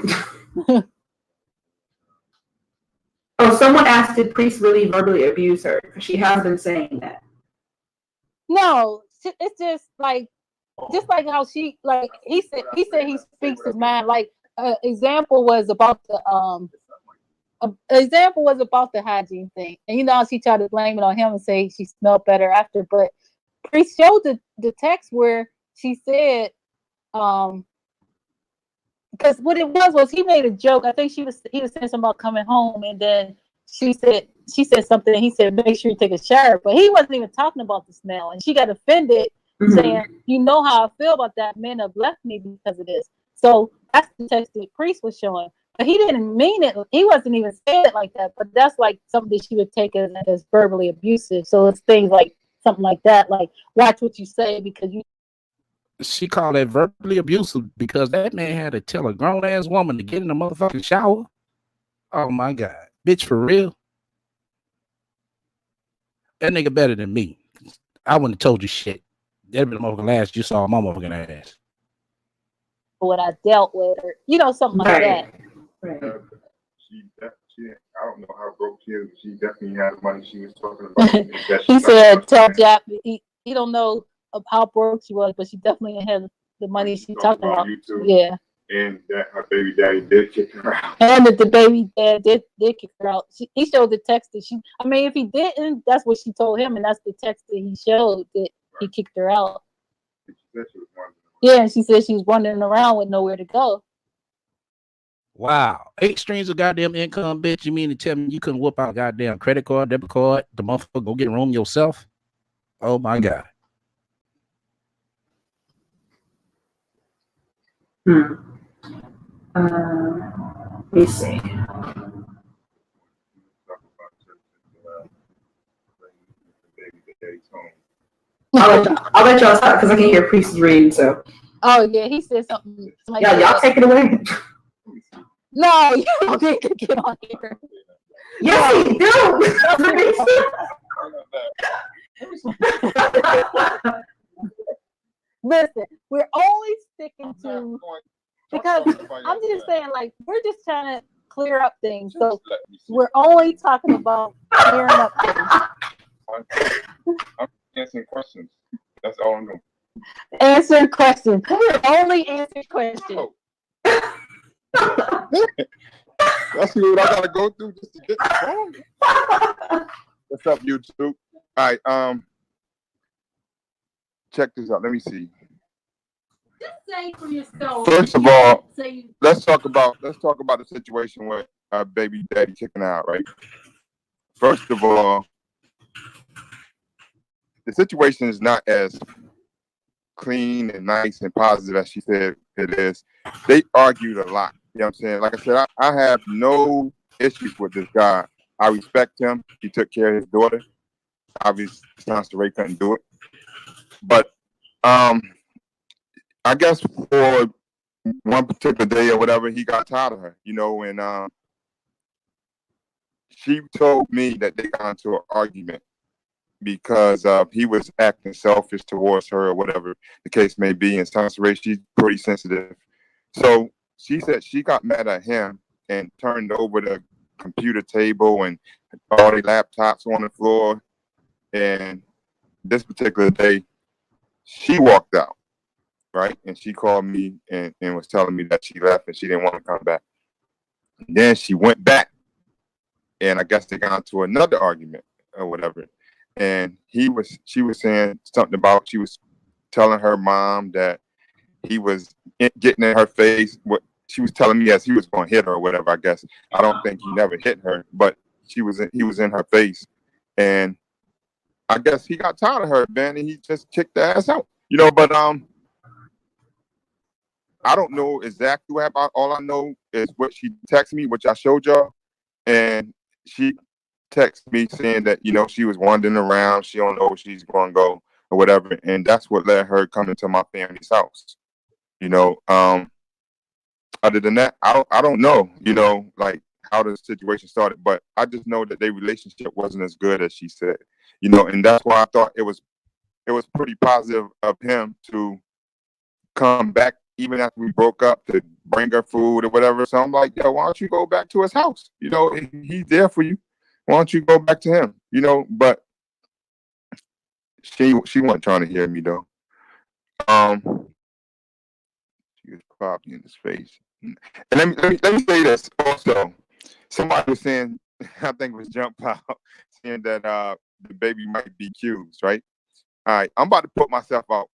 Oh, someone asked, did Priest really verbally abuse her? She has been saying that. No, it's just like how she, like he said he speaks his mind. Like example was about the hygiene thing, and you know she tried to blame it on him and say she smelled better after, but Priest showed the text where she said because what it was he made a joke. I think he was saying something about coming home, and then she said something, and he said make sure you take a shower, but he wasn't even talking about the smell, and she got offended, saying, you know how I feel about that, men have left me because of this. So that's the text that Priest was showing, but he didn't mean it. He wasn't even saying it like that, but that's like something that she would take as verbally abusive. So it's things like something like that, like watch what you say, because you. She called that verbally abusive because that man had to tell a grown ass woman to get in the motherfucking shower. Oh my God, bitch, for real? That nigga better than me. I wouldn't have told you shit. That'd been the motherfucking last you saw my motherfucking ass. What I dealt with, or you know, something like that. Right. I don't know how broke she is, but she definitely had the money she was talking about. He said, tell Jack, he don't know how broke she was, but she definitely had the money she talking about. Yeah. And that her baby daddy did kick her out. And that the baby dad did kick her out. He showed the text that I mean, if he didn't, that's what she told him, and that's the text that he showed that he kicked her out. She said she was wondering. Yeah, and she said she was wandering around with nowhere to go. Wow. 8 streams of goddamn income, bitch. You mean to tell me you couldn't whoop out a goddamn credit card, debit card, the motherfucker go get room yourself? Oh my God. Let me see. I'll let y'all talk because I can hear Priest reading. So. Oh yeah, he said something. Yeah, y'all take it away. No, you don't need to get on here. Yes, he do. Listen, we're only sticking to because I'm just saying, like, we're just trying to clear up things. So we're only talking about clearing up things. I'm answering questions. That's all I'm doing. Answering questions. We're only answering questions. That's what I gotta go through just to get the phone. What's up, YouTube? All right, check this out. Let me see. Just say for yourself. First of all, let's talk about the situation with our baby daddy kicking out, right? First of all, the situation is not as clean and nice and positive as she said it is. They argued a lot. You know what I'm saying? Like I said, I have no issues with this guy. I respect him. He took care of his daughter. Obviously, Soncerae couldn't do it. But I guess for one particular day or whatever, he got tired of her, you know, and she told me that they got into an argument because he was acting selfish towards her or whatever the case may be. And Soncerae, she's pretty sensitive. So she said she got mad at him and turned over the computer table and all the laptops on the floor. And this particular day, she walked out, right? And she called me and was telling me that she left and she didn't want to come back. And then she went back. And I guess they got into another argument or whatever. And she was saying something about, she was telling her mom that he was getting in her face. What she was telling me as he was going to hit her or whatever, I guess. I don't think he never hit her, but he was in her face. And I guess he got tired of her, man, and he just kicked the ass out. You know, but I don't know exactly what happened. All I know is what she texted me, which I showed y'all. And she texted me saying that, you know, she was wandering around. She don't know where she's going to go or whatever. And that's what led her coming to my family's house. You know, other than that, I don't know, you know, like how the situation started. But I just know that their relationship wasn't as good as she said, you know, and that's why I thought it was pretty positive of him to come back even after we broke up to bring her food or whatever. So I'm like, yo, why don't you go back to his house? You know, he's there for you. Why don't you go back to him? You know, but she wasn't trying to hear me though. She was probably in his face. And let me say this also. Somebody was saying, I think it was Jump Out, saying that the baby might be accused, right? All right, I'm about to put myself out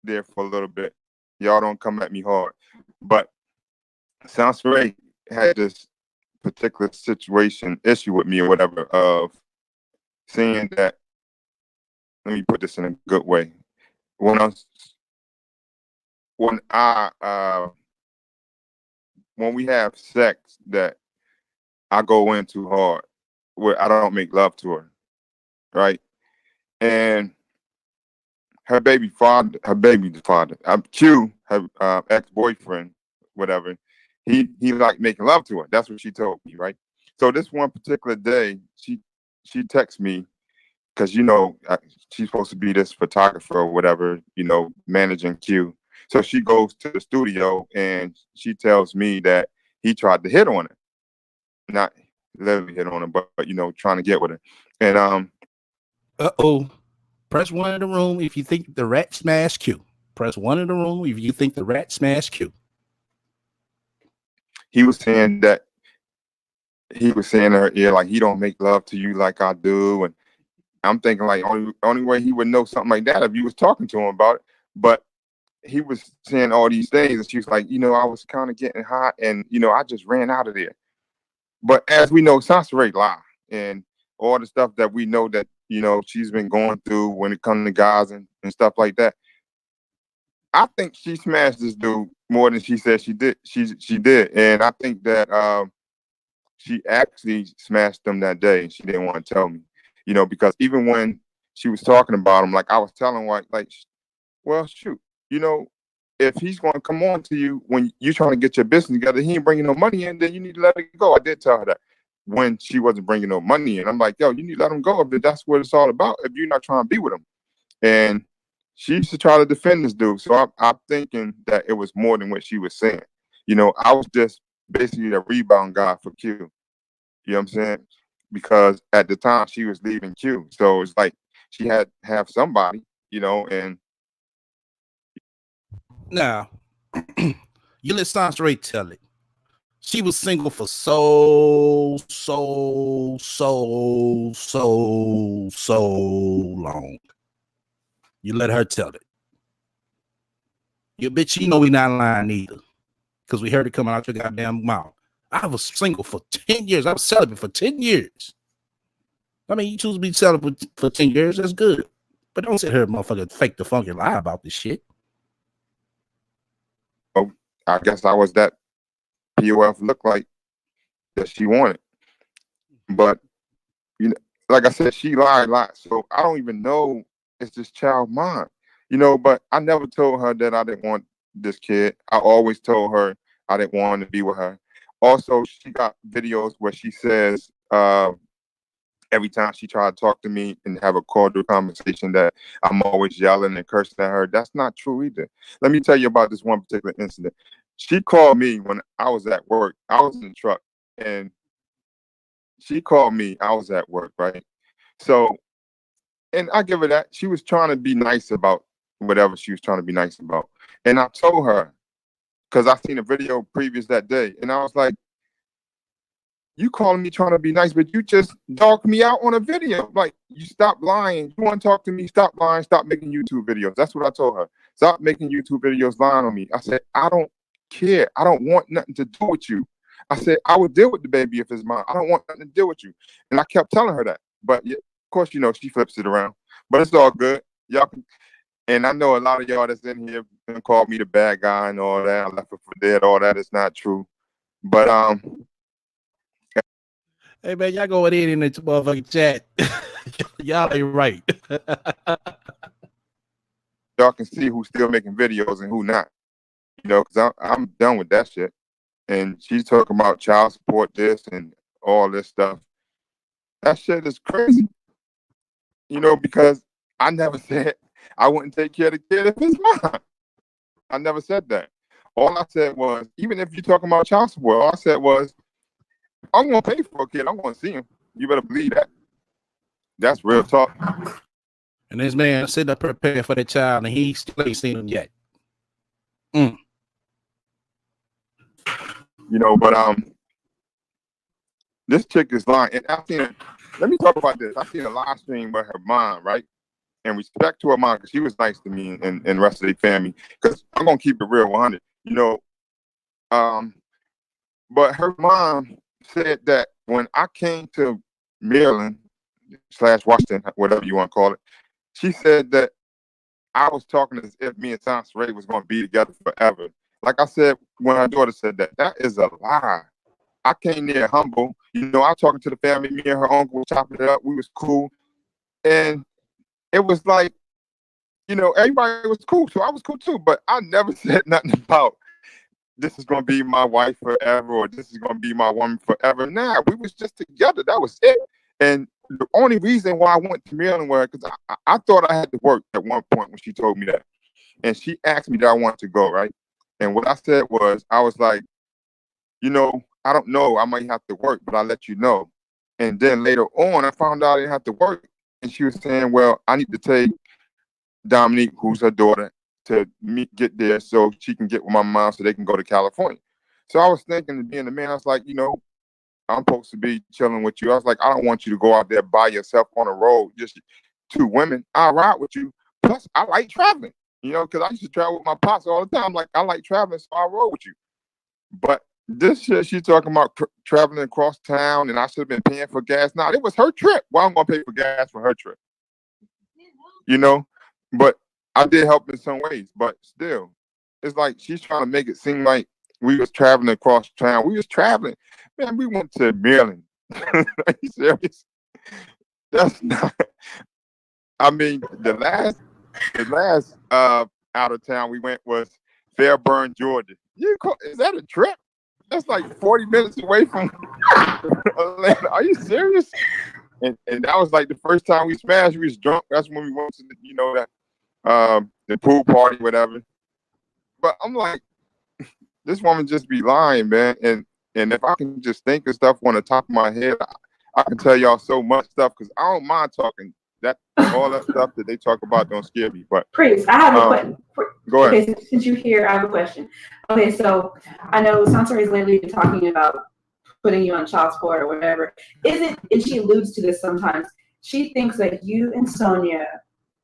there for a little bit. Y'all don't come at me hard. But Soncerae had this particular issue with me or whatever of saying that, let me put this in a good way. When we have sex that I go in too hard, where I don't make love to her, right? And her baby father, Q, her ex-boyfriend, whatever, he liked making love to her. That's what she told me, right? So this one particular day, she texts me, because, you know, she's supposed to be this photographer or whatever, you know, managing Q. So she goes to the studio and she tells me that he tried to hit on her. not literally hit on her, but you know, trying to get with her. And press 1 in the room if you think the rat smashed Q. Press 1 in the room if you think the rat smashed Q. He was saying to her ear, like, he don't make love to you like I do. And I'm thinking, like, only way he would know something like that if you was talking to him about it. But he was saying all these things, and she was like, you know, I was kind of getting hot, and you know, I just ran out of there. But as we know, Soncerae lie, and all the stuff that we know that, you know, she's been going through when it comes to guys and stuff like that. I think she smashed this dude more than she said she did. She did, and I think that she actually smashed him that day, and she didn't want to tell me, you know, because even when she was talking about him, like I was telling her, like, well, shoot, you know, if he's going to come on to you when you're trying to get your business together, he ain't bringing no money in, then you need to let it go. I did tell her that when she wasn't bringing no money in. I'm like, yo, you need to let him go if that's what it's all about, if you're not trying to be with him. And she used to try to defend this dude. So I'm thinking that it was more than what she was saying. You know, I was just basically a rebound guy for Q. You know what I'm saying? Because at the time she was leaving Q. So it's like she had to have somebody, you know, and now you let Soncerae tell it. She was single for so long. You let her tell it. You bitch, you know we not lying either. Because we heard it coming out your goddamn mouth. I was single for 10 years. I was celibate for 10 years. I mean, you choose to be celibate for 10 years, that's good. But don't sit here, motherfucker, fake the funky lie about this shit. oh, I guess I was that POF look like that she wanted. But, you know, like I said, she lied a lot. So I don't even know it's this child mine. You know, but I never told her that I didn't want this kid. I always told her I didn't want to be with her. Also, she got videos where she says every time she tried to talk to me and have a cordial conversation that I'm always yelling and cursing at her. That's not true either. Let me tell you about this one particular incident. She called me when I was at work. I was in the truck, and she called me. I was at work, right? So, and I give her that. She was trying to be nice about whatever she was trying to be nice about. And I told her, because I seen a video previous that day, and I was like, you calling me trying to be nice, but you just dogged me out on a video. Like, you stop lying. You want to talk to me? Stop lying. Stop making YouTube videos. That's what I told her. Stop making YouTube videos lying on me. I said, I don't care. I don't want nothing to do with you. I said, I would deal with the baby if it's mine. I don't want nothing to deal with you. And I kept telling her that. But yeah, of course, you know, she flips it around. But it's all good. Y'all can, and I know a lot of y'all that's in here called me the bad guy and all that. I left her for dead. All that is not true. But Hey man, y'all going in the motherfucking chat. Y'all ain't right. y'all can see who's still making videos and who not. You know, because I'm done with that shit. And she's talking about child support this and all this stuff. That shit is crazy. You know, because I never said I wouldn't take care of the kid if it's mine. I never said that. All I said was, even if you're talking about child support, all I said was, I'm going to pay for a kid. I'm going to see him. You better believe that. That's real talk. And this man sitting up preparing for the child, and he still ain't seen him yet. Mm. You know, but this chick is lying. And I seen it. Let me talk about this. I seen a live stream with her mom, right? And respect to her mom, because she was nice to me and the rest of the family. Because I'm gonna keep it real 100. You know, but her mom said that when I came to Maryland / Washington, whatever you want to call it, she said that I was talking as if me and Soncerae was going to be together forever. Like I said, when her daughter said that, that is a lie. I came there humble. You know, I was talking to the family. Me and her uncle were chopping it up. We was cool. And it was like, you know, everybody was cool. So I was cool too. But I never said nothing about this is going to be my wife forever or this is going to be my woman forever. Nah, we was just together. That was it. And the only reason why I went to Maryland was because I thought I had to work at one point when she told me that. And she asked me that I wanted to go, right? And what I said was, I was like, you know, I don't know. I might have to work, but I'll let you know. And then later on, I found out I didn't have to work. And she was saying, well, I need to take Dominique, who's her daughter, to get there so she can get with my mom so they can go to California. So I was thinking, being a man, I was like, you know, I'm supposed to be chilling with you. I was like, I don't want you to go out there by yourself on the road, just two women. I'll ride with you. Plus, I like traveling, you know, because I used to travel with my pops all the time. Like, I like traveling, so I'll roll with you. But this shit, she's talking about traveling across town, and I should have been paying for gas. Now, it was her trip. Well, I'm going to pay for gas for her trip, you know? But I did help in some ways. But still, it's like she's trying to make it seem like we was traveling across town. We was traveling. Man, we went to Maryland. Are you serious? That's not... I mean, the last out of town we went was Fairburn, Georgia. Is that a trip? That's like 40 minutes away from Atlanta. Are you serious? And that was like the first time we smashed. We was drunk. That's when we went to the pool party, whatever. But I'm like, this woman just be lying, man. And if I can just think of stuff on the top of my head, I can tell y'all so much stuff because I don't mind talking. That all that stuff that they talk about don't scare me. But Priest, I have a question. Go ahead. Okay, since you're here, I have a question. Okay, so I know Soncerae has lately been talking about putting you on child support or whatever. And she alludes to this sometimes. She thinks that you and Sonia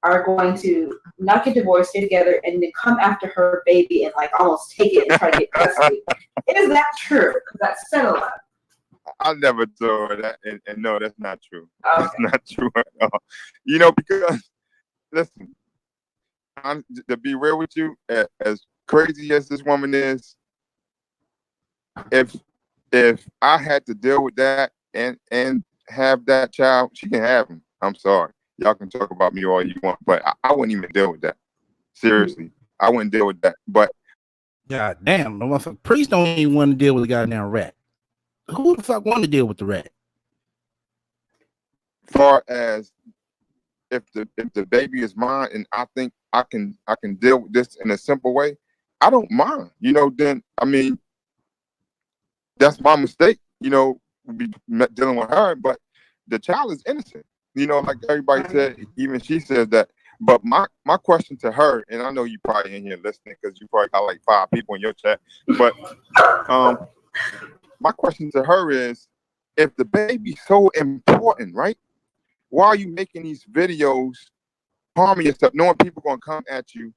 are going to not get divorced, stay together, and then come after her baby and like almost take it and try to get custody. Is that true? That's said a lot. I never told her that, and no, that's not true. Okay. That's not true at all. You know, because listen, to be real with you, as crazy as this woman is, if I had to deal with that and have that child, she can have him. I'm sorry, y'all can talk about me all you want, but I wouldn't even deal with that. Seriously, I wouldn't deal with that. But God damn, the motherfucker priest don't even want to deal with a goddamn rat. Who the fuck want to deal with the rat? Far as if the baby is mine and I think I can deal with this in a simple way, I don't mind. You know, then I mean, that's my mistake. You know, be dealing with her, but the child is innocent. You know, like everybody said, even she says that. But my question to her, and I know you probably in here listening because you probably got like 5 people in your chat, but my question to her is, if the baby's so important, right? Why are you making these videos harming yourself, knowing people gonna come at you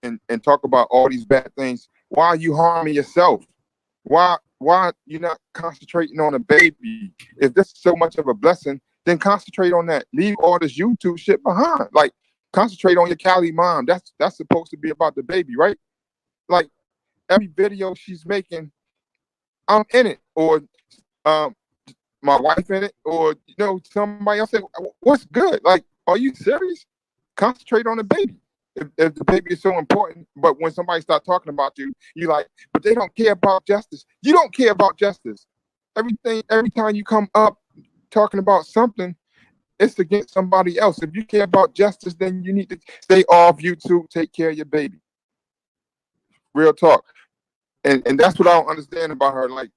and talk about all these bad things? Why are you harming yourself? Why you not concentrating on a baby? If this is so much of a blessing, then concentrate on that. Leave all this YouTube shit behind. Like, concentrate on your Cali mom. That's supposed to be about the baby, right? Like, every video she's making, I'm in it, or my wife in it, or you know, somebody else. What's good? Like, are you serious? Concentrate on the baby. If the baby is so important, but when somebody starts talking about you, you like, but they don't care about justice. You don't care about justice. Every time you come up talking about something, it's against somebody else. If you care about justice, then you need to stay off YouTube, take care of your baby. Real talk. And that's what I don't understand about her. Like,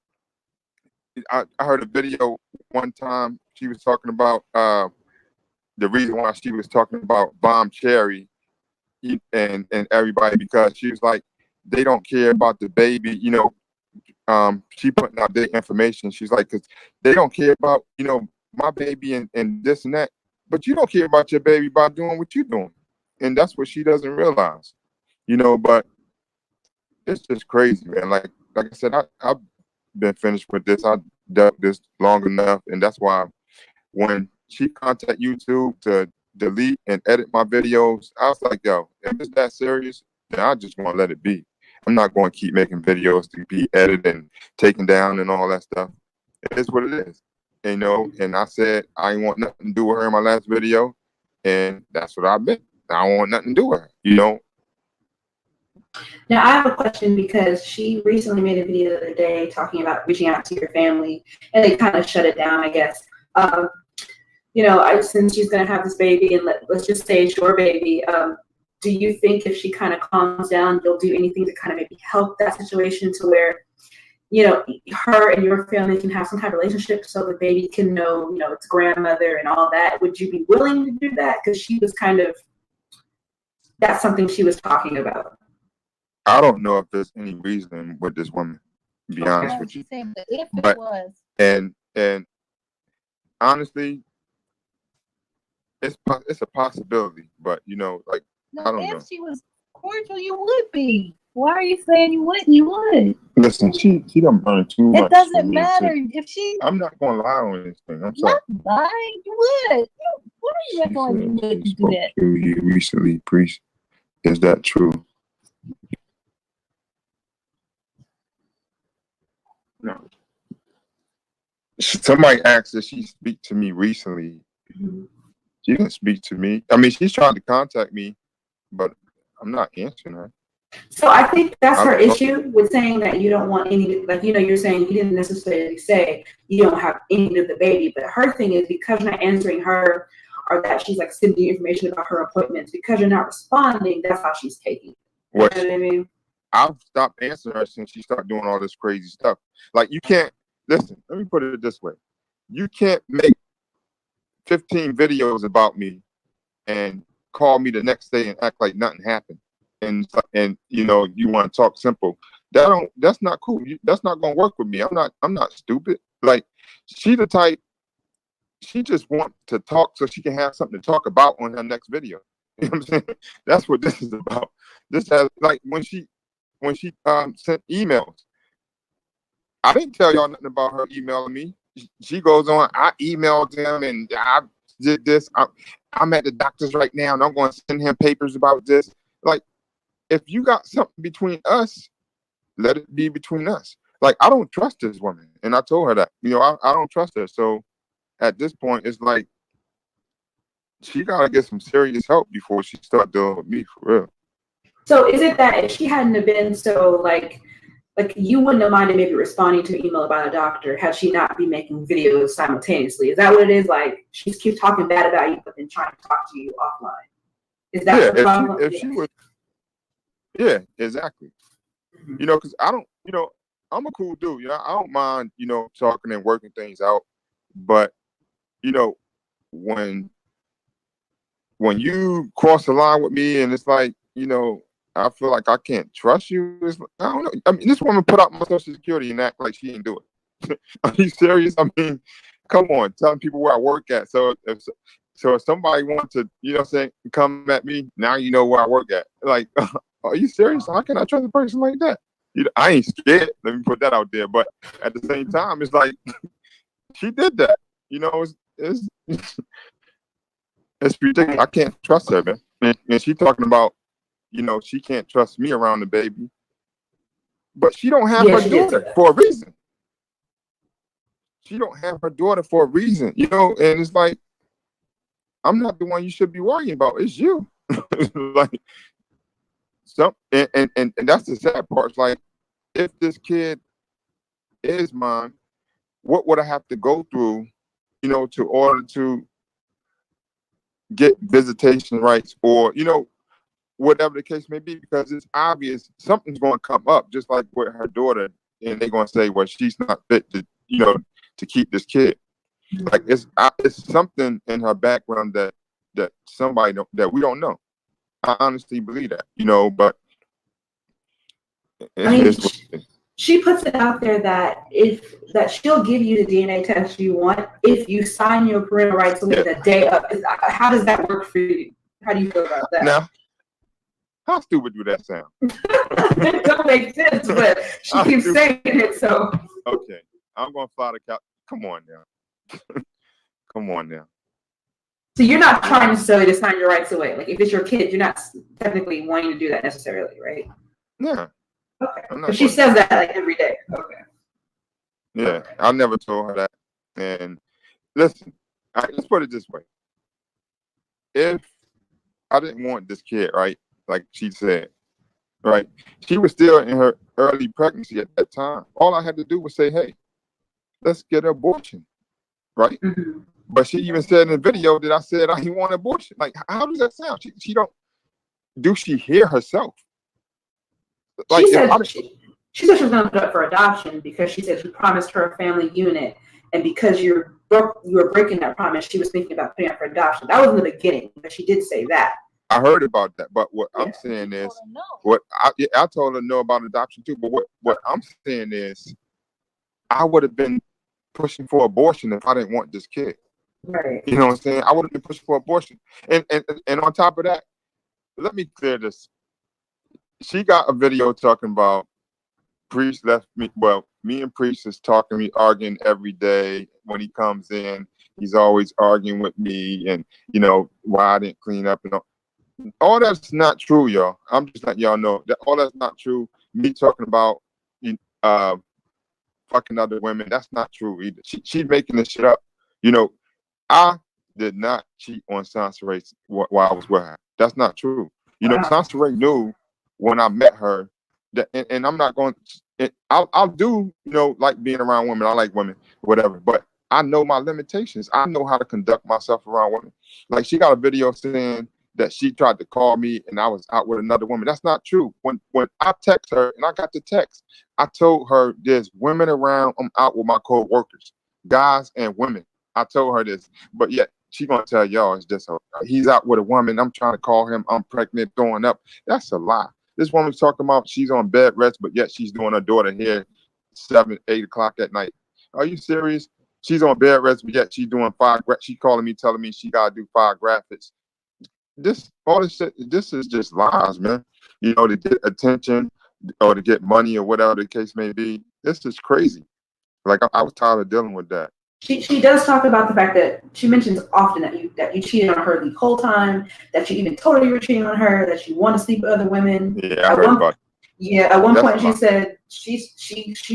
I heard a video one time, she was talking about the reason why she was talking about Bomb Cherry and everybody, because she was like, they don't care about the baby, you know. She putting out their information. She's like, because they don't care about, you know, my baby and this and that, but you don't care about your baby by doing what you're doing. And that's what she doesn't realize, you know. But it's just crazy, man. Like I said, I've been finished with this. I dealt this long enough, and that's why when she contacted YouTube to delete and edit my videos, I was like, yo, if it's that serious, then I just want to let it be. I'm not going to keep making videos to be edited and taken down and all that stuff. It is what it is, you know. And I said I ain't want nothing to do with her in my last video, and that's what I've been. I don't want nothing to do with her, you know. Now, I have a question because she recently made a video the other day talking about reaching out to your family, and they kind of shut it down, I guess. You know, since she's going to have this baby, and let's just say it's your baby, do you think if she kind of calms down, you'll do anything to kind of maybe help that situation to where you know, her and your family can have some kind of relationship so the baby can know, you know, its grandmother and all that. Would you be willing to do that? Because she was kind of, that's something she was talking about. I don't know if there's any reason with this woman, to be honest with you. If it was. And honestly, it's a possibility, but you know, like, No, I don't know. if she was cordial, you would be. Why are you saying you wouldn't? You would. Listen, she done burned too much. It doesn't matter if she. I'm not going to lie on this thing. I'm sorry. Not lying. You would. What are you going to do that? To you recently, priest. Is that true? No. Somebody asked if she speak to me recently. Mm-hmm. She didn't speak to me. I mean, she's trying to contact me, but I'm not answering her. So I think that's her issue with saying that you don't want any, like, you know, you're saying you didn't necessarily say you don't have any of the baby, but her thing is because you're not answering her, or that she's like sending you information about her appointments, because you're not responding, that's how she's taking it. You know what I mean? I've stopped answering her since she started doing all this crazy stuff. Like, you can't, listen, let me put it this way. You can't make 15 videos about me and call me the next day and act like nothing happened. And you know, you want to talk simple. That's not cool. That's not gonna work with me. I'm not stupid. Like, she the type, she just wants to talk so she can have something to talk about on her next video. You know what I'm saying? That's what this is about. This has, like, when she sent emails, I didn't tell y'all nothing about her emailing me. She goes on, I emailed them and I did this. I'm at the doctor's right now and I'm going to send him papers about this. Like, if you got something between us, let it be between us. Like, I don't trust this woman. And I told her that, you know, I don't trust her. So at this point, it's like, she got to get some serious help before she start dealing with me, for real. So is it that if she hadn't have been so like you wouldn't have minded maybe responding to an email about a doctor had she not be making videos simultaneously? Is that what it is? Like, she keeps talking bad about you, but then trying to talk to you offline. Is that the problem? If she was, yeah, exactly. Mm-hmm. You know, because I don't, you know, I'm a cool dude. You know, I don't mind, you know, talking and working things out. But, you know, when you cross the line with me and it's like, you know, I feel like I can't trust you. It's like, I don't know. I mean, this woman put out my social security and act like she ain't do it. Are you serious? I mean, come on, telling people where I work at. So if somebody wants to, you know what I'm saying, come at me, now you know where I work at. Like, are you serious? How can I trust a person like that? You know, I ain't scared. Let me put that out there. But at the same time, it's like, she did that. You know, it's ridiculous. I can't trust her, man. And she talking about, you know, she can't trust me around the baby. But she don't have her daughter for a reason. She don't have her daughter for a reason, you know, and it's like, I'm not the one you should be worrying about. It's you. Like, and that's the sad part. It's like, if this kid is mine, what would I have to go through, you know, to order to get visitation rights, or, you know, whatever the case may be, because it's obvious something's going to come up, just like with her daughter, and they're going to say, well, she's not fit to, you know, to keep this kid. Like, it's something in her background that somebody that we don't know. I honestly believe that, you know, but I mean, she puts it out there that she'll give you the DNA test you want if you sign your parental rights away the day of. How does that work for you? How do you feel about that? Now, how stupid do that sound? It don't make sense, but she keeps saying it, so. Okay, I'm going to file the couch. Come on now. Come on now. So you're not trying necessarily to sign your rights away. Like, if it's your kid, you're not technically wanting to do that necessarily, right? Yeah. Okay. But she says that like every day. Okay. Yeah, I never told her that. And listen, let's put it this way. If I didn't want this kid, right, like she said, right, she was still in her early pregnancy at that time. All I had to do was say, hey, let's get an abortion, right? Mm-hmm. But she even said in the video that I said I didn't want an abortion. Like, how does that sound? She don't, do she hear herself? Like, she said she was going to put up for adoption because she said she promised her a family unit, and because you were breaking that promise, she was thinking about putting up for adoption. That was in the beginning, but she did say that. I heard about that, but what I'm saying is, I told her no about adoption too. But what I'm saying is, I would have been pushing for abortion if I didn't want this kid. Right. You know what I'm saying? I would have been pushing for abortion. And on top of that, let me clear this. She got a video talking about Priest left me. Well, me and Priest is talking, we arguing every day. When he comes in, he's always arguing with me, and you know why I didn't clean up and all that's not true, y'all. I'm just letting y'all know that all that's not true. Me talking about fucking other women, that's not true either. She's making this shit up. You know, I did not cheat on Soncerae while I was with her. That's not true. You know, Soncerae knew when I met her that, and I'm not going. I'll do, you know, like being around women. I like women, whatever. But I know my limitations. I know how to conduct myself around women. Like she got a video saying that she tried to call me and I was out with another woman. That's not true. When I text her and I got the text, I told her there's women around. I'm out with my co-workers, guys and women. I told her this, but yet she gonna tell y'all it's just he's out with a woman. I'm trying to call him. I'm pregnant, throwing up. That's a lie. This woman's talking about she's on bed rest, but yet she's doing her daughter hair 7, 8 o'clock at night. Are you serious? She's on bed rest, but yet she's doing 5. She calling me, telling me she gotta do 5 graphics. All this shit, this is just lies, man. You know, to get attention or to get money or whatever the case may be. This is crazy. Like I was tired of dealing with that. She does talk about the fact that she mentions often that you cheated on her the whole time, that you even told her you were cheating on her, that you want to sleep with other women. Yeah, I heard about it. Yeah, at one point she said she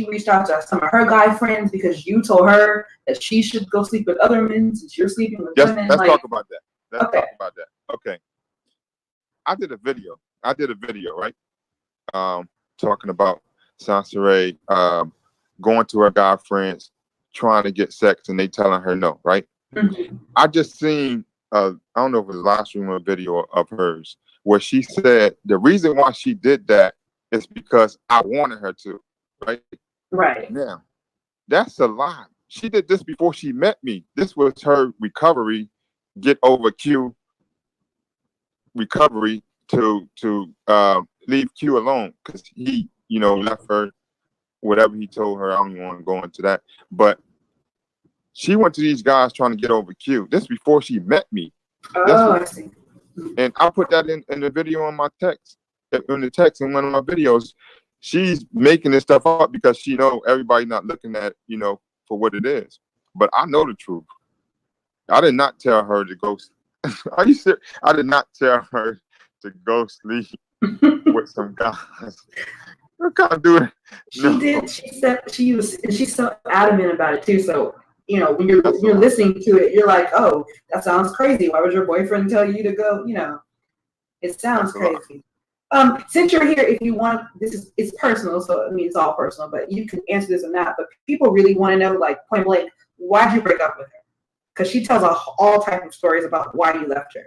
reached out to some of her guy friends because you told her that she should go sleep with other men since you're sleeping with women. Let's talk about that. Let's talk about that. Okay. I did a video, right? Talking about Soncerae going to her guy friends, trying to get sex, and they telling her no, right? Mm-hmm. I just seen I don't know if it was a live stream or a video of hers where she said the reason why she did that is because I wanted her to, right? Right. Now, that's a lie. She did this before she met me. This was her recovery, get over Q recovery to leave Q alone because he, you know, left her, whatever he told her. I don't even want to go into that, but she went to these guys trying to get over Q. This before she met me. Oh, I see. And I put that in the video on my text, in the text in one of my videos. She's making this stuff up because she know everybody not looking at, you know, for what it is. But I know the truth. I did not tell her to go. Are you serious? I did not tell her to go sleep with some guys. I can't do it. She did. She said she's so adamant about it too. So you know, when you're listening to it, you're like, oh, that sounds crazy. Why would your boyfriend tell you to go? You know, it sounds crazy. Since you're here, if you want, it's personal, so I mean it's all personal, but you can answer this or not. But people really want to know, like point blank, why'd you break up with her? Because she tells all types of stories about why you left her.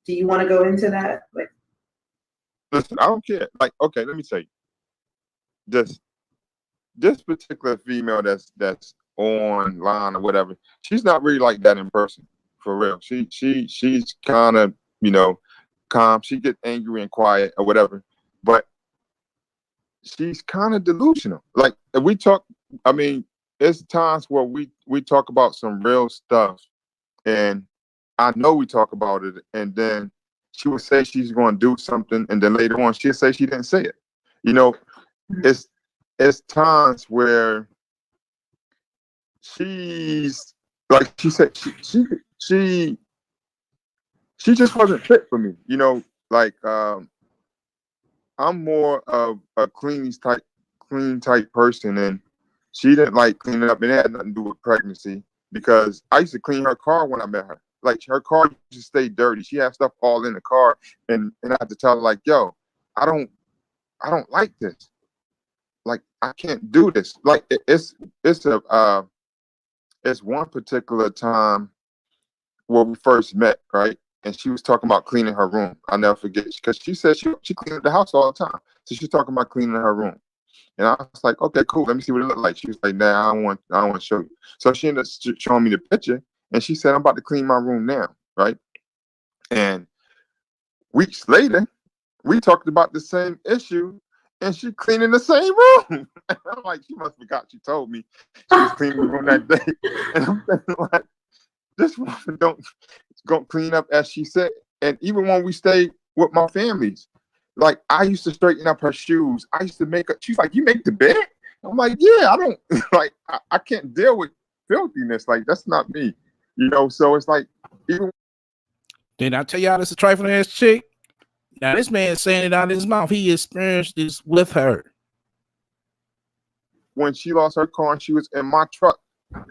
Do you want to go into that? Like, listen, I don't care. Like, okay, let me say, this particular female that's online or whatever, she's not really like that in person, for real. She's kind of, you know, calm. She gets angry and quiet or whatever, but she's kind of delusional. Like, if we talk, I mean, there's times where we talk about some real stuff, and I know we talk about it, and then she would say she's going to do something, and then later on she'll say she didn't say it. You know, it's times where she's like, she said she just wasn't fit for me. You know, like I'm more of a clean type person, and she didn't like cleaning up, and it had nothing to do with pregnancy because I used to clean her car when I met her. Like, her car used to stay dirty. She had stuff all in the car, and I had to tell her, like, yo, I don't like this. Like, I can't do this. Like, it's one particular time where we first met, right? And she was talking about cleaning her room. I'll never forget, because she said she cleaned the house all the time. So she's talking about cleaning her room. And I was like, okay, cool. Let me see what it looked like. She was like, nah, I don't want to show you. So she ended up showing me the picture, and she said, I'm about to clean my room now, right? And weeks later, we talked about the same issue, and she cleaning the same room. I'm like, she must have forgot she told me she was cleaning the room that day. And I'm thinking, like, this woman don't clean up as she said. And even when we stayed with my families, like, I used to straighten up her shoes. I used to make her. She's like, you make the bed? I'm like, yeah, I don't like. I can't deal with filthiness. Like, that's not me, you know. So it's like, even. Did I tell y'all this a trifling ass chick? Now this man saying it out of his mouth. He experienced this with her. When she lost her car and she was in my truck,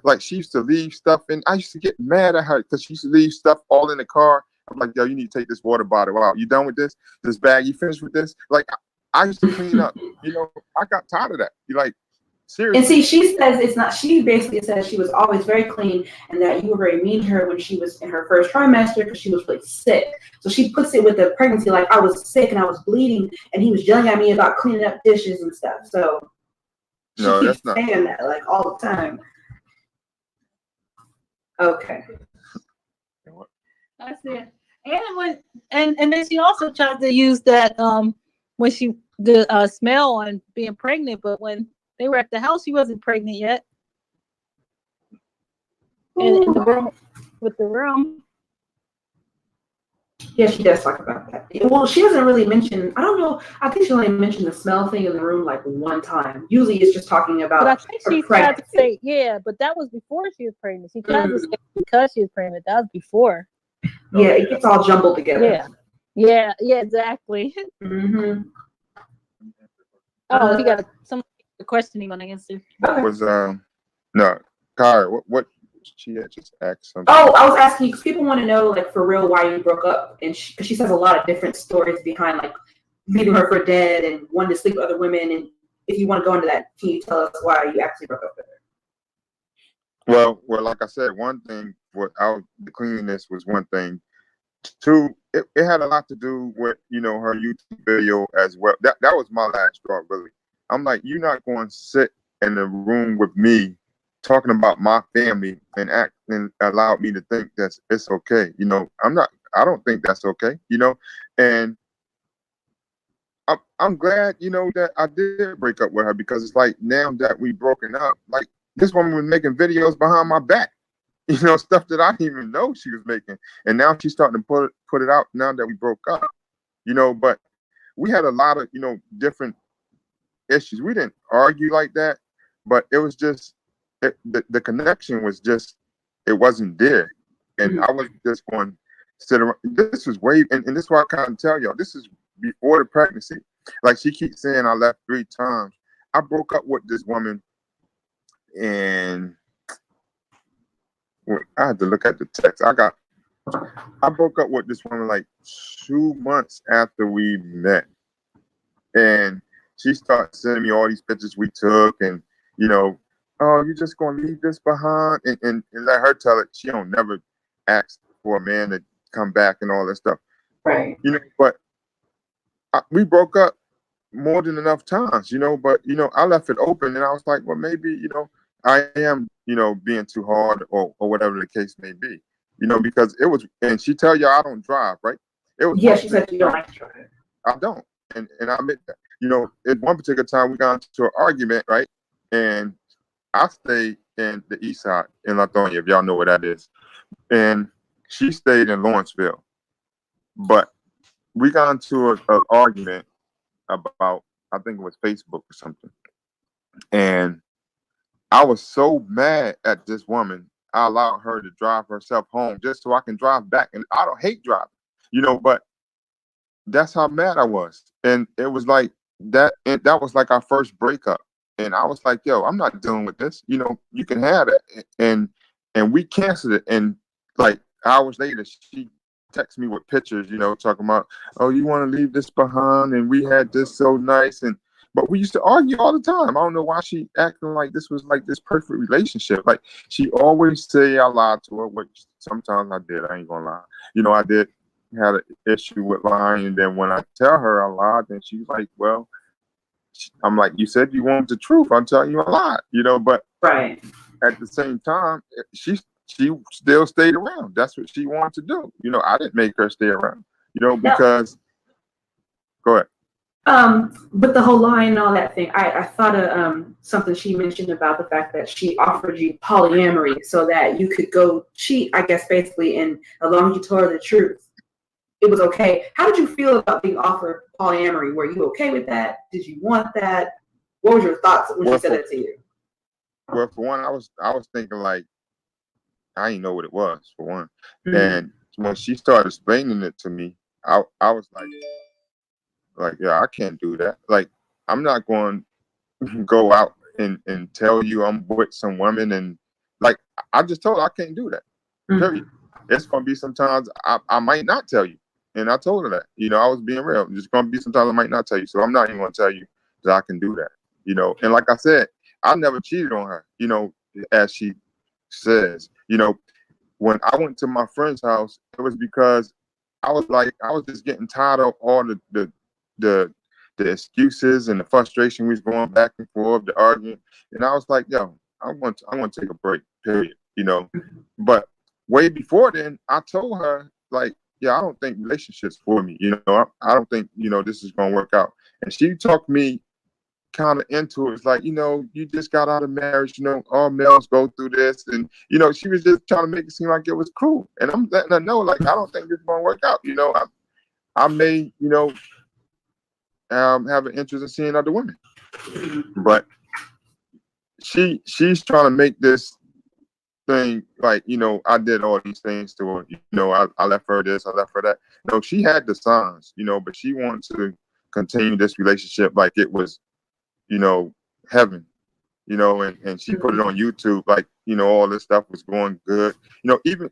like, she used to leave stuff, and I used to get mad at her because she used to leave stuff all in the car. I'm like, yo, you need to take this water bottle out. You done with this bag? You finished with this? Like, I used to clean up. You know, I got tired of that. You like, seriously. And see, she says it's not. She basically says she was always very clean, and that you were very mean to her when she was in her first trimester because she was really sick. So she puts it with the pregnancy, like, I was sick and I was bleeding, and he was yelling at me about cleaning up dishes and stuff. So she keeps saying that, like, all the time. Okay. I see it. And then she also tried to use that when she the smell on being pregnant, but when they were at the house, she wasn't pregnant yet. And in the room with the room. Yeah, she does talk about that. Well, she doesn't really mention, I don't know, I think she only mentioned the smell thing in the room like one time. Usually it's just talking about. But I think she tried to say, yeah, but that was before she was pregnant. She tried to say because she was pregnant. That was before. Yeah, it gets all jumbled together. Yeah, exactly. Mm-hmm. Oh, he got some question he want to answer. Was no, Kyra, what she had just asked something. Oh, I was asking you because people want to know, like, for real, why you broke up, and because she says a lot of different stories behind, like, leaving her for dead and wanting to sleep with other women. And if you want to go into that, can you tell us why you actually broke up with her? Well, like I said, one thing without the cleanliness was one thing. Two, it had a lot to do with, you know, her YouTube video as well. That was my last straw, really. I'm like, you're not going to sit in the room with me talking about my family and act and allow me to think that it's okay. You know, I don't think that's okay, you know. And I'm glad, you know, that I did break up with her, because it's like, now that we broken up, like, this woman was making videos behind my back, you know, stuff that I didn't even know she was making. And now she's starting to put it out now that we broke up, you know. But we had a lot of, you know, different issues. We didn't argue like that, but it was just, the connection was just, it wasn't there. And I was just going to sit around. This was way, and this is why I kind of tell y'all, this is before the pregnancy. Like, she keeps saying I left 3 times. I broke up with this woman, and I had to look at the text. I broke up with this woman like 2 months after we met. And she started sending me all these pictures we took, and, you know, oh, you're just going to leave this behind, and let her tell it. She don't never ask for a man to come back and all that stuff. Right. You know, but we broke up more than enough times, you know, but, you know, I left it open, and I was like, well, maybe, you know, I am, you know, being too hard, or whatever the case may be, you know, because it was, and she tell you I don't drive, right? It was, yeah, she said you don't like to drive. I don't. And I admit that. You know, at one particular time we got into an argument, right? And I stayed in the east side in Lithonia, if y'all know where that is. And she stayed in Lawrenceville. But we got into an argument about, I think it was Facebook or something. And I was so mad at this woman, I allowed her to drive herself home just so I can drive back. And I don't hate driving, you know, but that's how mad I was. And it was like that, and that was like our first breakup. And I was like, yo, I'm not dealing with this. You know, you can have it. And we canceled it. And like hours later, she texted me with pictures, you know, talking about, oh, you want to leave this behind? And we had this so nice. But we used to argue all the time. I don't know why she acting like this was like this perfect relationship. Like, she always say I lied to her, which sometimes I did. I ain't gonna lie. You know, I did had an issue with lying. And then when I tell her I lied, then she's like, well, I'm like, you said you wanted the truth. I'm telling you a lot, you know, but Right. at the same time, she still stayed around. That's what she wanted to do. You know, I didn't make her stay around, you know, because go ahead. But the whole lie and all that thing, I thought of something she mentioned about the fact that she offered you polyamory so that you could go cheat, I guess, basically, and as long as you told her the truth, it was okay. How did you feel about being offered polyamory? Were you okay with that? Did you want that? What was your thoughts when she said that to you? Well, for one, I was thinking like, I didn't know what it was, for one. Mm-hmm. And when she started explaining it to me, I was like, yeah, I can't do that. Like, I'm not going to go out and tell you I'm with some woman, and like, I just told her I can't do that. Period. It's going to be sometimes I might not tell you. And I told her that, you know, I was being real. There's going to be sometimes I might not tell you. So I'm not even going to tell you that I can do that, you know. And like I said, I never cheated on her, you know, as she says. You know, when I went to my friend's house, it was because I was just getting tired of all the excuses and the frustration we was going back and forth, the arguing. And I was like, yo, I want to take a break, period, you know. But way before then, I told her, like, yeah, I don't think relationships for me, you know. I don't think, you know, this is going to work out. And she talked me kind of into it. It's like, you know, you just got out of marriage, you know, all males go through this. And, you know, she was just trying to make it seem like it was cool. And I'm letting her know, like, I don't think this is going to work out. You know, I may, you know, have an interest in seeing other women. But she's trying to make this thing like, you know, I did all these things to her. You know, I left her this, I left her that. No, she had the signs, you know, but she wanted to continue this relationship like it was, you know, heaven, you know, and she put it on YouTube, like, you know, all this stuff was going good. You know, even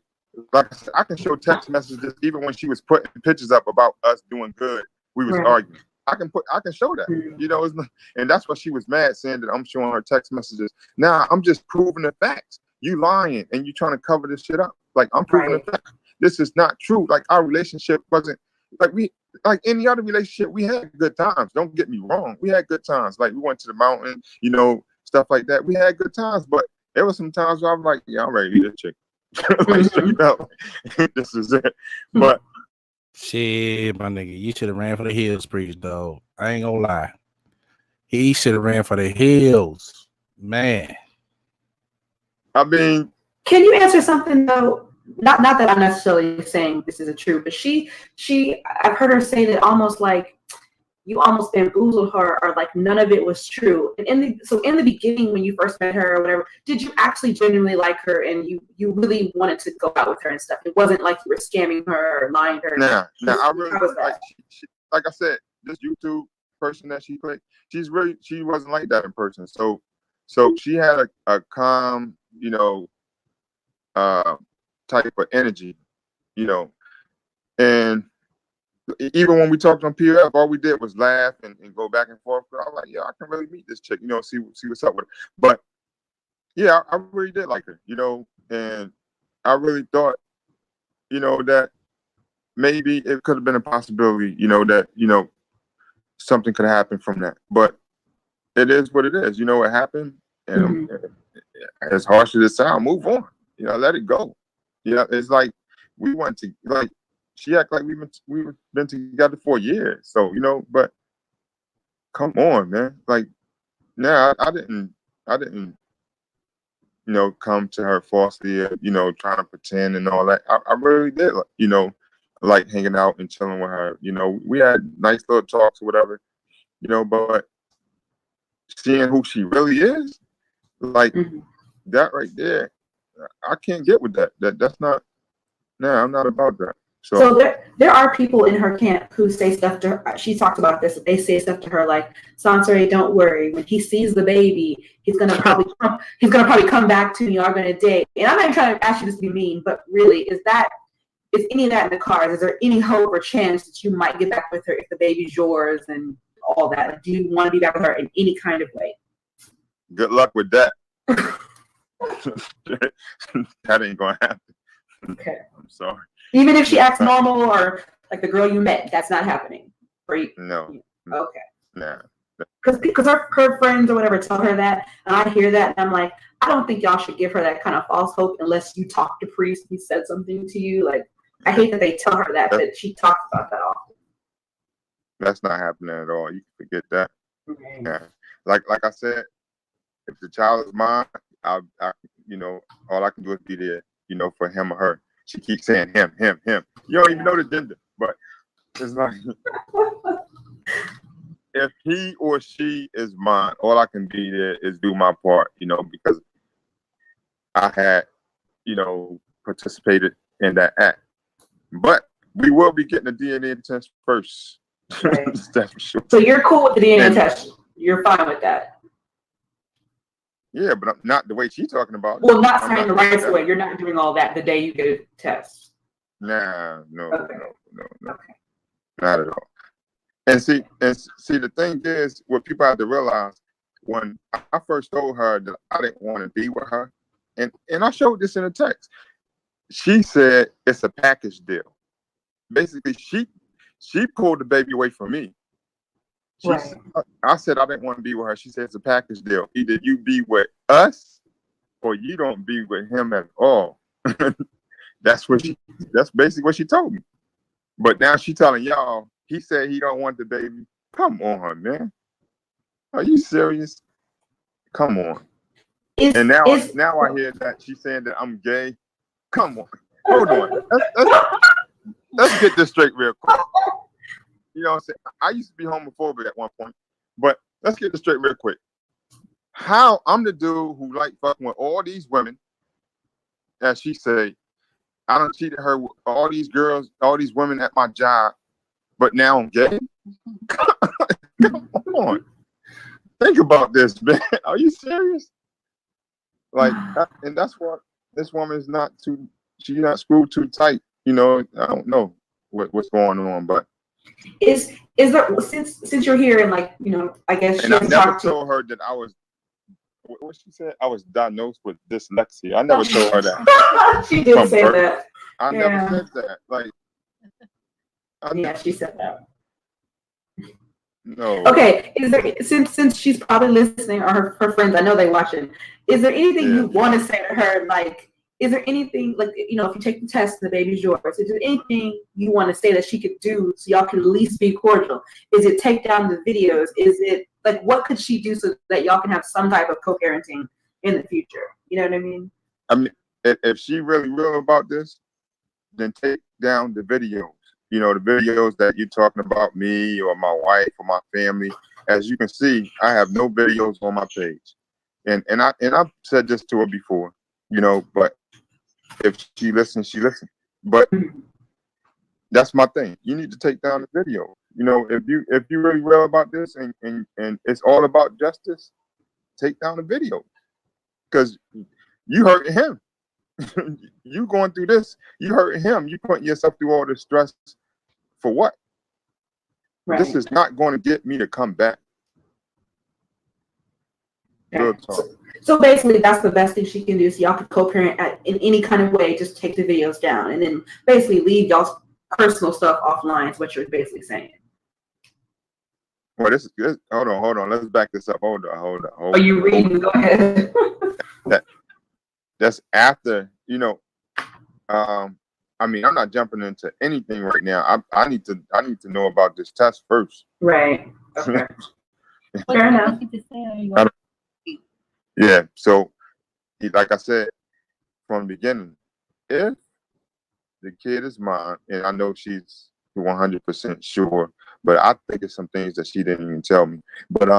like I said, I can show text messages even when she was putting pictures up about us doing good, we was arguing. I can show that, you know, and that's why she was mad, saying that I'm showing her text messages. Now I'm just proving the facts. You lying and you trying to cover this shit up. Like, I'm proving the facts. This is not true. Like, our relationship wasn't like any other relationship. We had good times. Don't get me wrong. We had good times. Like, we went to the mountain, you know, stuff like that. We had good times, but there was some times where I was like, yeah, I'm ready to eat this chick. Like, straight up. This is it. But shit, my nigga, you should have ran for the hills, preach, though. I ain't gonna lie. He should have ran for the hills, man. I mean, can you answer something though? Not that I'm necessarily saying this isn't true, but she I've heard her say that almost like you almost bamboozled her, or like none of it was true. And in the beginning, when you first met her or whatever, did you actually genuinely like her and you really wanted to go out with her and stuff? It wasn't like you were scamming her or lying to her. Nah, I really like I said, this YouTube person that she played, she wasn't like that in person. So she had a calm, you know, type of energy, you know. And even when we talked on PF, all we did was laugh and go back and forth. But I was like, yeah, I can really meet this chick, you know, see what's up with her. But yeah, I really did like her, you know, and I really thought, you know, that maybe it could have been a possibility, you know, that, you know, something could happen from that. But it is what it is, you know. It happened, and as harsh as it sounds, move on, you know, let it go. You know, it's like we went to, like, she act like we've been together for years. So, you know, but come on, man. Like, nah, I didn't, you know, come to her falsely, you know, trying to pretend and all that. I really did, you know, like hanging out and chilling with her. You know, we had nice little talks or whatever, you know, but seeing who she really is, like that right there, I can't get with that. That's not, nah, I'm not about that. So there are people in her camp who say stuff to her. She talks about this. They say stuff to her like, Soncerae, don't worry. When he sees the baby, he's gonna probably come back to me. Y'all gonna date. And I'm not even trying to ask you this to be mean, but really, is any of that in the cards? Is there any hope or chance that you might get back with her if the baby's yours and all that? Like, do you want to be back with her in any kind of way? Good luck with that. That ain't gonna happen. Okay. I'm sorry. Even if she acts normal or like the girl you met, that's not happening. No. Okay. Nah. because her friends or whatever tell her that, and I hear that, and I'm like, I don't think y'all should give her that kind of false hope unless you talk to Priest, he said something to you. Like, I hate that they tell her that, but she talks about that often. That's not happening at all. You can forget that. Okay. Yeah. Like I said, if the child is mine, I you know, all I can do is be there, you know, for him or her. She keeps saying him. You don't even know the gender, but it's like if he or she is mine, all I can be there is do my part, you know, because I had, you know, participated in that act. But we will be getting a DNA test first. Right. That's for sure. So you're cool with the DNA test? You're fine with that? Yeah, but not the way she's talking about it. Well, not signing the rights away. You're not doing all that the day you get a test. Nah, no, Okay. no, Okay. not at all. And see, the thing is, what people have to realize, when I first told her that I didn't want to be with her, and I showed this in a text, she said it's a package deal. Basically, she pulled the baby away from me. Right. I said I didn't want to be with her. She said it's a package deal. Either you be with us or you don't be with him at all. That's basically what she told me. But now she's telling y'all, he said he don't want the baby. Come on, man. Are you serious? Come on. And now I hear that she's saying that I'm gay. Come on. Hold on. Let's get this straight real quick. You know what I'm saying? I used to be homophobic at one point, but let's get this straight real quick. How I'm the dude who like fucking with all these women, as she say, I done cheated her with all these girls, all these women at my job, but now I'm gay? Come on. Think about this, man. Are you serious? Like, and that's what this woman is not too, she's not screwed too tight. You know, I don't know what's going on, but is there, since you're here and like, you know, I guess and I never told her that I was, what she said, I was diagnosed with dyslexia. I never told her that. She did say that. I never said that. Like, yeah, she said that. No. Okay, is there, since she's probably listening, or her friends, I know they watching, is there anything you want to say to her? Like, is there anything, like, you know, if you take the test and the baby's yours, is there anything you want to say that she could do so y'all can at least be cordial? Is it take down the videos? Is it, like, what could she do so that y'all can have some type of co-parenting in the future? You know what I mean? I mean, if she really real about this, then take down the videos. You know, the videos that you're talking about me or my wife or my family. As you can see, I have no videos on my page. And I've said this to her before, you know, but if she listens, she listens. But that's my thing. You need to take down the video. You know, if you really real about this and it's all about justice, take down the video. Because you hurting him. You going through this, you hurting him. You putting yourself through all this stress for what? Right. This is not going to get me to come back. Yeah. So basically, that's the best thing she can do. So y'all can co-parent in any kind of way. Just take the videos down, and then basically leave y'all's personal stuff offline. Is what you're basically saying. Well, this is good. Hold on. Let's back this up. Hold on. Are you reading? Go ahead. That's after, you know. I mean, I'm not jumping into anything right now. I need to know about this test first. Right. Okay. Fair enough. Yeah. So, like I said from the beginning, if the kid is mine, and I know she's 100% sure, but I think it's some things that she didn't even tell me. But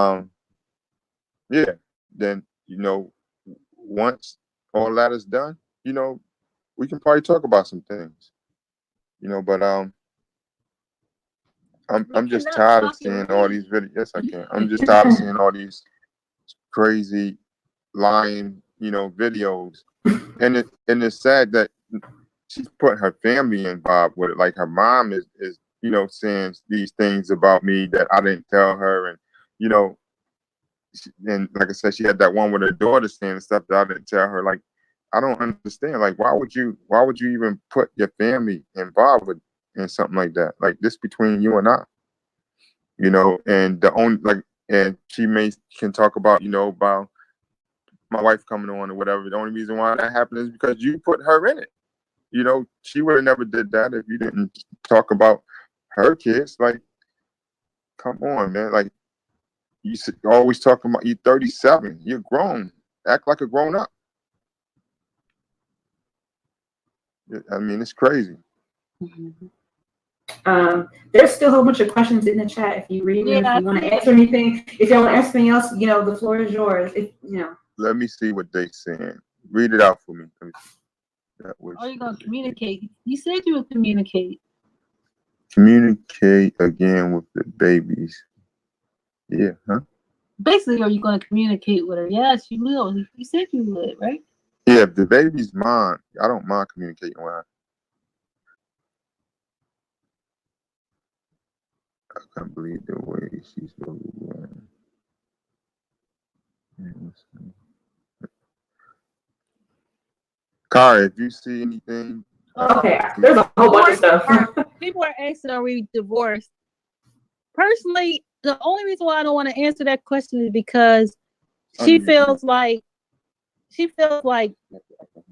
yeah. Then, you know, once all that is done, you know, we can probably talk about some things, you know, but I'm just tired of seeing all these videos. Yes, I can. I'm just tired of seeing all these crazy lying, you know, videos. And it's sad that she's putting her family involved with it. Like her mom is, you know, saying these things about me that I didn't tell her. And, you know, and like I said, she had that one with her daughter saying stuff that I didn't tell her. Like, I don't understand. Like, why would you even put your family involved with in something like that? Like, this between you and I, you know. And the only, like, and she can talk about, you know, about my wife coming on or whatever. The only reason why that happened is because you put her in it. You know, she would have never did that if you didn't talk about her kids. Like, come on, man. Like, you always talking about, you're 37. You're grown. Act like a grown up. I mean, it's crazy. There's still a whole bunch of questions in the chat. If you read them, if you want to answer anything, if y'all want to answer anything else, you know, the floor is yours. If you know. Let me see what they saying. Read it out for me. Are you gonna communicate? You said you would communicate. Communicate again with the babies. Yeah, huh? Basically, are you gonna communicate with her? Yes, you will. You said you would, right? Yeah, if the baby's mine, I don't mind communicating with her. I can't believe the way she's supposed to be. Kara, if you see anything. Okay, there's a whole bunch of stuff. People are asking, are we divorced? Personally, the only reason why I don't want to answer that question is because she feels like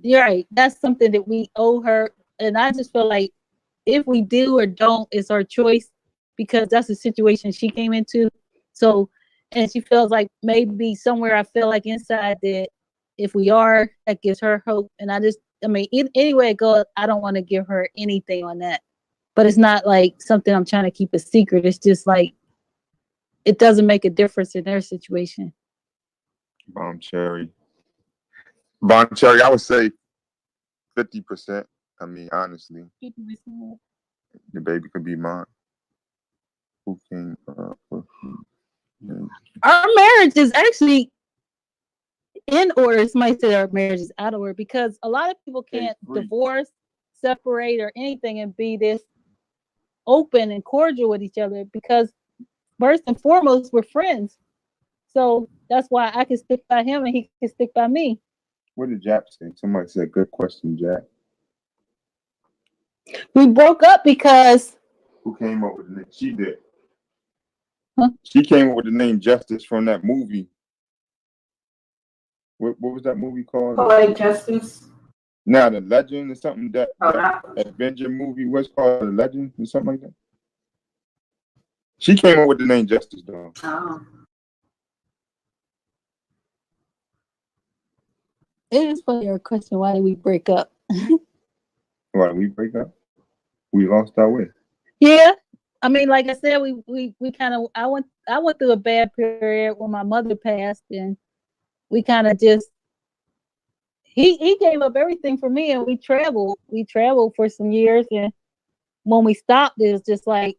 you're right. That's something that we owe her. And I just feel like if we do or don't, it's our choice, because that's the situation she came into. So, and she feels like maybe somewhere I feel like inside that if we are, that gives her hope. And I mean, anyway it goes, I don't want to give her anything on that. But it's not like something I'm trying to keep a secret. It's just like, it doesn't make a difference in their situation. Bomb Cherry, I would say 50%. I mean, honestly, 50%. The baby could be mine. Who came up with Our marriage is actually in order. Somebody said our marriage is out of order because a lot of people can't divorce, separate, or anything and be this open and cordial with each other, because first and foremost, we're friends. So that's why I can stick by him and he can stick by me. What did Jack say? Somebody said, good question, Jack. We broke up because... Who came up with the name? She did. Huh? She came up with the name Justice from that movie. What was that movie called? Poetic Justice. Now, The Legend or something, that Avenger movie was called The Legend or something like that. She came up with the name Justice, though. Oh. It is funny, your question, why did we break up? Why did we break up? We lost our way. Yeah. I mean, like I said, we kind of, I went through a bad period when my mother passed, and we kind of just, he gave up everything for me, and we traveled for some years, and when we stopped, it was just like,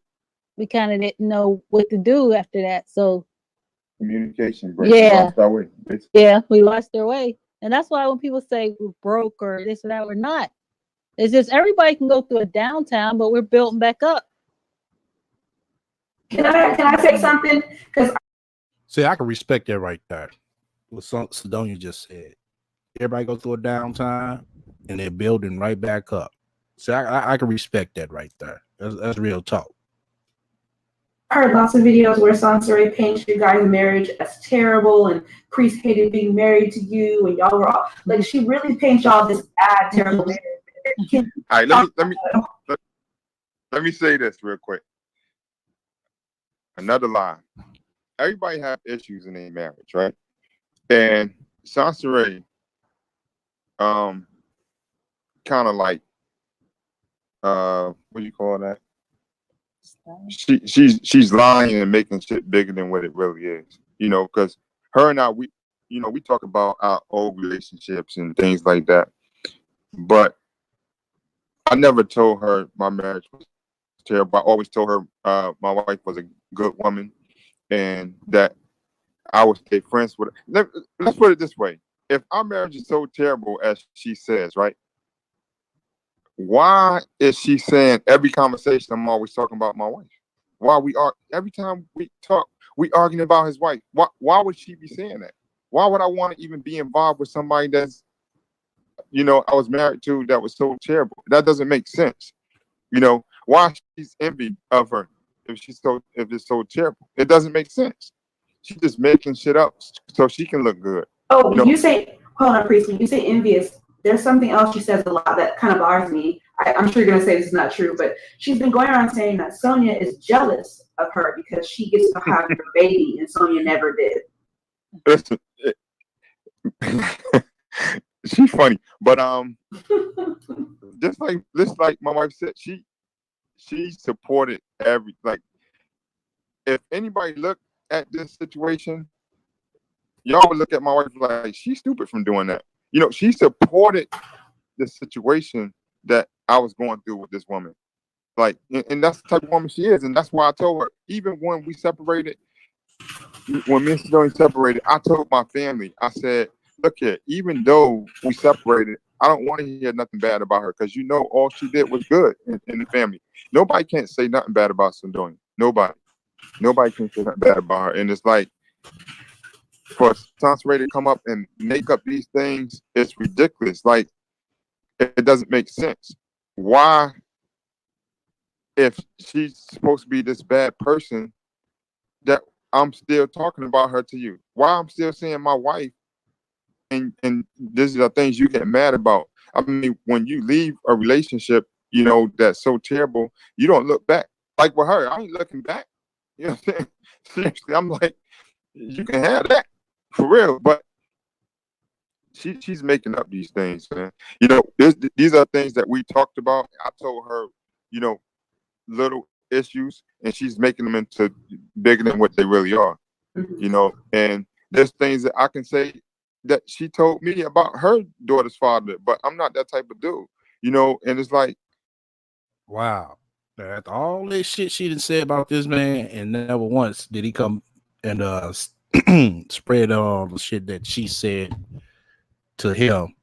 we kind of didn't know what to do after that. So communication break. Yeah. We lost our way. Yeah, we lost our way. And that's why when people say we're broke or this or that, we're not. It's just everybody can go through a downtime, but we're building back up. Can I say something? Because see, I can respect that right there. What Sidonia just said. Everybody go through a downtime and they're building right back up. So I can respect that right there. That's real talk. I heard lots of videos where Soncerae paints your guys' marriage as terrible, and Priest hated being married to you, and y'all were all like, she really paints y'all this bad, terrible marriage. All right, let me say this real quick. Another lie. Everybody have issues in their marriage, right? And Soncerae, kind of like, what do you call that? She's lying and making shit bigger than what it really is, you know, because her and I, we talk about our old relationships and things like that, but I never told her my marriage was terrible. I always told her my wife was a good woman and that I would stay friends with her. Let's put it this way. If our marriage is so terrible as she says, right? Why is she saying every conversation I'm always talking about my wife? Why every time we talk, we arguing about his wife? Why would she be saying that? Why would I want to even be involved with somebody that's, you know, I was married to that was so terrible? That doesn't make sense. You know, why she's envy of her if it's so terrible? It doesn't make sense. She's just making shit up so she can look good. Oh, You know? you say, hold on, Priest, when you say envious, there's something else she says a lot that kind of bothers me. I'm sure you're going to say this is not true, but she's been going around saying that Sonia is jealous of her because she gets to have her baby and Sonia never did. Listen, she's funny, but just like my wife said, she supported like, if anybody looked at this situation, y'all would look at my wife like she's stupid from doing that. You know, she supported the situation that I was going through with this woman. Like, and that's the type of woman she is. And that's why I told her, even when we separated, when me and Sidoni separated, I told my family, I said, look here, even though we separated, I don't want to hear nothing bad about her, because you know all she did was good in the family. Nobody can't say nothing bad about Sidoni. Nobody can say nothing bad about her. And it's like, for Soncerae to come up and make up these things, it's ridiculous. Like, it doesn't make sense. Why, if she's supposed to be this bad person, that I'm still talking about her to you? Why I'm still seeing my wife, and these are things you get mad about? I mean, when you leave a relationship, you know, that's so terrible, you don't look back. Like with her, I ain't looking back. You know what I'm saying? Seriously, I'm like, you can have that for real, but she's making up these things, man. You know, these are things that we talked about. I told her, you know, little issues, and she's making them into bigger than what they really are. You know, and there's things that I can say that she told me about her daughter's father, but I'm not that type of dude, you know. And it's like, wow, after all this shit she done said about this man, and never once did he come and spread all the shit that she said to him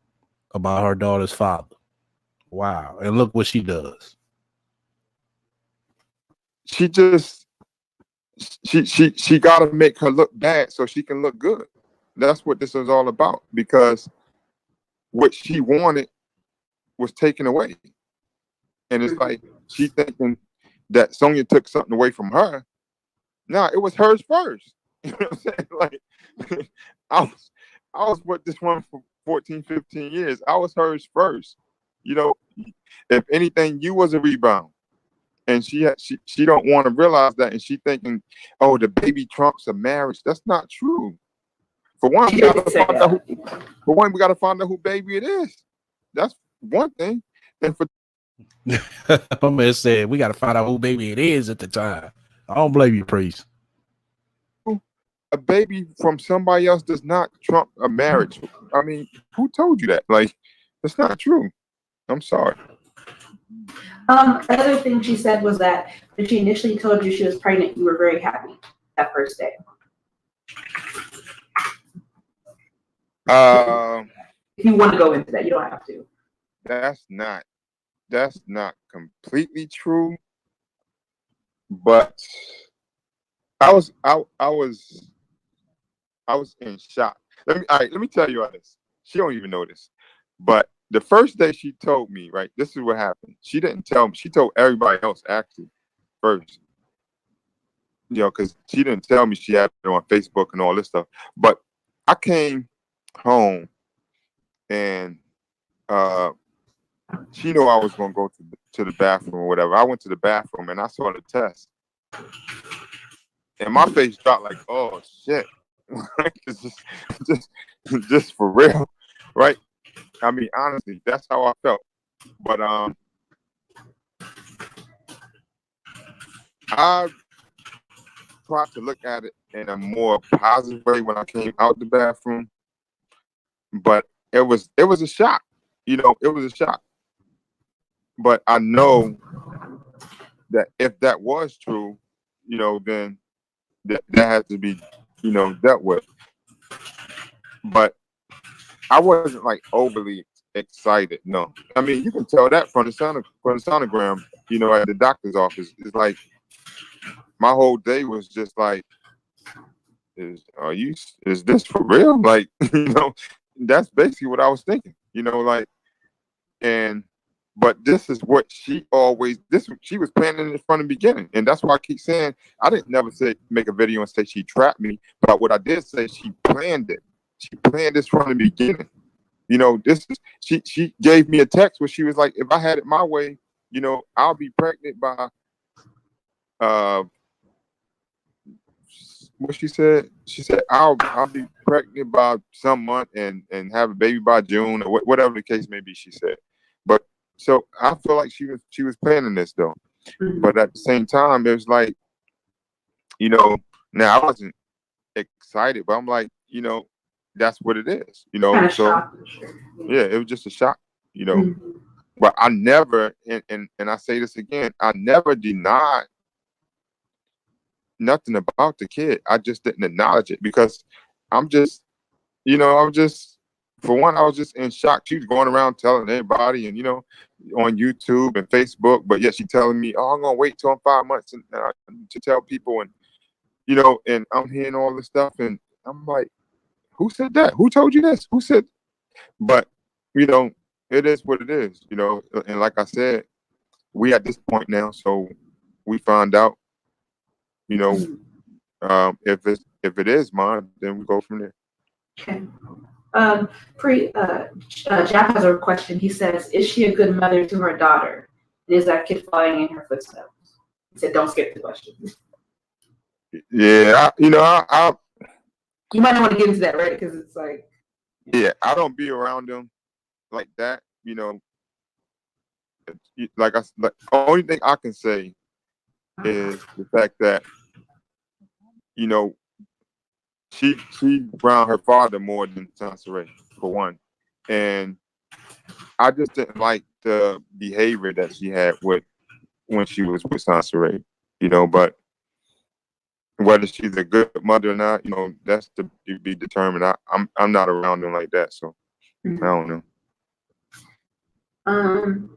about her daughter's father. Wow. And look what she does. she got to make her look bad so she can look good. That's what this is all about, because what she wanted was taken away. And it's like, she thinking that Sonia took something away from her. Nah, it was hers first. You know what I'm saying? Like, I was with this woman for 14, 15 years. I was hers first. You know, if anything, you was a rebound. And she don't want to realize that, and she thinking, oh, the baby trumps a marriage. That's not true. For one, we gotta find out who baby it is. That's one thing. And for my man said we gotta find out who baby it is at the time. I don't blame you, Priest. a baby from somebody else does not trump a marriage. I mean, who told you that? Like, it's not true. I'm sorry. Another thing she said was that when she initially told you she was pregnant, you were very happy that first day. If you want to go into that, you don't have to. That's not completely true. But I was in shock. Let me tell you this. She don't even know this. But the first day she told me, right, this is what happened. She didn't tell me. She told everybody else actually first. You know, because she didn't tell me she had it on Facebook and all this stuff. But I came home and she knew I was going to go to the bathroom or whatever. I went to the bathroom and I saw the test. And my face dropped like, oh, shit. It's just for real, right? I mean, honestly, that's how I felt. But I tried to look at it in a more positive way when I came out the bathroom. But it was a shock. You know, it was a shock. But I know that if that was true, you know, then that has to be, you know, dealt with. But I wasn't like overly excited. No, I mean, you can tell that from the sonogram. You know, at the doctor's office, it's like my whole day was just like, is this for real? Like, you know, that's basically what I was thinking. You know, like, and But this is what she always, she was planning it from the beginning. And that's why I keep saying, I didn't never say, make a video and say she trapped me. But what I did say, she planned it. She planned this from the beginning. You know, she gave me a text where she was like, if I had it my way, you know, I'll be pregnant by, what she said? She said, I'll be pregnant by some month and have a baby by June or whatever the case may be, she said. But so I feel like she was planning this though. But at the same time, it was like, you know, now I wasn't excited, but I'm like, you know, that's what it is, you know. Kind of so shocked, sure. Yeah, it was just a shock, you know. But I never, and I say this again, I never denied nothing about the kid. I just didn't acknowledge it because I'm just, you know, for one, I was just in shock. She was going around telling everybody, and you know, on YouTube and Facebook, but yet she telling me, "Oh, I'm gonna wait till I'm 5 months and to tell people," and you know, and I'm hearing all this stuff, and I'm like, "Who said that? Who told you this? Who said?" But you know, it is what it is, you know. And like I said, we at this point now, so we find out, you know, if it is mine, then we go from there. Okay. Jack has a question. He says, "Is she a good mother to her daughter? And is that kid following in her footsteps?" He said, "Don't skip the question." Yeah, you know, you might not want to get into that, right? Because it's like, yeah, I don't be around them like that, you know. Like the only thing I can say is the fact that, you know, she around her father more than Soncerae, for one, and I just didn't like the behavior that she had when she was with Soncerae, you know. But whether she's a good mother or not, you know, that's to be determined. I'm not around them like that, so I don't know.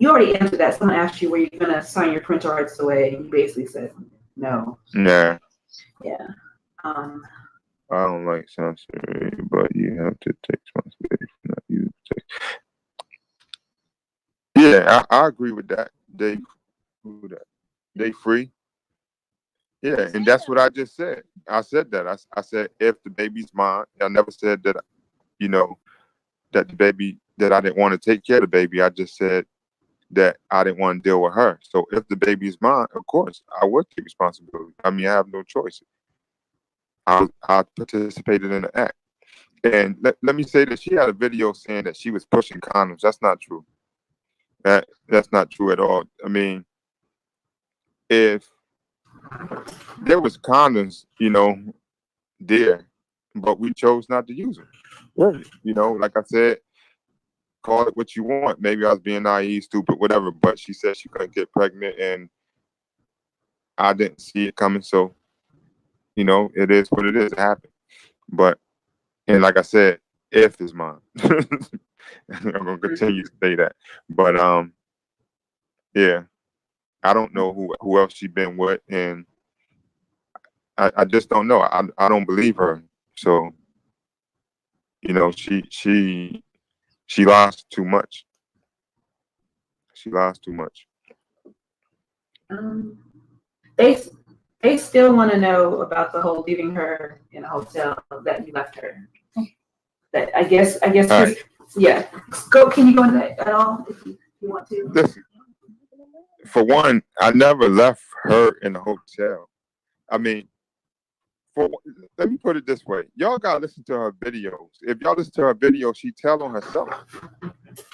You already answered that. Someone asked you, were you gonna sign your parental rights away, and you basically said no. Yeah. Yeah. I don't like Soncerae, but you have to take responsibility for not using sex. Yeah, I agree with that. They free. Yeah, and that's what I just said. I said that. I said if the baby's mine. I never said that, you know, that the baby, that I didn't want to take care of the baby. I just said that I didn't want to deal with her. So if the baby is mine, of course, I would take responsibility. I mean, I have no choice. I participated in the act. And let me say that she had a video saying that she was pushing condoms. That's not true. That's not true at all. I mean, if there was condoms, you know, there, but we chose not to use them. Right. You know, like I said, call it what you want. Maybe I was being naive, stupid, whatever. But she said she couldn't get pregnant, and I didn't see it coming. So, you know, it is what it is. It happened. But, and like I said, if is mine. I'm gonna continue to say that. But yeah, I don't know who else she been with, and I just don't know. I don't believe her. So, you know, she lies too much. She lies too much. They still want to know about the whole leaving her in a hotel that you left her. That I guess right. Yeah. Can you go into that at all if you want to? Listen, for one, I never left her in a hotel. I mean, let me put it this way. Y'all gotta listen to her videos. If y'all listen to her videos, she tell on herself.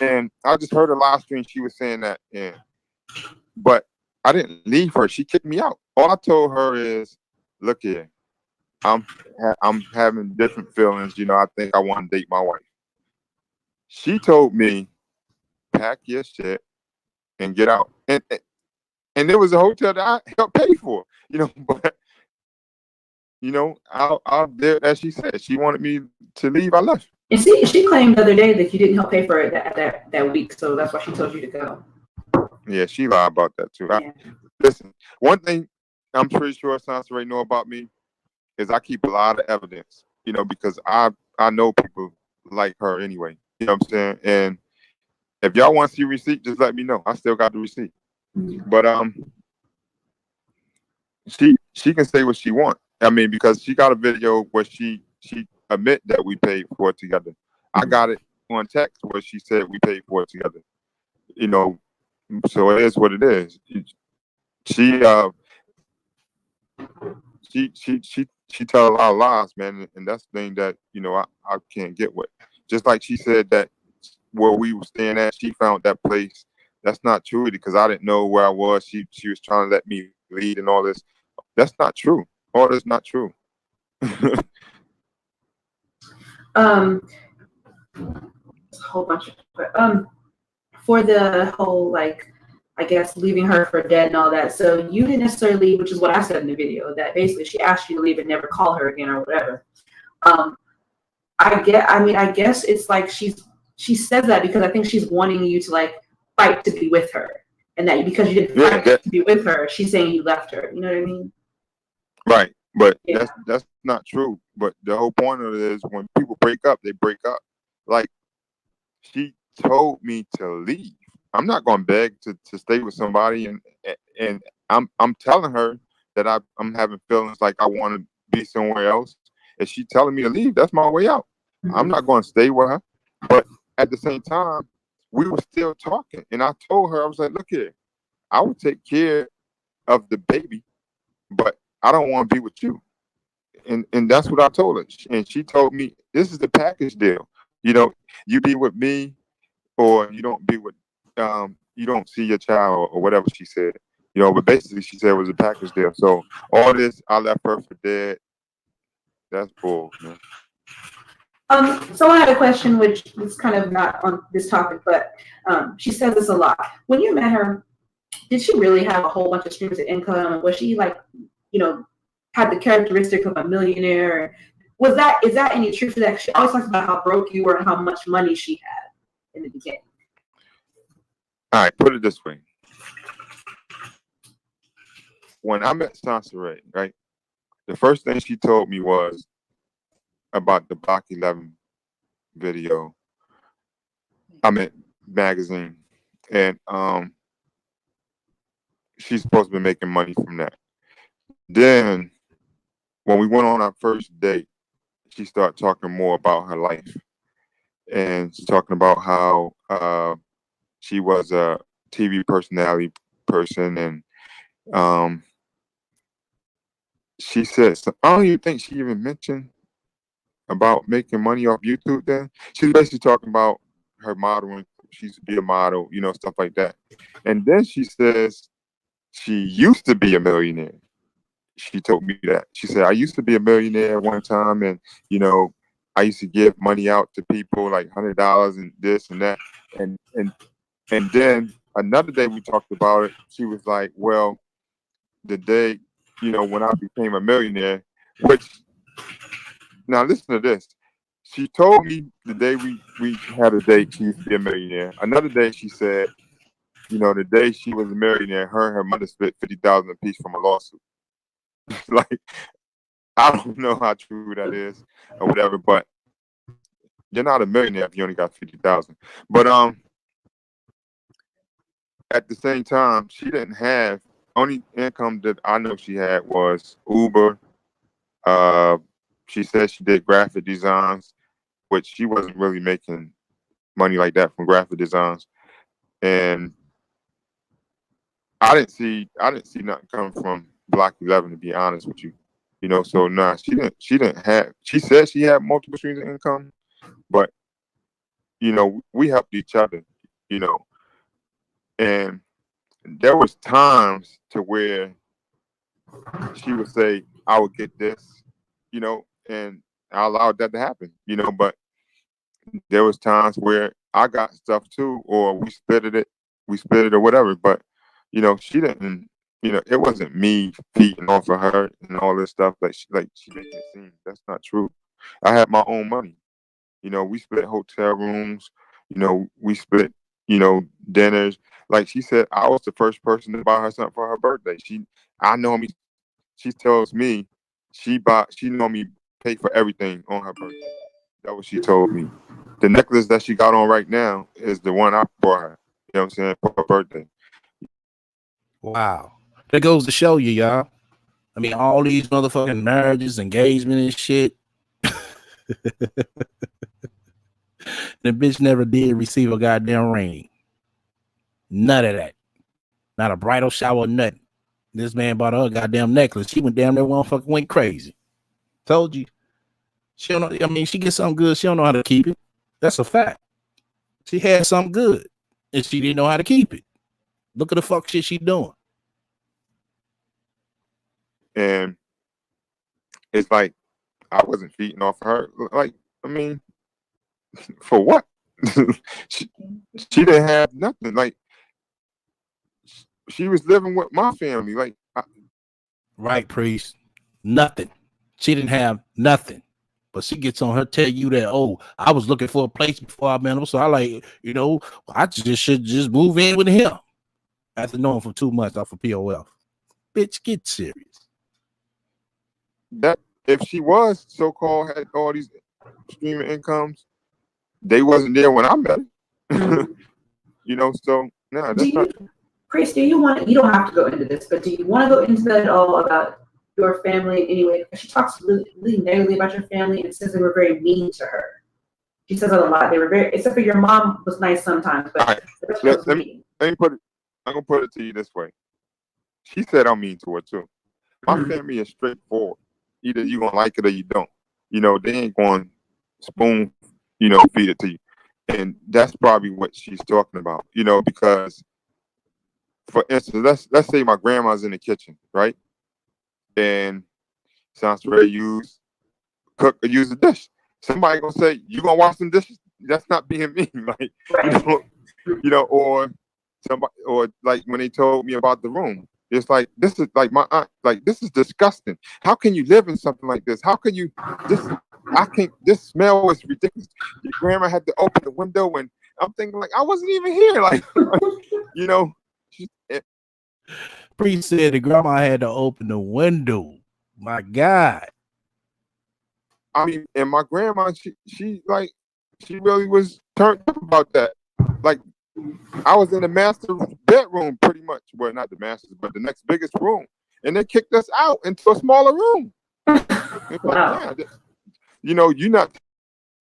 And I just heard a live stream, she was saying that, but I didn't leave her. She kicked me out. All I told her is, look here, I'm having different feelings. You know, I think I want to date my wife. She told me, pack your shit and get out. And there was a hotel that I helped pay for, you know, but you know, I'll there, as she said, she wanted me to leave, I left. And she claimed the other day that you didn't help pay for it that week, so that's why she told you to go. Yeah, she lied about that too. Yeah. Listen, one thing I'm pretty sure Soncerae know about me is I keep a lot of evidence, you know, because I know people like her anyway. You know what I'm saying? And If y'all want to see receipt, just let me know. I still got the receipt. But she can say what she want. I mean, because she got a video where she admit that we paid for it together. I got it on text where she said we paid for it together. You know, so it is what it is. She tell a lot of lies, man, and that's the thing that, you know, I can't get with. Just like she said that where we were staying at, she found that place. That's not true because I didn't know where I was. She was trying to let me lead and all this. That's not true. All that's not true. A whole bunch of for the whole, like, I guess leaving her for dead and all that. So you didn't necessarily leave, which is what I said in the video, that basically she asked you to leave and never call her again or whatever. I guess it's like she says that because I think she's wanting you to like fight to be with her, and that because you didn't fight to be with her, she's saying you left her. You know what I mean? Right, but that's not true. But the whole point of it is when people break up, they break up. Like, she told me to leave. I'm not going to beg to stay with somebody, and I'm telling her that I'm having feelings like I want to be somewhere else. If she telling me to leave, that's my way out. I'm not going to stay with her. But at the same time, we were still talking, and I told her, I was like, look here, I would take care of the baby, but I don't want to be with you. And that's what I told her. And she told me, this is the package deal. You know, you be with me, or you don't be with, you don't see your child, or whatever she said. You know, but basically she said it was a package deal. So all this, I left her for dead. That's bull, man. So I had a question, which is kind of not on this topic, but she says this a lot. When you met her, did she really have a whole bunch of streams of income? Was she like, you know, had the characteristic of a millionaire? Is that any truth to that? She always talks about how broke you were and how much money she had in the beginning. All right, put it this way. When I met Soncerae, right, the first thing she told me was about the Block 11 video. I meant magazine. And she's supposed to be making money from that. Then when we went on our first date, she started talking more about her life. And she's talking about how she was a TV personality person, and she said, so I don't even think she even mentioned about making money off YouTube then. She's basically talking about her modeling. She used to be a model, you know, stuff like that. And then she says she used to be a millionaire. She told me that. She said, I used to be a millionaire one time, and, you know, I used to give money out to people, like $100 and this and that. And then another day we talked about it. She was like, well, the day, you know, when I became a millionaire, which, now listen to this. She told me the day we had a date, she used to be a millionaire. Another day she said, you know, the day she was a millionaire, her and her mother split $50,000 apiece from a lawsuit. Like, I don't know how true that is or whatever, but you're not a millionaire if you only got 50,000. But at the same time, she didn't have, only income that I know she had was Uber. She said she did graphic designs, which she wasn't really making money like that from graphic designs. And I didn't see nothing coming from Block 11, to be honest with you. You know, so nah, she didn't have, she said she had multiple streams of income, but, you know, we helped each other, you know. And there was times to where she would say, I would get this, you know, and I allowed that to happen, you know, but there was times where I got stuff too, or we split it or whatever, but, you know, she didn't, you know, it wasn't me feeding off of her and all this stuff like she making it seem. That's not true. I had my own money. You know, we split hotel rooms, you know, we split, you know, dinners. Like she said, I was the first person to buy her something for her birthday. She tells me she normally pay for everything on her birthday. That's what she told me. the necklace that she got on right now is the one I bought her. You know what I'm saying? For her birthday. Wow. That goes to show you, y'all. I mean, all these motherfucking marriages, engagement and shit. The bitch never did receive a goddamn ring. None of that. Not a bridal shower, nothing. This man bought her a goddamn necklace. She went down there, motherfucking went crazy. Told you. She don't know. I mean, she gets something good. She don't know how to keep it. That's a fact. She had something good, and she didn't know how to keep it. Look at the fuck shit she doing. And it's like I wasn't feeding off her. Like, I mean, for what? she didn't have nothing. Like, she was living with my family. Like, Right, priest. Nothing. She didn't have nothing. But she gets on her, tell you that, oh, I was looking for a place before I met him. So I like, you know, I just should just move in with him. After knowing for 2 months off of POF. Bitch, get serious. that if she was so-called had all these streaming incomes, they wasn't there when I met her. You know, so no, that's not. Priest, do you want? You don't have to go into this, but do you want to go into that at all about your family anyway? She talks really negatively about your family and says they were very mean to her. She says it a lot. They were very, except for your mom was nice sometimes, but Right. Let me put it. I'm gonna put it to you this way. She said I'm mean to her too. My family is straightforward. Either you gonna like it or you don't. You know, they ain't going spoon, you know, feed it to you. And that's probably what she's talking about. You know, because for instance, let's say my grandma's in the kitchen, right? And Soncerae use a dish. Somebody gonna say, you gonna wash some dishes? That's not being mean. Like, you know, or somebody, or like when they told me about the room, it's like, this is like my aunt, like, this is disgusting. How can you live in something like this? How can you this smell is ridiculous. Your grandma had to open the window, and I'm thinking like, I wasn't even here. Like, you know, Priest said the grandma had to open the window. My God. I mean, and my grandma, she really was turned up about that. Like, I was in the master's bedroom pretty much. Well, not the master's, but the next biggest room. And they kicked us out into a smaller room. It's wow. like, yeah, you know, you're not.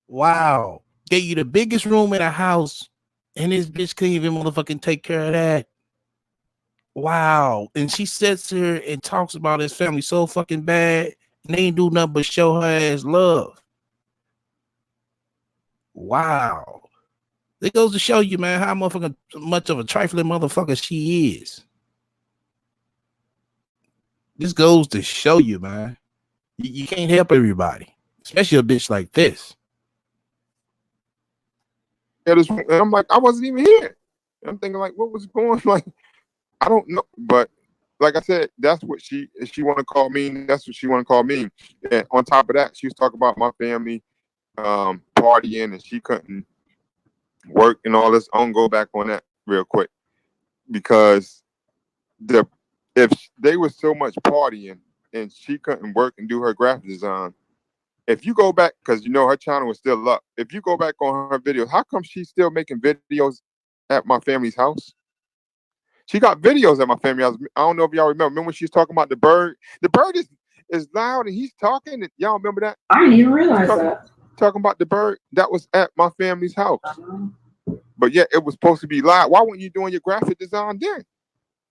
Wow. Gave you the biggest room in the house, and this bitch couldn't even motherfucking take care of that. Wow. And she sits here and talks about his family so fucking bad, and they ain't do nothing but show her ass love. Wow. It goes to show you, man, how motherfucking much of a trifling motherfucker she is. This goes to show you, man. You can't help everybody, especially a bitch like this. And I'm like, I wasn't even here. And I'm thinking like, what was going on? Like, I don't know. But like I said, that's what she want to call me. That's what she want to call me. And on top of that, she was talking about my family partying, and she couldn't work and all this. I'm gonna go back on that real quick, because if they were so much partying and she couldn't work and do her graphic design, if you go back, because you know her channel was still up, if you go back on her videos, how come she's still making videos at my family's house? She got videos at my family house. I don't know if y'all remember when she was talking about the bird. The bird is loud and he's talking. And y'all remember that? I didn't even realize that. Talking about the bird that was at my family's house. But yeah, it was supposed to be live. Why weren't you doing your graphic design then?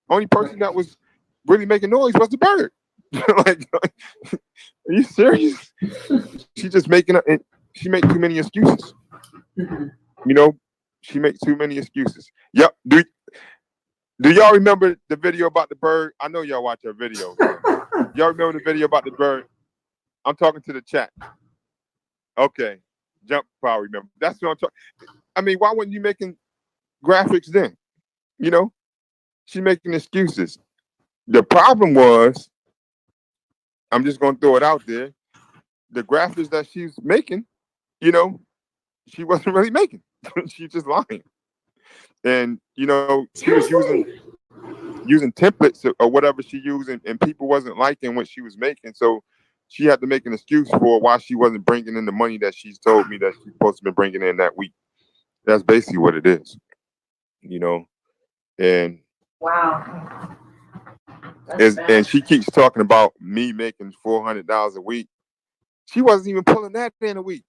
Only person that was really making noise was the bird. like, are you serious? She just making up. She make too many excuses. You know, she makes too many excuses. Yep. Do y'all remember the video about the bird? I know y'all watch her video. Y'all remember the video about the bird? I'm talking to the chat. Okay. Jump probably remember. That's what I'm talking. I mean, why weren't you making graphics then? You know, she making excuses. The problem was, I'm just gonna throw it out there, the graphics that she's making, you know, she wasn't really making. She's just lying. And you know, she was using templates or whatever she used, and people wasn't liking what she was making. So she had to make an excuse for why she wasn't bringing in the money that she's told me that she's supposed to be bringing in that week. That's basically what it is, you know. And Wow. and she keeps talking about me making $400 a week. She wasn't even pulling that in a week.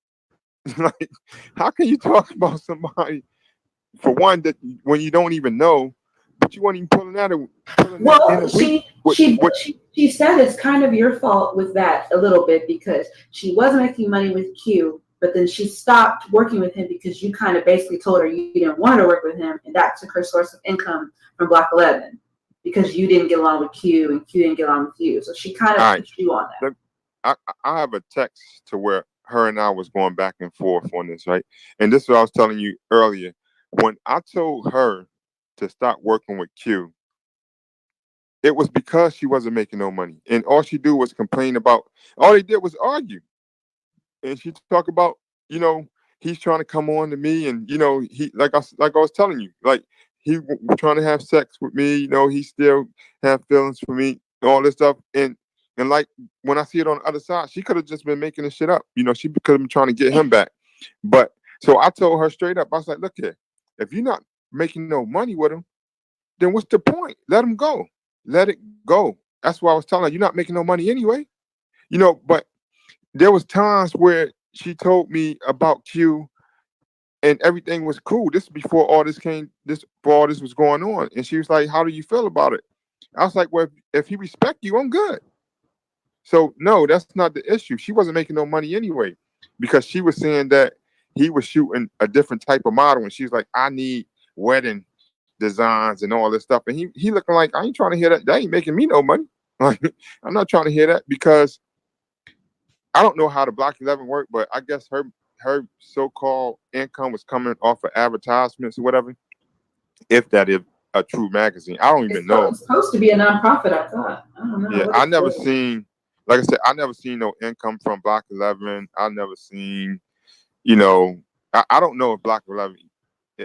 Like, how can you talk about somebody, for one, that when you don't even know, but you weren't even pulling that in a week? She said it's kind of your fault with that a little bit, because she was making money with Q, but then she stopped working with him because you kind of basically told her you didn't want her to work with him, and that took her source of income from Block 11, because you didn't get along with Q and Q didn't get along with you. So she kind of pushed you on that. I have a text to where her and I was going back and forth on this, right? And this is what I was telling you earlier. When I told her to stop working with Q, it was because she wasn't making no money. And all she do was complain about, all they did was argue. And she talk about, you know, he's trying to come on to me, and, you know, he, like I was telling you, like, he was trying to have sex with me, you know, he still have feelings for me, all this stuff. And like, when I see it on the other side, she could have just been making this shit up. You know, she could have been trying to get him back. But so I told her straight up, I was like, look here, if you're not making no money with him, then what's the point? Let him go. Let it go. That's why I was telling her, you're not making no money anyway. You know, but there was times where she told me about Q and everything was cool. This is before all this was going on. And she was like, how do you feel about it? I was like, well, if he respect you, I'm good. So no, that's not the issue. She wasn't making no money anyway, because she was saying that he was shooting a different type of model, and she's like, I need wedding designs and all this stuff. And he looking like, I ain't trying to hear that. That ain't making me no money. Like, I'm not trying to hear that, because I don't know how the Block 11 worked, but I guess her so-called income was coming off of advertisements or whatever, if that is a true magazine. I don't even know. It's supposed to be a nonprofit, I thought. I don't know. Yeah, I never seen, like I said, I never seen no income from Block 11. I never seen, you know, I don't know if Block 11,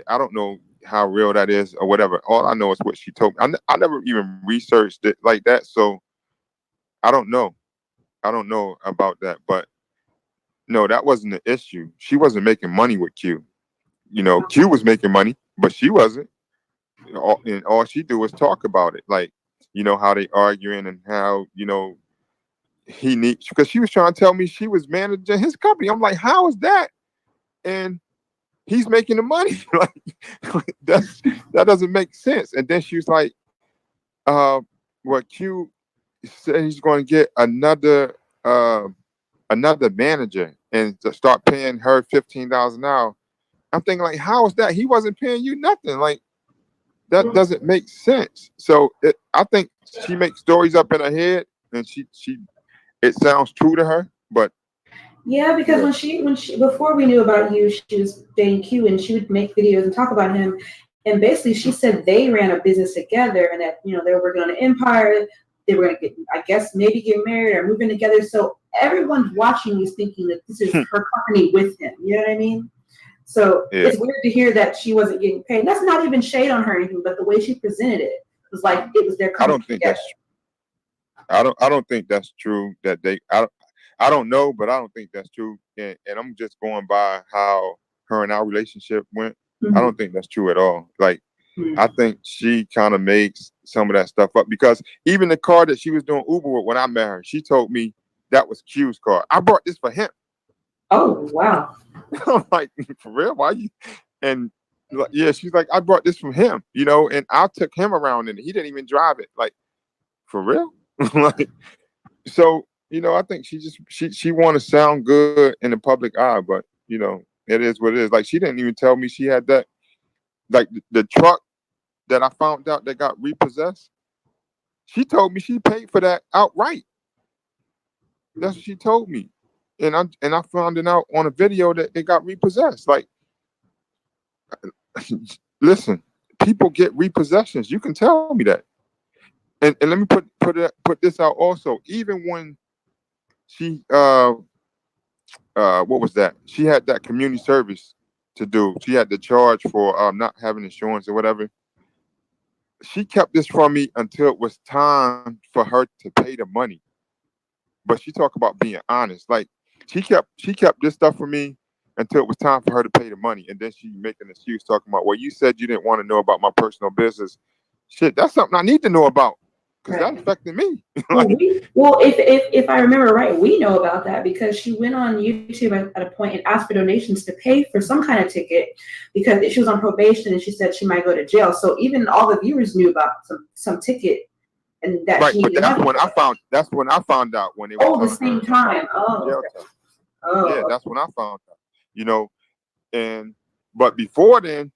I don't know how real that is or whatever. All I know is what she told me. I never even researched it like that, so I don't know. I don't know about that, but no, that wasn't the issue. She wasn't making money with Q. You know, Q was making money, but she wasn't. And all she do was talk about it, like, you know, how they arguing and how, you know, he needs, because she was trying to tell me she was managing his company. I'm like, how is that? And he's making the money. Like, that doesn't make sense. And then she was like, what Q said, he's going to get another manager and to start paying her $15 an hour. I'm thinking, like, how is that? He wasn't paying you nothing. Like, that doesn't make sense. So I think she makes stories up in her head, and it sounds true to her, but yeah, because when she before we knew about you, she was dating Q, and she would make videos and talk about him. And basically, she said they ran a business together, and that, you know, they were working on an empire. They were going to get, I guess, maybe get married or moving together. So everyone's watching is thinking that this is her company with him. You know what I mean? So it's weird to hear that she wasn't getting paid. That's not even shade on her or anything, but the way she presented it was like it was their company. I don't think that's true. That I don't know, but I don't think that's true. And I'm just going by how her and our relationship went. Mm-hmm. I don't think that's true at all. Like, I think she kind of makes some of that stuff up, because even the car that she was doing Uber with when I met her, she told me that was Q's car. I brought this for him. Oh, wow. I'm like, for real? Why you? And yeah, she's like, I brought this from him, you know, and I took him around and he didn't even drive it. Like, for real? Like, so, you know, I think she want to sound good in the public eye, but, you know, it is what it is. Like, she didn't even tell me she had that. Like, the truck that I found out that got repossessed, she told me she paid for that outright. That's what she told me. And I found it out on a video that it got repossessed. Like, listen, people get repossessions. You can tell me that. And let me put this out also. Even when she what was that? She had that community service to do. She had to charge for not having insurance or whatever. She kept this from me until it was time for her to pay the money. but she talked about being honest. Like she kept this stuff from me until it was time for her to pay the money, and then she make an excuse talking about, well, you said you didn't want to know about my personal business. Shit, that's something I need to know about because that affected me. Well, if I remember right, we know about that because she went on YouTube at a point and asked for donations to pay for some kind of ticket because she was on probation and she said she might go to jail. So even all the viewers knew about some ticket and that Right, she but needed money. that's when I found out when it was the same time. Yeah, that's when I found out. You know, but before then,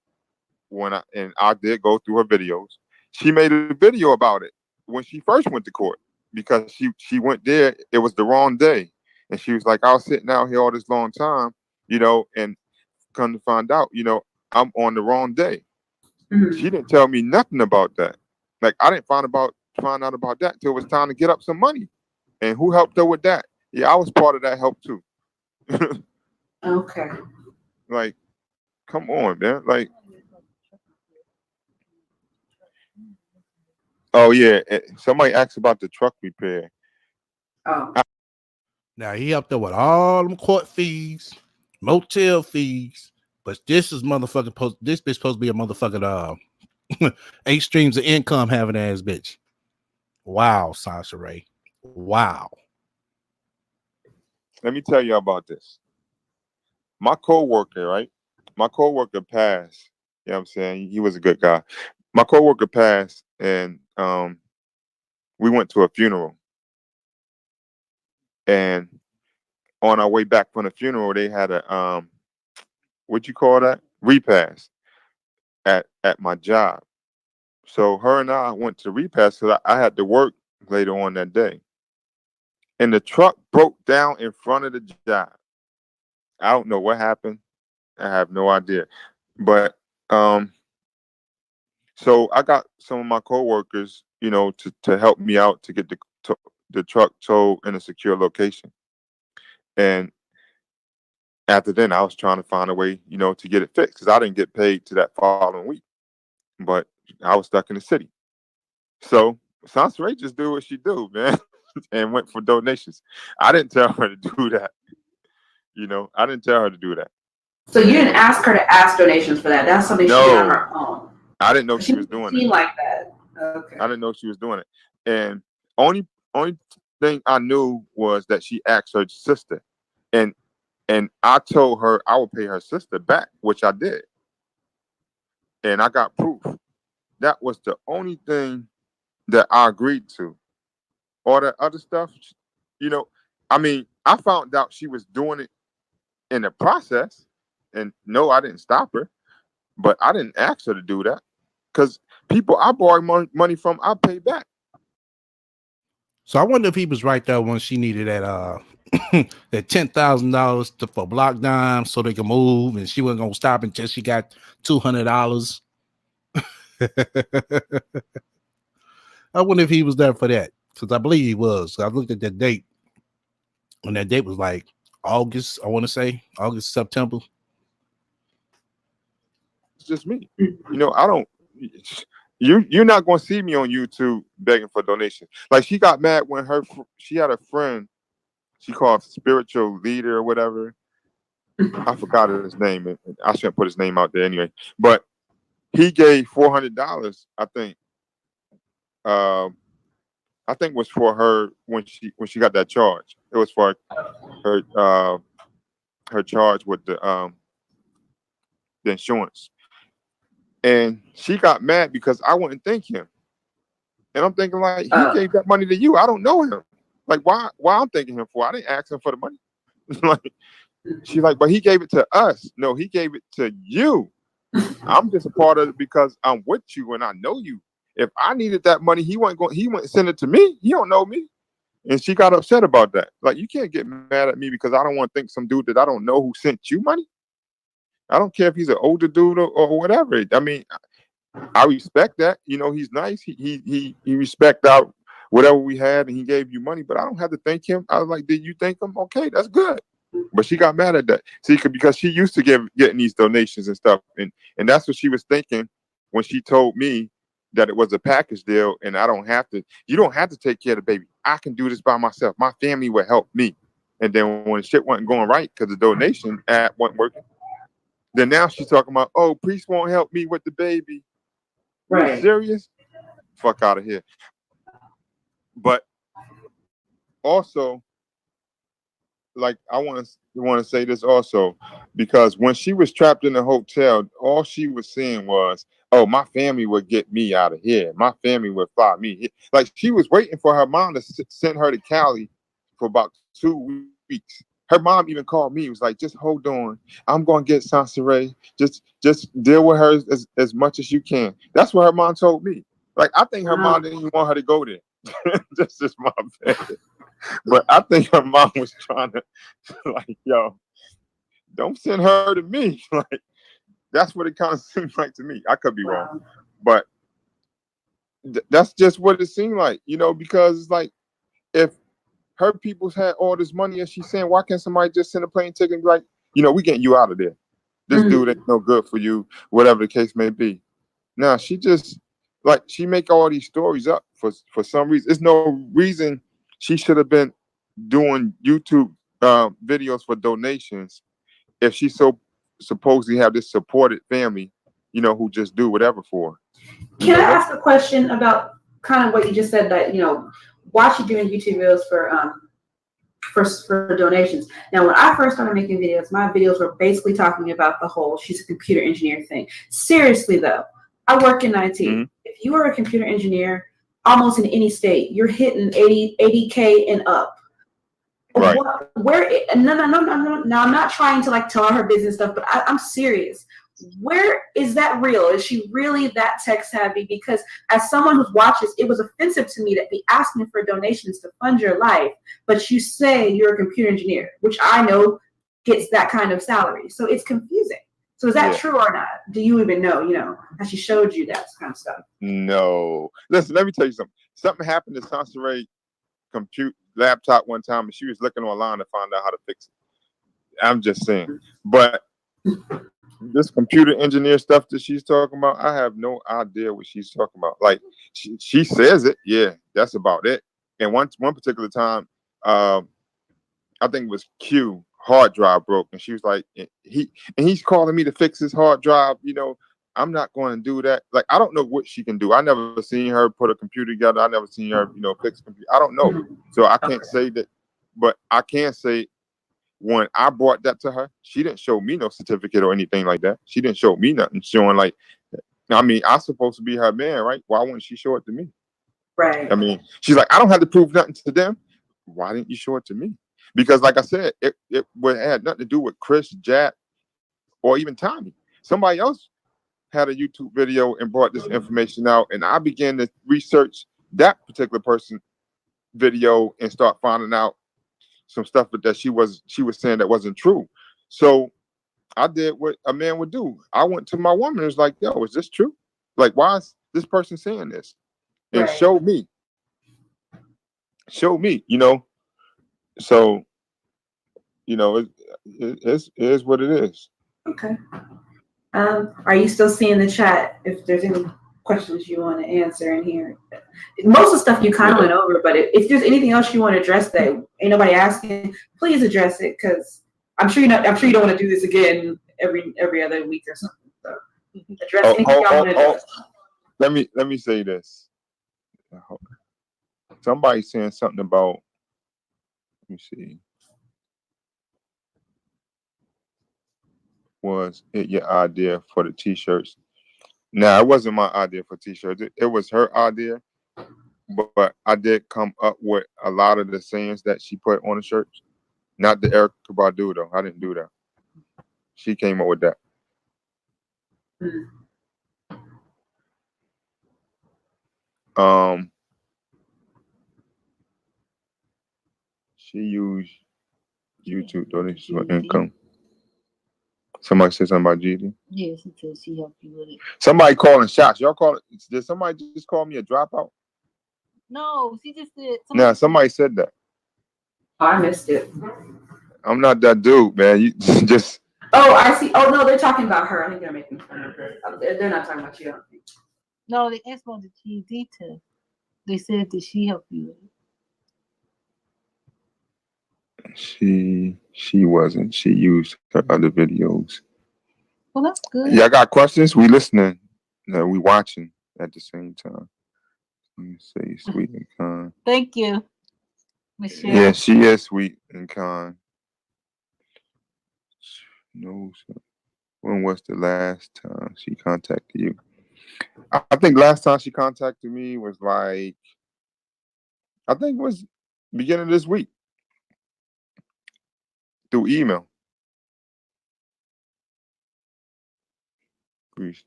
I did go through her videos. She made a video about it when she first went to court because she went there. It was the wrong day, and she was like, "I was sitting out here all this long time, you know, and come to find out, you know, I'm on the wrong day." Mm-hmm. She didn't tell me nothing about that. Like I didn't find out about that till it was time to get up some money. And who helped her with that? Yeah, I was part of that help too. Okay. Like, come on, man. Like, oh yeah, somebody asked about the truck repair. Oh. Now he helped her with all them court fees, motel fees, but this is motherfucking this bitch supposed to be a motherfucking 8 streams of income having ass bitch. Wow, Soncerae. Wow. Let me tell you about this. My coworker, right? My coworker passed. You know what I'm saying? He was a good guy. My coworker passed, and we went to a funeral. And on our way back from the funeral, they had a what you call that? Repast at my job. So her and I went to repast because I had to work later on that day. And the truck broke down in front of the job. I don't know what happened. I have no idea. But so I got some of my coworkers, you know, to help me out to get the truck towed in a secure location. And after then, I was trying to find a way, you know, to get it fixed because I didn't get paid to that following week. But I was stuck in the city. So Soncerae just do what she do, man, and went for donations. I didn't tell her to do that. You know, I didn't tell her to do that. So you didn't ask her to ask donations for that. That's something she did on her own. I didn't know she was doing it. Like that. Okay. I didn't know she was doing it. And only thing I knew was that she asked her sister. And I told her I would pay her sister back, which I did. And I got proof. That was the only thing that I agreed to. All that other stuff, you know, I mean, I found out she was doing it in the process. And no, I didn't stop her. But I didn't ask her to do that. Because people I borrowed money from, I pay back. So I wonder if he was right there when she needed that that $10,000 for block dime so they can move, and she wasn't gonna stop until she got $200. I wonder if he was there for that, because I believe he was. I looked at that date, and that date was like August. I want to say August, September. It's just me. You know, I don't. You're not going to see me on YouTube begging for donations. Like she got mad when she had a friend she called spiritual leader or whatever. I forgot his name. I shouldn't put his name out there anyway. But he gave $400. I think it was for her when she got that charge. It was for her charge with the insurance. And she got mad because I wouldn't thank him. And I'm thinking like, he gave that money to you. I don't know him. Like, why I'm thanking him for? I didn't ask him for the money. Like, she's like, but he gave it to us. No, he gave it to you. I'm just a part of it because I'm with you and I know you. If I needed that money, he wouldn't send it to me. He don't know me. And she got upset about that. Like, you can't get mad at me because I don't want to think some dude that I don't know who sent you money. I don't care if he's an older dude or whatever. I mean, I respect that. You know, he's nice. He respect our whatever we had, and he gave you money. But I don't have to thank him. I was like, did you thank him? Okay, that's good. But she got mad at that. See, because she used to getting these donations and stuff, and that's what she was thinking when she told me that it was a package deal, and you don't have to take care of the baby. I can do this by myself. My family will help me. And then when shit wasn't going right because the donation app wasn't working, then now she's talking about, oh, priest won't help me with the baby. Right. Are you serious? Fuck out of here. But also, like, I want to say this also, because when she was trapped in the hotel, all she was saying was, oh, my family would get me out of here. My family would fly me here. Like, she was waiting for her mom to send her to Cali for about 2 weeks. Her mom even called me. It was like, just hold on. I'm going to get Soncerae. Just deal with her as much as you can. That's what her mom told me. Like, I think her mom didn't even want her to go there. That's just my opinion. But I think her mom was trying to, like, yo, don't send her to me. Like, that's what it kind of seemed like to me. I could be wrong. But that's just what it seemed like, you know, because it's like, if her people's had all this money, as she's saying, why can't somebody just send a plane ticket and be like, you know, we getting you out of there. This dude ain't no good for you, whatever the case may be. Now, she just, like, she make all these stories up for some reason. There's no reason she should have been doing YouTube videos for donations if she supposedly have this supported family, you know, who just do whatever for her. Can I ask a question about kind of what you just said, that, you know, why she doing YouTube videos for donations? Now, when I first started making videos, my videos were basically talking about the whole she's a computer engineer thing. Seriously though, I work in IT. If you are a computer engineer, almost in any state, you're hitting 80K and up. Right. No, I'm not trying to like tell her business stuff, but I'm serious. Where is that real? Is she really that tech savvy? Because as someone who watches, it was offensive to me that they asked me for donations to fund your life, but you say you're a computer engineer, which I know gets that kind of salary. So it's confusing. So is that true or not? Do you even know, you know, has she showed you that kind of stuff? No. Listen, let me tell you something. Something happened to Soncerae laptop one time, and she was looking online to find out how to fix it. I'm just saying. But this computer engineer stuff that she's talking about, I have no idea what she's talking about. Like, she says it, yeah, that's about it. And one particular time, I think it was Q, hard drive broke, and she was like, he's calling me to fix his hard drive. You know, I'm not going to do that. Like, I don't know what she can do. I never seen her put a computer together. I never seen her, you know, fix a computer. I don't know. So I can't say that, but I can say, when I brought that to her, she didn't show me no certificate or anything like that. She didn't show me nothing showing, like, I mean, I'm supposed to be her man, right? Why wouldn't she show it to me? Right. I mean, she's like, I don't have to prove nothing to them. Why didn't you show it to me? Because, like I said, it had nothing to do with Chris, Jack, or even Tommy. Somebody else had a YouTube video and brought this information out, and I began to research that particular person's video and start finding out some stuff that she was saying that wasn't true. So I did what a man would do. I went to my woman and was like, yo, is this true? Like, why is this person saying this? And show me, you know. So, you know, it is what it is. Okay. Are you still seeing the chat? If there's any questions you want to answer in here, most of the stuff you kind of went over, but if there's anything else you want to address that ain't nobody asking, please address it, because I'm sure you don't want to do this again every other week or something. So address anything y'all want to address. Let me say this. Somebody's saying something about, let me see. Was it your idea for the t-shirts? Now, it wasn't my idea for t-shirts. It was her idea, but I did come up with a lot of the sayings that she put on the shirts. Not the Erykah Badu, though. I didn't do that. She came up with that. She used YouTube donations for income. Somebody said something about GD? Yeah, she said she helped you with it. Somebody calling shots. Y'all call it? Did somebody just call me a dropout? No, she just said. Somebody said that. Oh, I missed it. I'm not that dude, man. You just. Oh, I see. Oh no, they're talking about her. I think they're making fun of her. They're not talking about you. I don't think. No, they asked about the GED test. They said that she helped you with it. She wasn't. She used her other videos. Well, that's good. Y'all got questions? We listening. No, we watching at the same time. Let me say sweet and kind. Thank you, Michelle. Yeah, she is sweet and kind. No, when was the last time she contacted you? I think last time she contacted me was like, I think it was beginning of this week through email.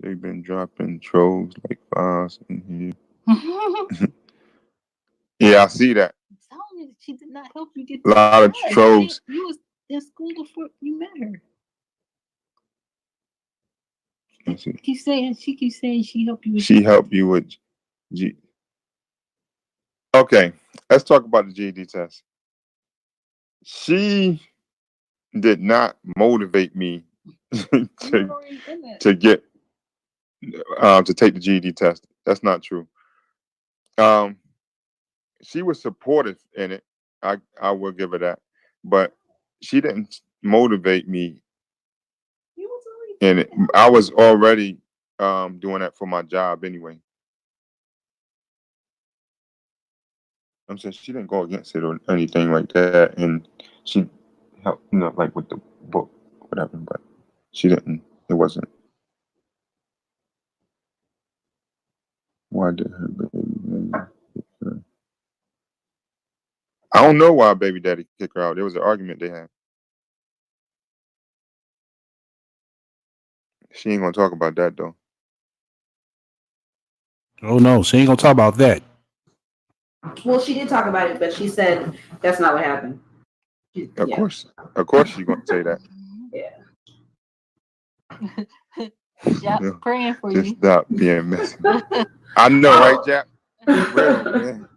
They've been dropping trolls like flies in here. Yeah, I see that. Tell me that she did not help you get A lot of trolls. You was in school before you met her. She keeps saying she helped you. She helped you with G. Okay, let's talk about the GED test. She did not motivate me to get to take the GED test. That's not true. She was supportive in it. I will give her that, but she didn't motivate me in it. I was already doing that for my job anyway. I'm saying she didn't go against it or anything like that, and she helped, like with the book, whatever. But she didn't. It wasn't. Why did her baby kick her? I don't know why baby daddy kicked her out. There was an argument they had. She ain't gonna talk about that though. Oh no, she ain't gonna talk about that. Well, she did talk about it, but she said that's not what happened. Of course she's gonna say that. Yeah. Jap praying for Just you. stop being messy. I know, right, Jap? Real, man.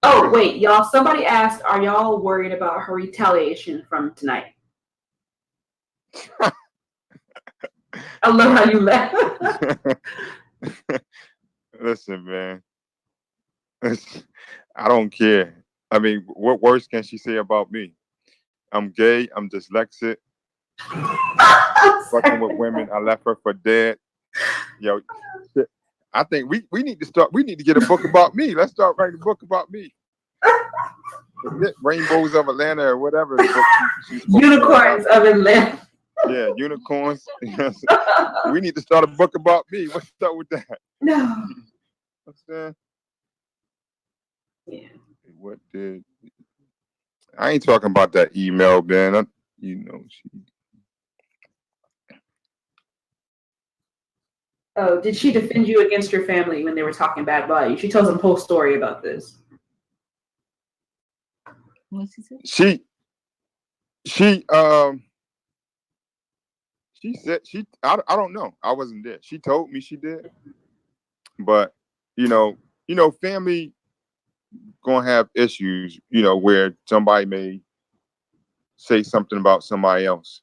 Oh, wait, y'all. Somebody asked, are y'all worried about her retaliation from tonight? I love how you laugh. Listen, man. I don't care. I mean, what worse can she say about me? I'm gay. I'm dyslexic. Fucking with women. I left her for dead. Yo, shit. I think we need to start. We need to get a book about me. Let's start writing a book about me. Rainbows of Atlanta or whatever. Unicorns of Atlanta. Yeah, unicorns. We need to start a book about me. What's up with that? No. What's that? Yeah. What did? I ain't talking about that email, man. Oh, did she defend you against your family when they were talking bad about you? She tells a whole story about this. What's she say? She said I don't know. I wasn't there. She told me she did. But family gonna have issues, where somebody may say something about somebody else.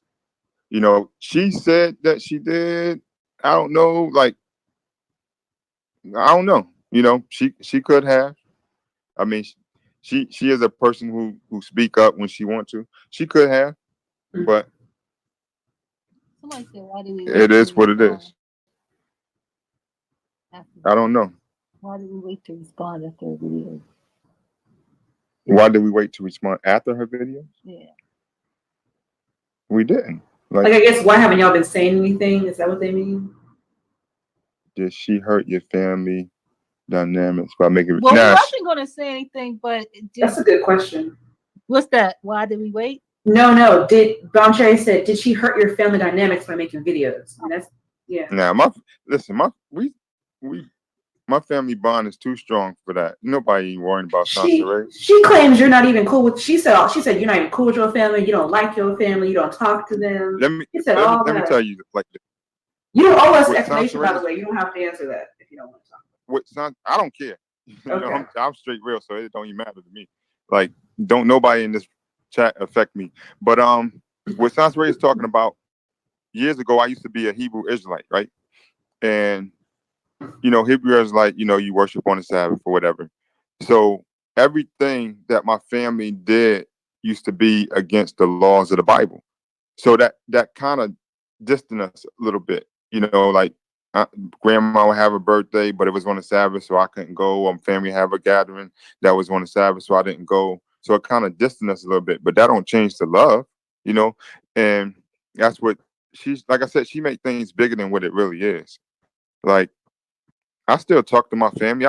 She said that she did. I don't know, like I don't know. She could have. I mean, she is a person who speak up when she want to. She could have, but Somebody said, why do we it is what it is. I don't know. Why did we wait to respond after her video? Why did we wait to respond after her video? Yeah. We didn't. Like, I guess, why haven't y'all been saying anything? Is that what they mean? Did she hurt your family dynamics by making? Well, we wasn't going to say anything, but that's a good question. What's that? Why did we wait? No. Soncerae said, did she hurt your family dynamics by making videos? And that's Nah, my family bond is too strong for that. Nobody worrying about Soncerae. She claims you're not even cool with. She said you're not even cool with your family. You don't like your family. You don't talk to them. Let me tell you like this. You don't owe us explanation, by the way. You don't have to answer that if you don't want to talk. I don't care. Okay. I'm straight real, so it don't even matter to me. Like, don't nobody in this chat affect me. But what Soncerae is talking about, years ago, I used to be a Hebrew Israelite, right? And Hebrew is like, you worship on the Sabbath or whatever. So everything that my family did used to be against the laws of the Bible. So that kind of distanced us a little bit, like grandma would have a birthday, but it was on the Sabbath, so I couldn't go. Family have a gathering that was on the Sabbath, so I didn't go. So it kind of distanced us a little bit, but that don't change the love, and that's what she's, like I said, she made things bigger than what it really is. Like, I still talk to my family.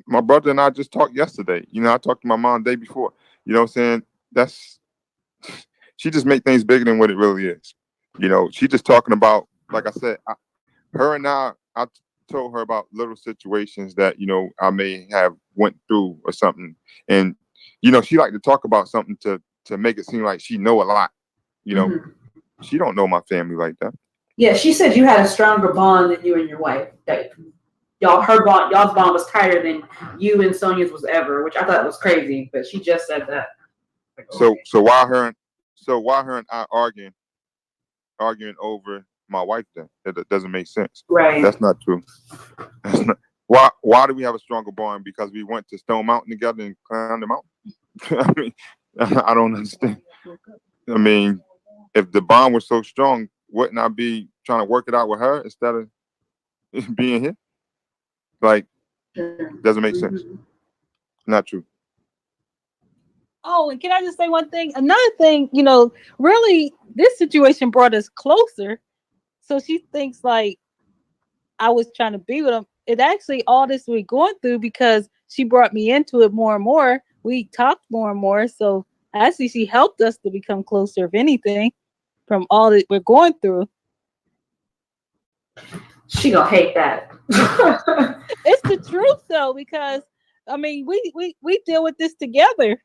My brother and I just talked yesterday. I talked to my mom the day before. You know what I'm saying? She just make things bigger than what it really is. She just talking about, like I said, I told her about little situations that, I may have went through or something. And, she like to talk about something to make it seem like she know a lot. She don't know my family like that. Yeah, she said you had a stronger bond than you and your wife. That y'all's bond was tighter than you and Sonia's was ever, which I thought was crazy. But she just said that. Like, okay. So why her and I arguing over my wife then? That doesn't make sense. Right. That's not true. That's not. Why do we have a stronger bond? Because we went to Stone Mountain together and climbed the mountain. I don't understand. I mean, if the bond was so strong, wouldn't I be trying to work it out with her instead of being here? Like, doesn't make sense. Not true. Oh, and can I just say one thing? Another thing, really, this situation brought us closer. So she thinks like I was trying to be with him. It actually, all this we're going through, because she brought me into it more and more. We talked more and more. So actually, she helped us to become closer, if anything, from all that we're going through. She gonna hate that. It's the truth, though, because I mean, we deal with this together.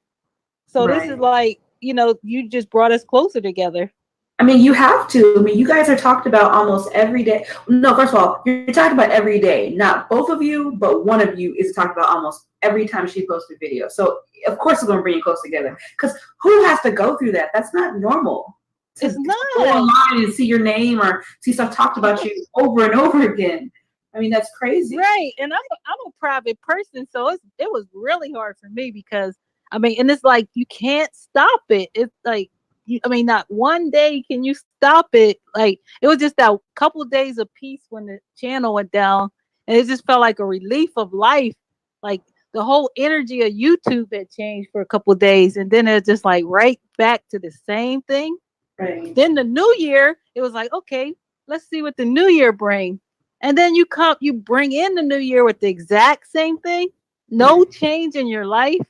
So Right. This is like, you just brought us closer together. I mean, you have to. I mean, you guys are talked about almost every day. No, first of all, you're talking about every day. Not both of you, but one of you is talked about almost every time she posts a video. So of course it's gonna bring you close together. Because who has to go through that? That's not normal. It's not. Go online and see your name or see stuff talked about you over and over again. I mean, that's crazy. Right. And I'm a private person, so it was really hard for me because I mean, and it's like you can't stop it. It's like not one day can you stop it. Like it was just that couple of days of peace when the channel went down, and it just felt like a relief of life. Like the whole energy of YouTube had changed for a couple of days, and then it's just like right back to the same thing. Right. Then the new year, it was like, okay, let's see what the new year brings. And then you bring in the new year with the exact same thing. No change in your life.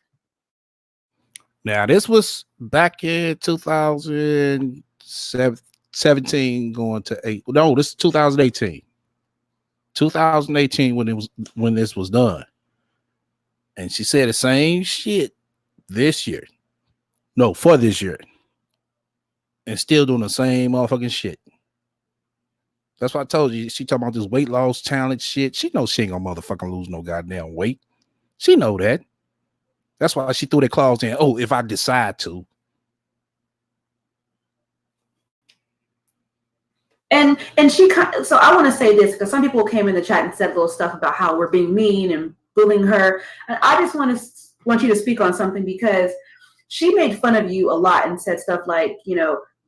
Now, this was back in 2017 going to 8. No, this is 2018. 2018 when this was done. And she said the same shit this year. No, for this year. And still doing the same motherfucking shit. That's why I told you, she talking about this weight loss challenge shit. She knows she ain't gonna motherfucking lose no goddamn weight. She know that. That's why she threw that clause in. Oh, if I decide to. And she, so I want to say this because some people came in the chat and said little stuff about how we're being mean and bullying her. And I just want you to speak on something because she made fun of you a lot and said stuff like,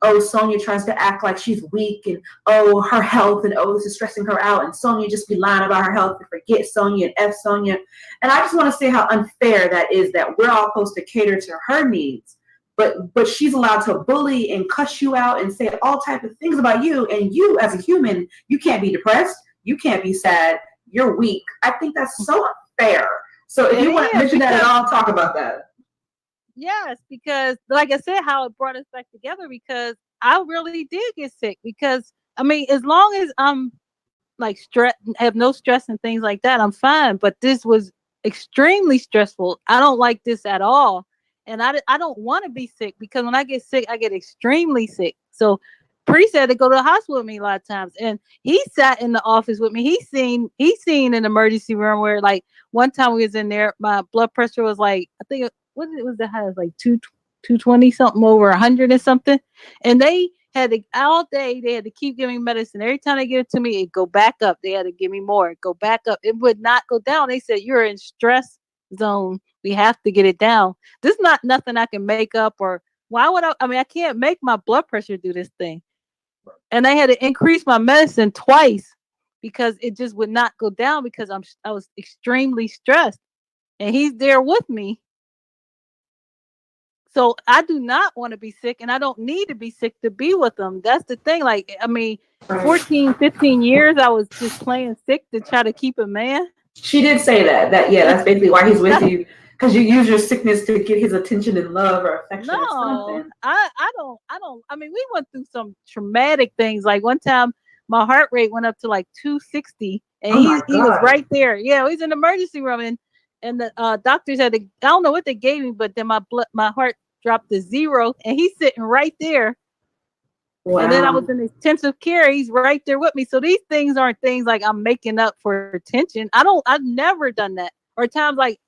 oh, Sonia tries to act like she's weak and oh, her health and oh, this is stressing her out and Sonia just be lying about her health and forget Sonia and F Sonia. And I just want to say how unfair that is that we're all supposed to cater to her needs, but she's allowed to bully and cuss you out and say all type of things about you, and you as a human, you can't be depressed, you can't be sad, you're weak. I think that's so unfair. So if you want to mention that at all, talk about that. Yes, because like I said, how it brought us back together because I really did get sick because I mean, as long as I'm like stress, have no stress and things like that, I'm fine. But this was extremely stressful. I don't like this at all. And I don't want to be sick because when I get sick, I get extremely sick. So Priest had to go to the hospital with me a lot of times. And he sat in the office with me. He's seen an emergency room where like one time we was in there, my blood pressure was like, I think what it was the highest, like 220 something over 100 and something. And had to all day. They had to keep giving me medicine. Every time they give it to me, it go back up. They had to give me more. Go back up. It would not go down. They said you're in stress zone. We have to get it down. This is not nothing I can make up, or why would I? I mean, I can't make my blood pressure do this thing. And they had to increase my medicine twice because it just would not go down because I was extremely stressed, and he's there with me. So I do not want to be sick, and I don't need to be sick to be with them. That's the thing. Like, I mean, 14, 15 years, I was just playing sick to try to keep a man. She did say that, yeah, that's basically why he's with you. Because you use your sickness to get his attention and love or affection or something. I don't. I mean, we went through some traumatic things. Like one time, my heart rate went up to like 260, and he was right there. Yeah, he's in the emergency room, and the doctors had to, I don't know what they gave me, but then my heart dropped to 0, and he's sitting right there. Wow. And then I was in intensive care. He's right there with me. So these things aren't things like I'm making up for attention. I've never done that. Or times like,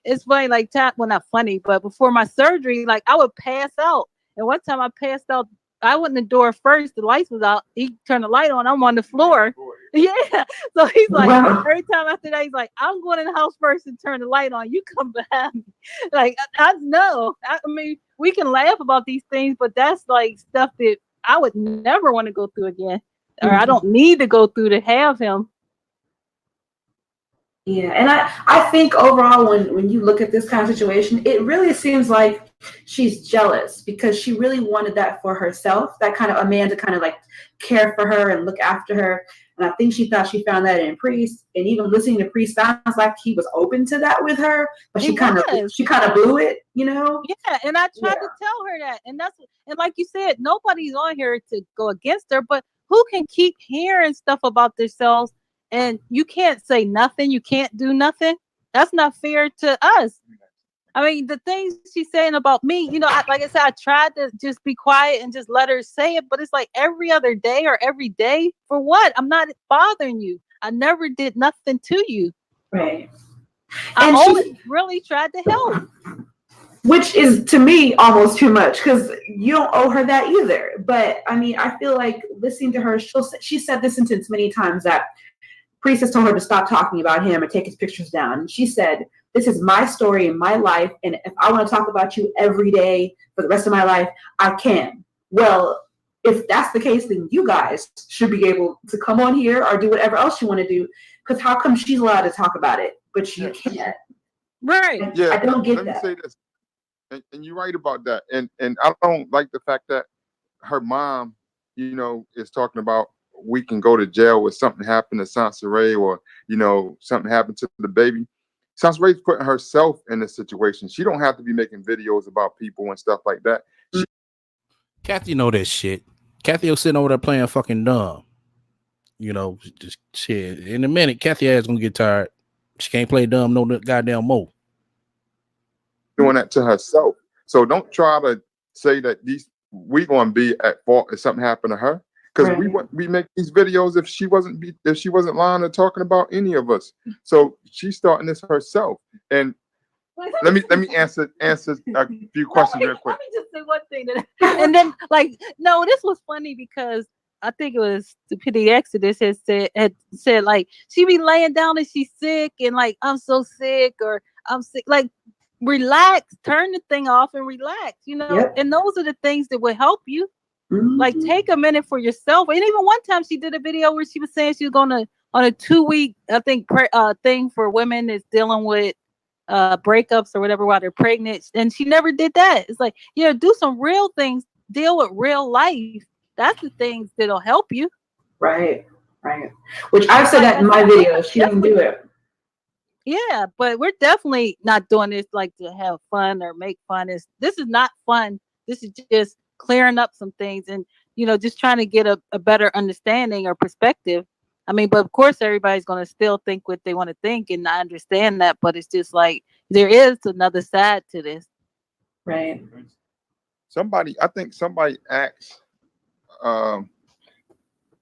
it's funny, like well, not funny, but before my surgery, like I would pass out. And one time I passed out, I went in the door first, the lights was out. He turned the light on, I'm on the floor. Yeah. So he's like, every time after that, he's like, I'm going in the house first and turn the light on. You come behind me. Like, I know. I mean, we can laugh about these things, but that's like stuff that I would never want to go through again. Or I don't need to go through to have him. Yeah, and I think overall when you look at this kind of situation, it really seems like she's jealous because she really wanted that for herself, that kind of a man to kind of like care for her and look after her. And I think she thought she found that in Priest, and even listening to Priest sounds like he was open to that with her, but she kind of blew it, you know? Yeah, and I tried to tell her that, and like you said, nobody's on here to go against her, but who can keep hearing stuff about themselves? And you can't say nothing. You can't do nothing. That's not fair to us. I mean, the things she's saying about me, you know, like I said, I tried to just be quiet and just let her say it, but it's like every other day or every day for what? I'm not bothering you. I never did nothing to you. Right. I only really tried to help. Which is, to me, almost too much because you don't owe her that either. But, I mean, I feel like listening to her, she said this sentence many times that Priest has told her to stop talking about him and take his pictures down. And she said, this is my story in my life, and if I want to talk about you every day for the rest of my life, I can. Well, if that's the case, then you guys should be able to come on here or do whatever else you want to do, because how come she's allowed to talk about it, but you can't? Right. Yeah, I don't get let that. me say this, and you're right about that. And I don't like the fact that her mom, you know, is talking about we can go to jail if something happened to Soncerae or, you know, something happened to the baby. Soncerae's putting herself in this situation. She don't have to be making videos about people and stuff like that. Kathy know that shit. Kathy was sitting over there playing fucking dumb. You know, just shit. In a minute, Kathy ass gonna get tired. She can't play dumb no goddamn more. Doing that to herself. So don't try to say that we gonna be at fault if something happened to her. Because we make these videos if she wasn't lying or talking about any of us. So she's starting this herself. And let me answer a few questions real quick. Let me just say one thing and then no, this was funny because I think it was the Pt.1 had said like she be laying down and she's sick and like I'm so sick or I'm sick. Like relax, turn the thing off and relax, you know. And those are the things that will help you. Like take a minute for yourself. And even one time she did a video where she was saying she was gonna on a 2-week, I think, thing for women that's dealing with breakups or whatever while they're pregnant, and she never did that. It's like, you know, do some real things, deal with real life. That's the things that'll help you. Right. Which I've said that in my video. She didn't do it. Yeah, but we're definitely not doing this like to have fun or make fun. This is not fun. This is just clearing up some things and, you know, just trying to get a better understanding or perspective. I mean, but of course everybody's going to still think what they want to think, and I understand that, but it's just like there is another side to this. Right. I think somebody asked, I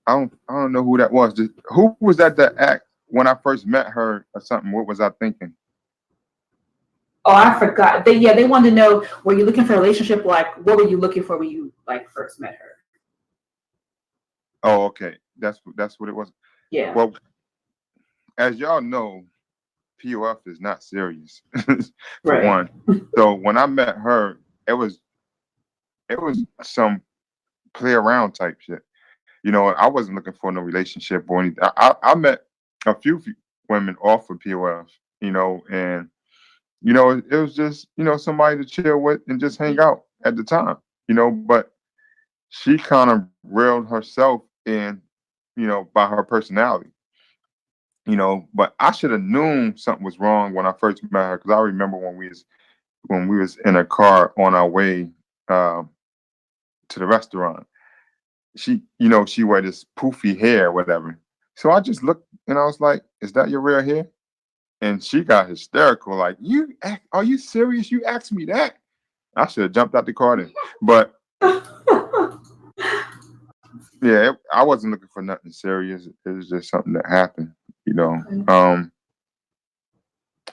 don't know who that was. Who was that asked when I first met her or something? What was I thinking? Oh, I forgot. They wanted to know, were you looking for a relationship? Like, what were you looking for when you like first met her? Oh, okay. That's what it was. Yeah. Well, as y'all know, POF is not serious for Right. one. So when I met her, it was some play around type shit. You know, I wasn't looking for no relationship or anything. I met a few women off of POF, you know, and you know, it was just, you know, somebody to chill with and just hang out at the time, you know, but she kind of reeled herself in, you know, by her personality, you know, but I should have known something was wrong when I first met her, because I remember when we was in a car on our way to the restaurant. She, you know, she wore this poofy hair or whatever. So I just looked and I was like, "Is that your real hair?" And she got hysterical, like, are you serious? You asked me that? I should have jumped out the car then. But yeah, I wasn't looking for nothing serious. It was just something that happened, you know.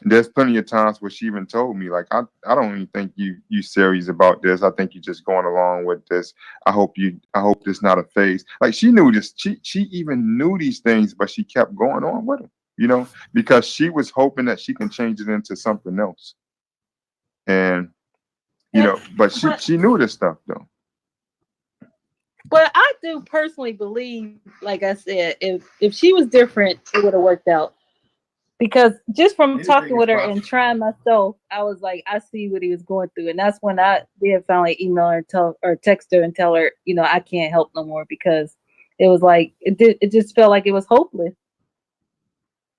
There's plenty of times where she even told me, like, I don't even think you serious about this. I think you're just going along with this. I hope this not a phase. Like, she knew this. She even knew these things, but she kept going on with them, you know, because she was hoping that she can change it into something else. And you know, but she knew this stuff though. But I do personally believe, like I said, if she was different, it would have worked out. Because just from talking with her and trying myself, I was like, I see what he was going through, and that's when I did finally email her or text her and tell her, you know, I can't help no more, because it was like it just felt like it was hopeless.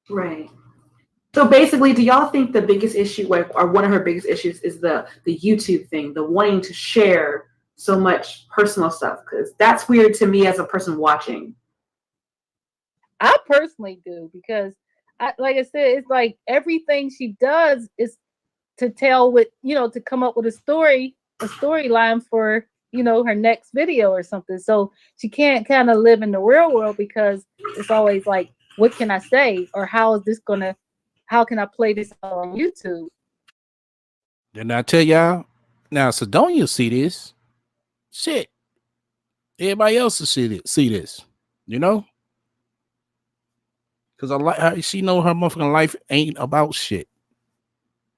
Right. So basically, do y'all think the biggest issue, or one of her biggest issues, is the YouTube thing, the wanting to share so much personal stuff? Because that's weird to me as a person watching. I personally do, because like I said, it's like everything she does is to tell with, you know, to come up with a storyline for, you know, her next video or something. So she can't kind of live in the real world, because it's always like, what can I say, or how can I play this on YouTube? Didn't I tell y'all? Now, Sidonia see this shit. Everybody else will see this, you know? Because I like how she know her motherfucking life ain't about shit.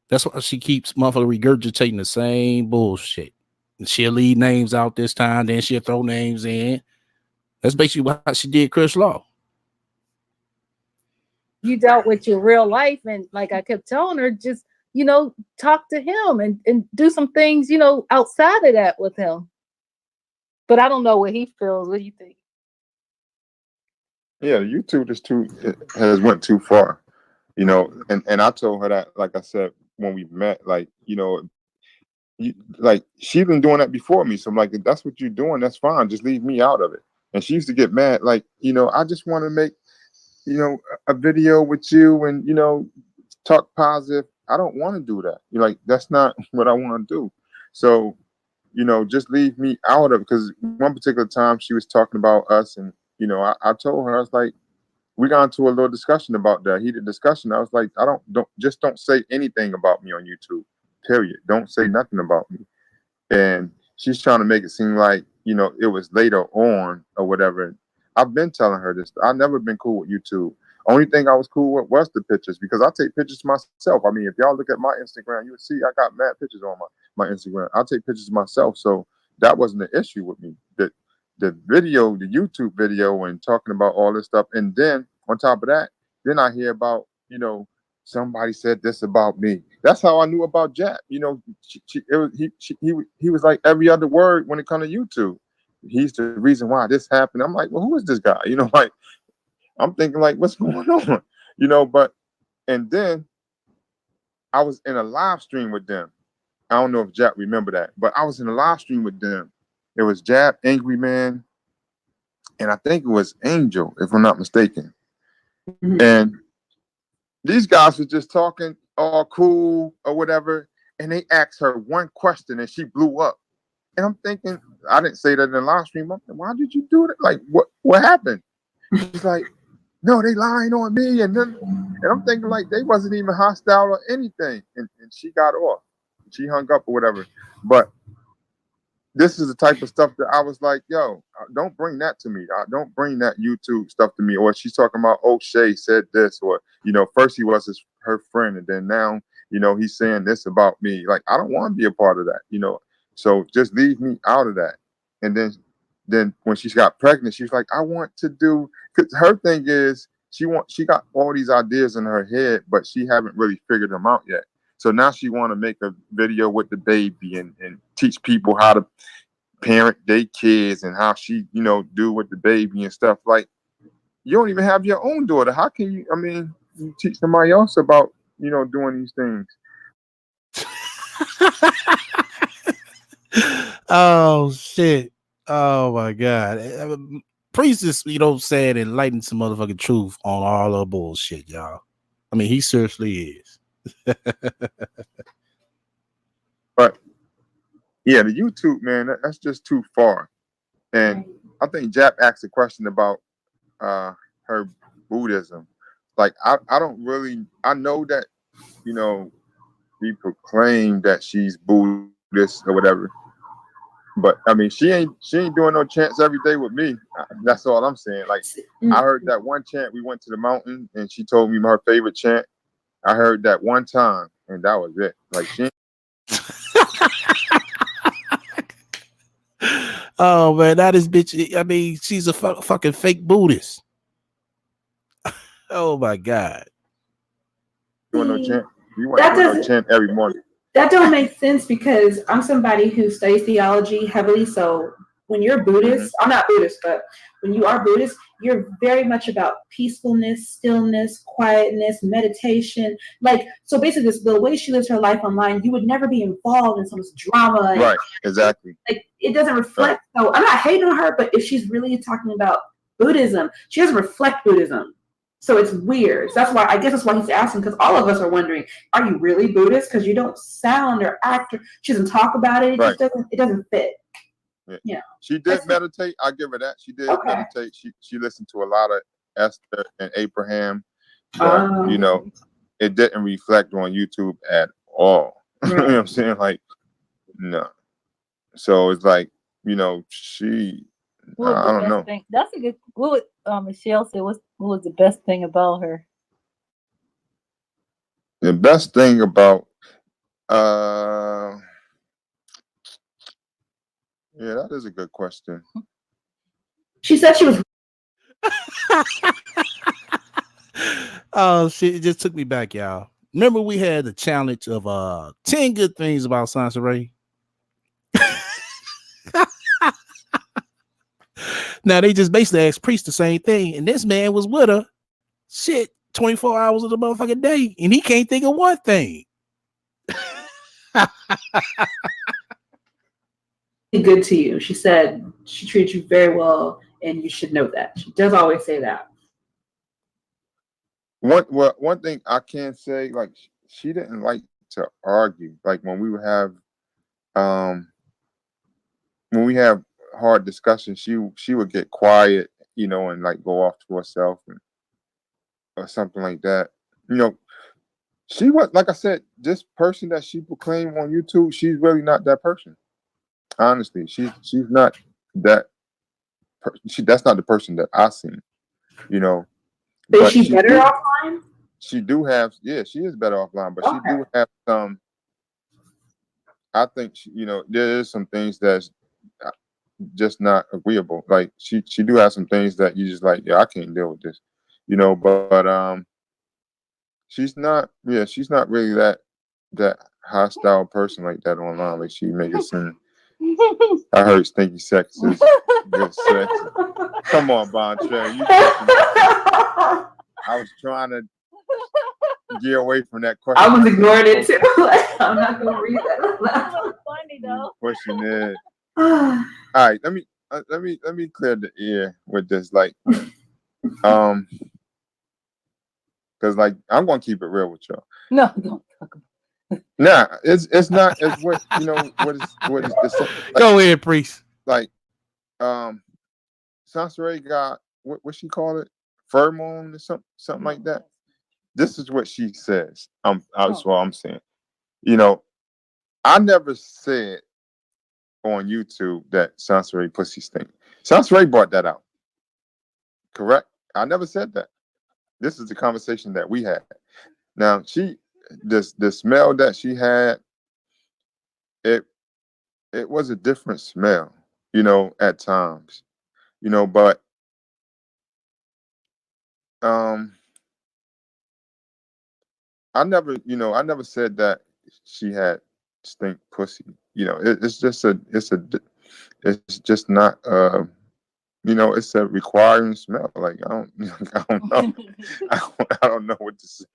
That's why she keeps motherfucking regurgitating the same bullshit. And she'll leave names out this time, then she'll throw names in. That's basically what she did Chris Law. You dealt with your real life, and like I kept telling her, just, you know, talk to him and do some things, you know, outside of that with him. But I don't know what he feels. What do you think? Yeah, YouTube has went too far, you know. And I told her that, like I said when we met, like, you know, like, she's been doing that before me. So I'm like, if that's what you're doing, that's fine. Just leave me out of it. And she used to get mad, like, you know, I just want to make, you know, a video with you and, you know, talk positive. I don't want to do that. You're like, that's not what I want to do. So, you know, just leave me out of it. Because one particular time she was talking about us, and, you know, I told her, I was like, we got into a little discussion about that, heated discussion. I was like, don't say anything about me on YouTube, period. Don't say nothing about me. And she's trying to make it seem like, you know, it was later on or whatever. I've been telling her this. I've never been cool with YouTube. Only thing I was cool with was the pictures, because I take pictures myself. I mean, if y'all look at my Instagram, you would see I got mad pictures on my Instagram. I take pictures myself. So that wasn't an issue with me. The video, the YouTube video, and talking about all this stuff. And then on top of that, then I hear about, you know, somebody said this about me. That's how I knew about Jack. You know, he was like every other word when it comes to YouTube. He's the reason why this happened. I'm like, well, who is this guy? You know, like, I'm thinking, like, what's going on? You know, but, and then I was in a live stream with them. I don't know if Jack remember that, but I was in a live stream with them. It was Jab, Angry Man, and I think it was Angel, if I'm not mistaken. Mm-hmm. And these guys were just talking all cool or whatever, and they asked her one question and she blew up. And I'm thinking, I didn't say that in the live stream. I'm thinking, why did you do that? Like, what happened? She's like, no, they lying on me. And I'm thinking, like, they wasn't even hostile or anything. And she got off. She hung up or whatever. But this is the type of stuff that I was like, yo, don't bring that to me. Don't bring that YouTube stuff to me. Or she's talking about, oh, Shay said this, or, you know, first he was her friend, and then now, you know, he's saying this about me. Like, I don't want to be a part of that, you know. So just leave me out of that. And then when she got pregnant, she was like, I want to do, because her thing is she got all these ideas in her head, but she haven't really figured them out yet. So now she want to make a video with the baby and teach people how to parent their kids and how she, you know, do with the baby and stuff. Like, you don't even have your own daughter. How can you, I mean, you teach somebody else about, you know, doing these things? Oh shit. Oh my God. Priest is, you know, saying enlighten some motherfucking truth on all the bullshit, y'all. I mean, he seriously is. But yeah, the YouTube, man, that's just too far. And I think Jap asked a question about her Buddhism. Like, I don't really, I know that, you know, we proclaim that she's Buddhist or whatever, but I mean, she ain't doing no chants every day with me. That's all I'm saying. Like, I heard that one chant. We went to the mountain and she told me her favorite chant. I heard that one time and that was it. Like, she Oh man, that is bitch. I mean, she's a fucking fake Buddhist. Oh my God. doing no chant. We went to no chant every morning. That don't make sense because I'm somebody who studies theology heavily. So when you're Buddhist, I'm not Buddhist, but when you are Buddhist, you're very much about peacefulness, stillness, quietness, meditation. Like, so basically, the way she lives her life online, you would never be involved in someone's drama. Right, exactly. Like, it doesn't reflect. Right. So I'm not hating on her, but if she's really talking about Buddhism, she doesn't reflect Buddhism. So it's weird. So that's why, I guess that's why he's asking, because all of us are wondering, are you really Buddhist? Because you don't sound or act, or she doesn't talk about it. It just doesn't fit. Yeah. You know, she did meditate. I give her that. She did meditate. She listened to a lot of Esther and Abraham, but you know, it didn't reflect on YouTube at all. Right. You know what I'm saying? Like, no. So it's like, you know, she. I don't know. Thing? That's a good. What would Michelle say? What was the best thing about her? The best thing about, yeah, that is a good question. She said she was. Oh shit! It just took me back, y'all. Remember we had the challenge of 10 good things about Soncerae. Now they just basically asked Priest the same thing, and this man was with her, shit, 24 hours of the motherfucking day, and he can't think of one thing. Good to you. She said she treats you very well, and you should know that. She does always say that. One thing I can say, like, she didn't like to argue. Like, when we would have hard discussions, she would get quiet, you know, and like go off to herself or something like that. You know, she was, like I said, this person that she proclaimed on YouTube, she's really not that person. Honestly, she's not that. That's not the person that I seen. You know. Is she better offline? She do have, yeah, she is better offline, but she do have some. I think you know, there is some things that's just not agreeable. Like, she do have some things that you just like, yeah, I can't deal with this, you know. But she's not really that hostile person like that online. Like, she make it seem. I heard stinky sex is good sex. Come on, Bontre. I was trying to get away from that question. I was ignoring it too. I'm not gonna read that. That's funny though. Pushing it. All right, let me clear the air with this, like, because like, I'm gonna keep it real with y'all. No, don't talk about it. Nah, it's not as what, you know, what is this, like, go ahead, Priest. Like, Soncerae got what she call it, pheromone or something like that. This is what she says. That's what I'm saying. You know, I never said on YouTube that Soncerae pussy stink. Soncerae brought that out. Correct? I never said that. This is the conversation that we had. Now the smell that she had, it was a different smell, at times, but I never said that she had stink pussy. It's just not it's a requiring smell. Like I don't know. I don't know what to say.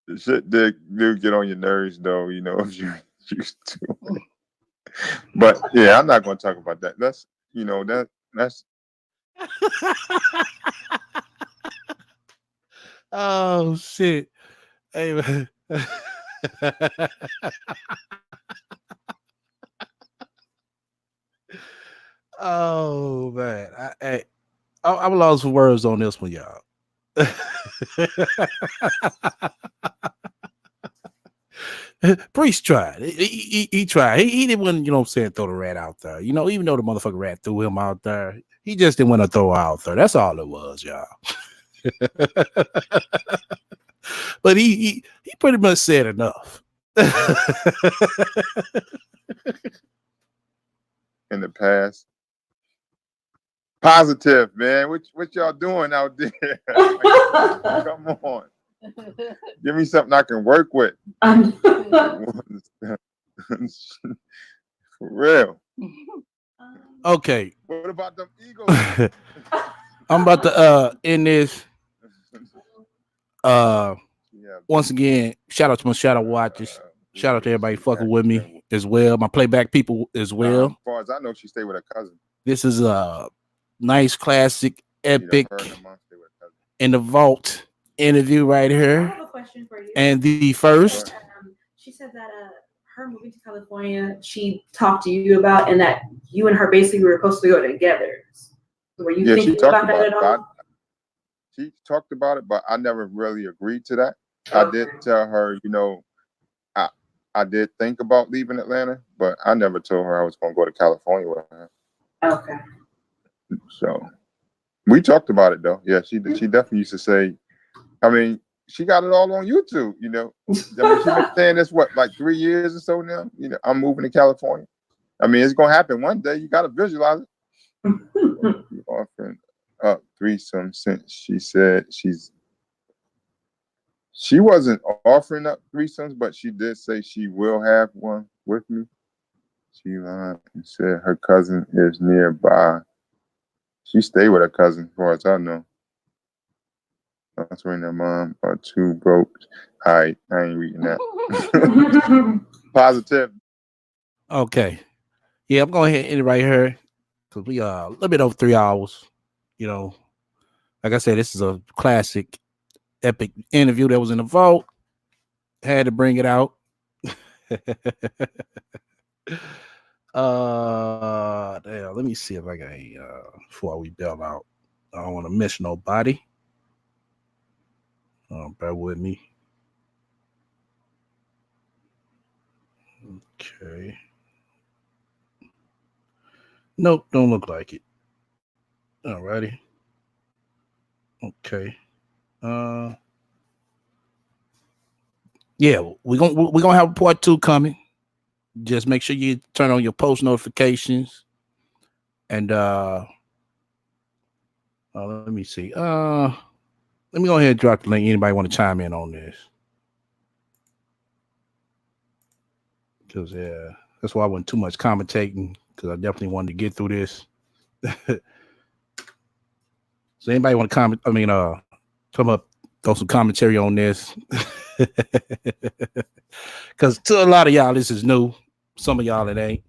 The shit do get on your nerves though, if you're used to it. But yeah, I'm not gonna talk about that. That's that's Oh shit. Hey man. Oh man. I'm lost for words on this one, y'all. Priest tried. He tried. He didn't want, throw the rat out there. Even though the motherfucking rat threw him out there, he just didn't want to throw her out there. That's all it was, y'all. But he pretty much said enough. in the past. Positive, man. What y'all doing out there? Come on. Give me something I can work with. For real. Okay. What about them Eagles? I'm about to end this. Once again, shout out to my shadow watchers. Shout out to everybody fucking with me as well. My playback people as well. As far as I know, she stayed with her cousin. This is a nice, classic, epic in the vault interview right here. I have a question for you. And the first, she said that her moving to California, she talked to you about, and that you and her basically were supposed to go together. Were you thinking about that at all? She talked about it, but I never really agreed to that. Okay. I did tell her, I did think about leaving Atlanta, but I never told her I was going to go to California with her. Okay. So we talked about it though. Yeah, she definitely used to say, I mean, she got it all on YouTube, I mean, she's been saying this, like 3 years or so now? I'm moving to California. I mean, it's going to happen one day. You got to visualize it. Offering up threesome since she said she wasn't offering up threesomes, but she did say she will have one with me. She lied and said her cousin is nearby. She stayed with her cousin, as far as I know. That's when their mom are too broke. All right, I ain't reading that. Positive. Okay. Yeah, I'm going ahead and end it right here. Because we a little bit over 3 hours. Like I said, this is a classic, epic interview that was in the vault. Had to bring it out. Damn, let me see if I got before we bail out. I don't want to miss nobody. Bear with me. Okay. Nope, don't look like it. Alrighty. Okay. Yeah, we're gonna have a part 2 coming. Just make sure you turn on your post notifications. And let me see. Let me go ahead and drop the link. Anybody want to chime in on this? Because that's why I wasn't too much commentating, because I definitely wanted to get through this. So anybody want to comment? I mean, come up, throw some commentary on this. Because to a lot of y'all, this is new. Some of y'all, it ain't.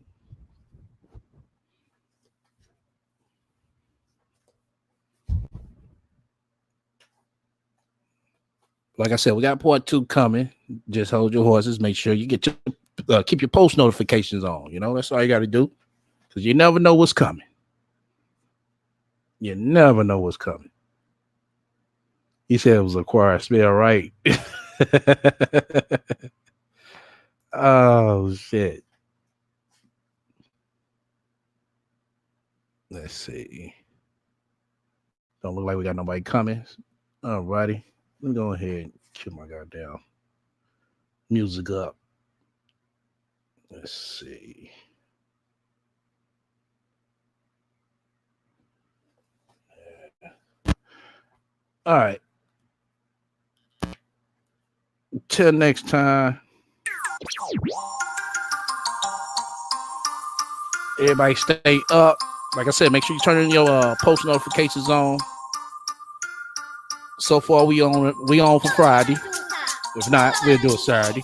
Like I said, we got part 2 coming. Just hold your horses. Make sure you get your keep your post notifications on. That's all you got to do, because you never know what's coming. You never know what's coming. He said it was a choir spell, right? Oh shit. Let's see. Don't look like we got nobody coming. All righty. Let me go ahead and kill my goddamn music up. Let's see. All right. Till next time. Everybody stay up. Like I said, make sure you turn in your post notifications on. So far, we on for Friday. If not, we'll do it Saturday.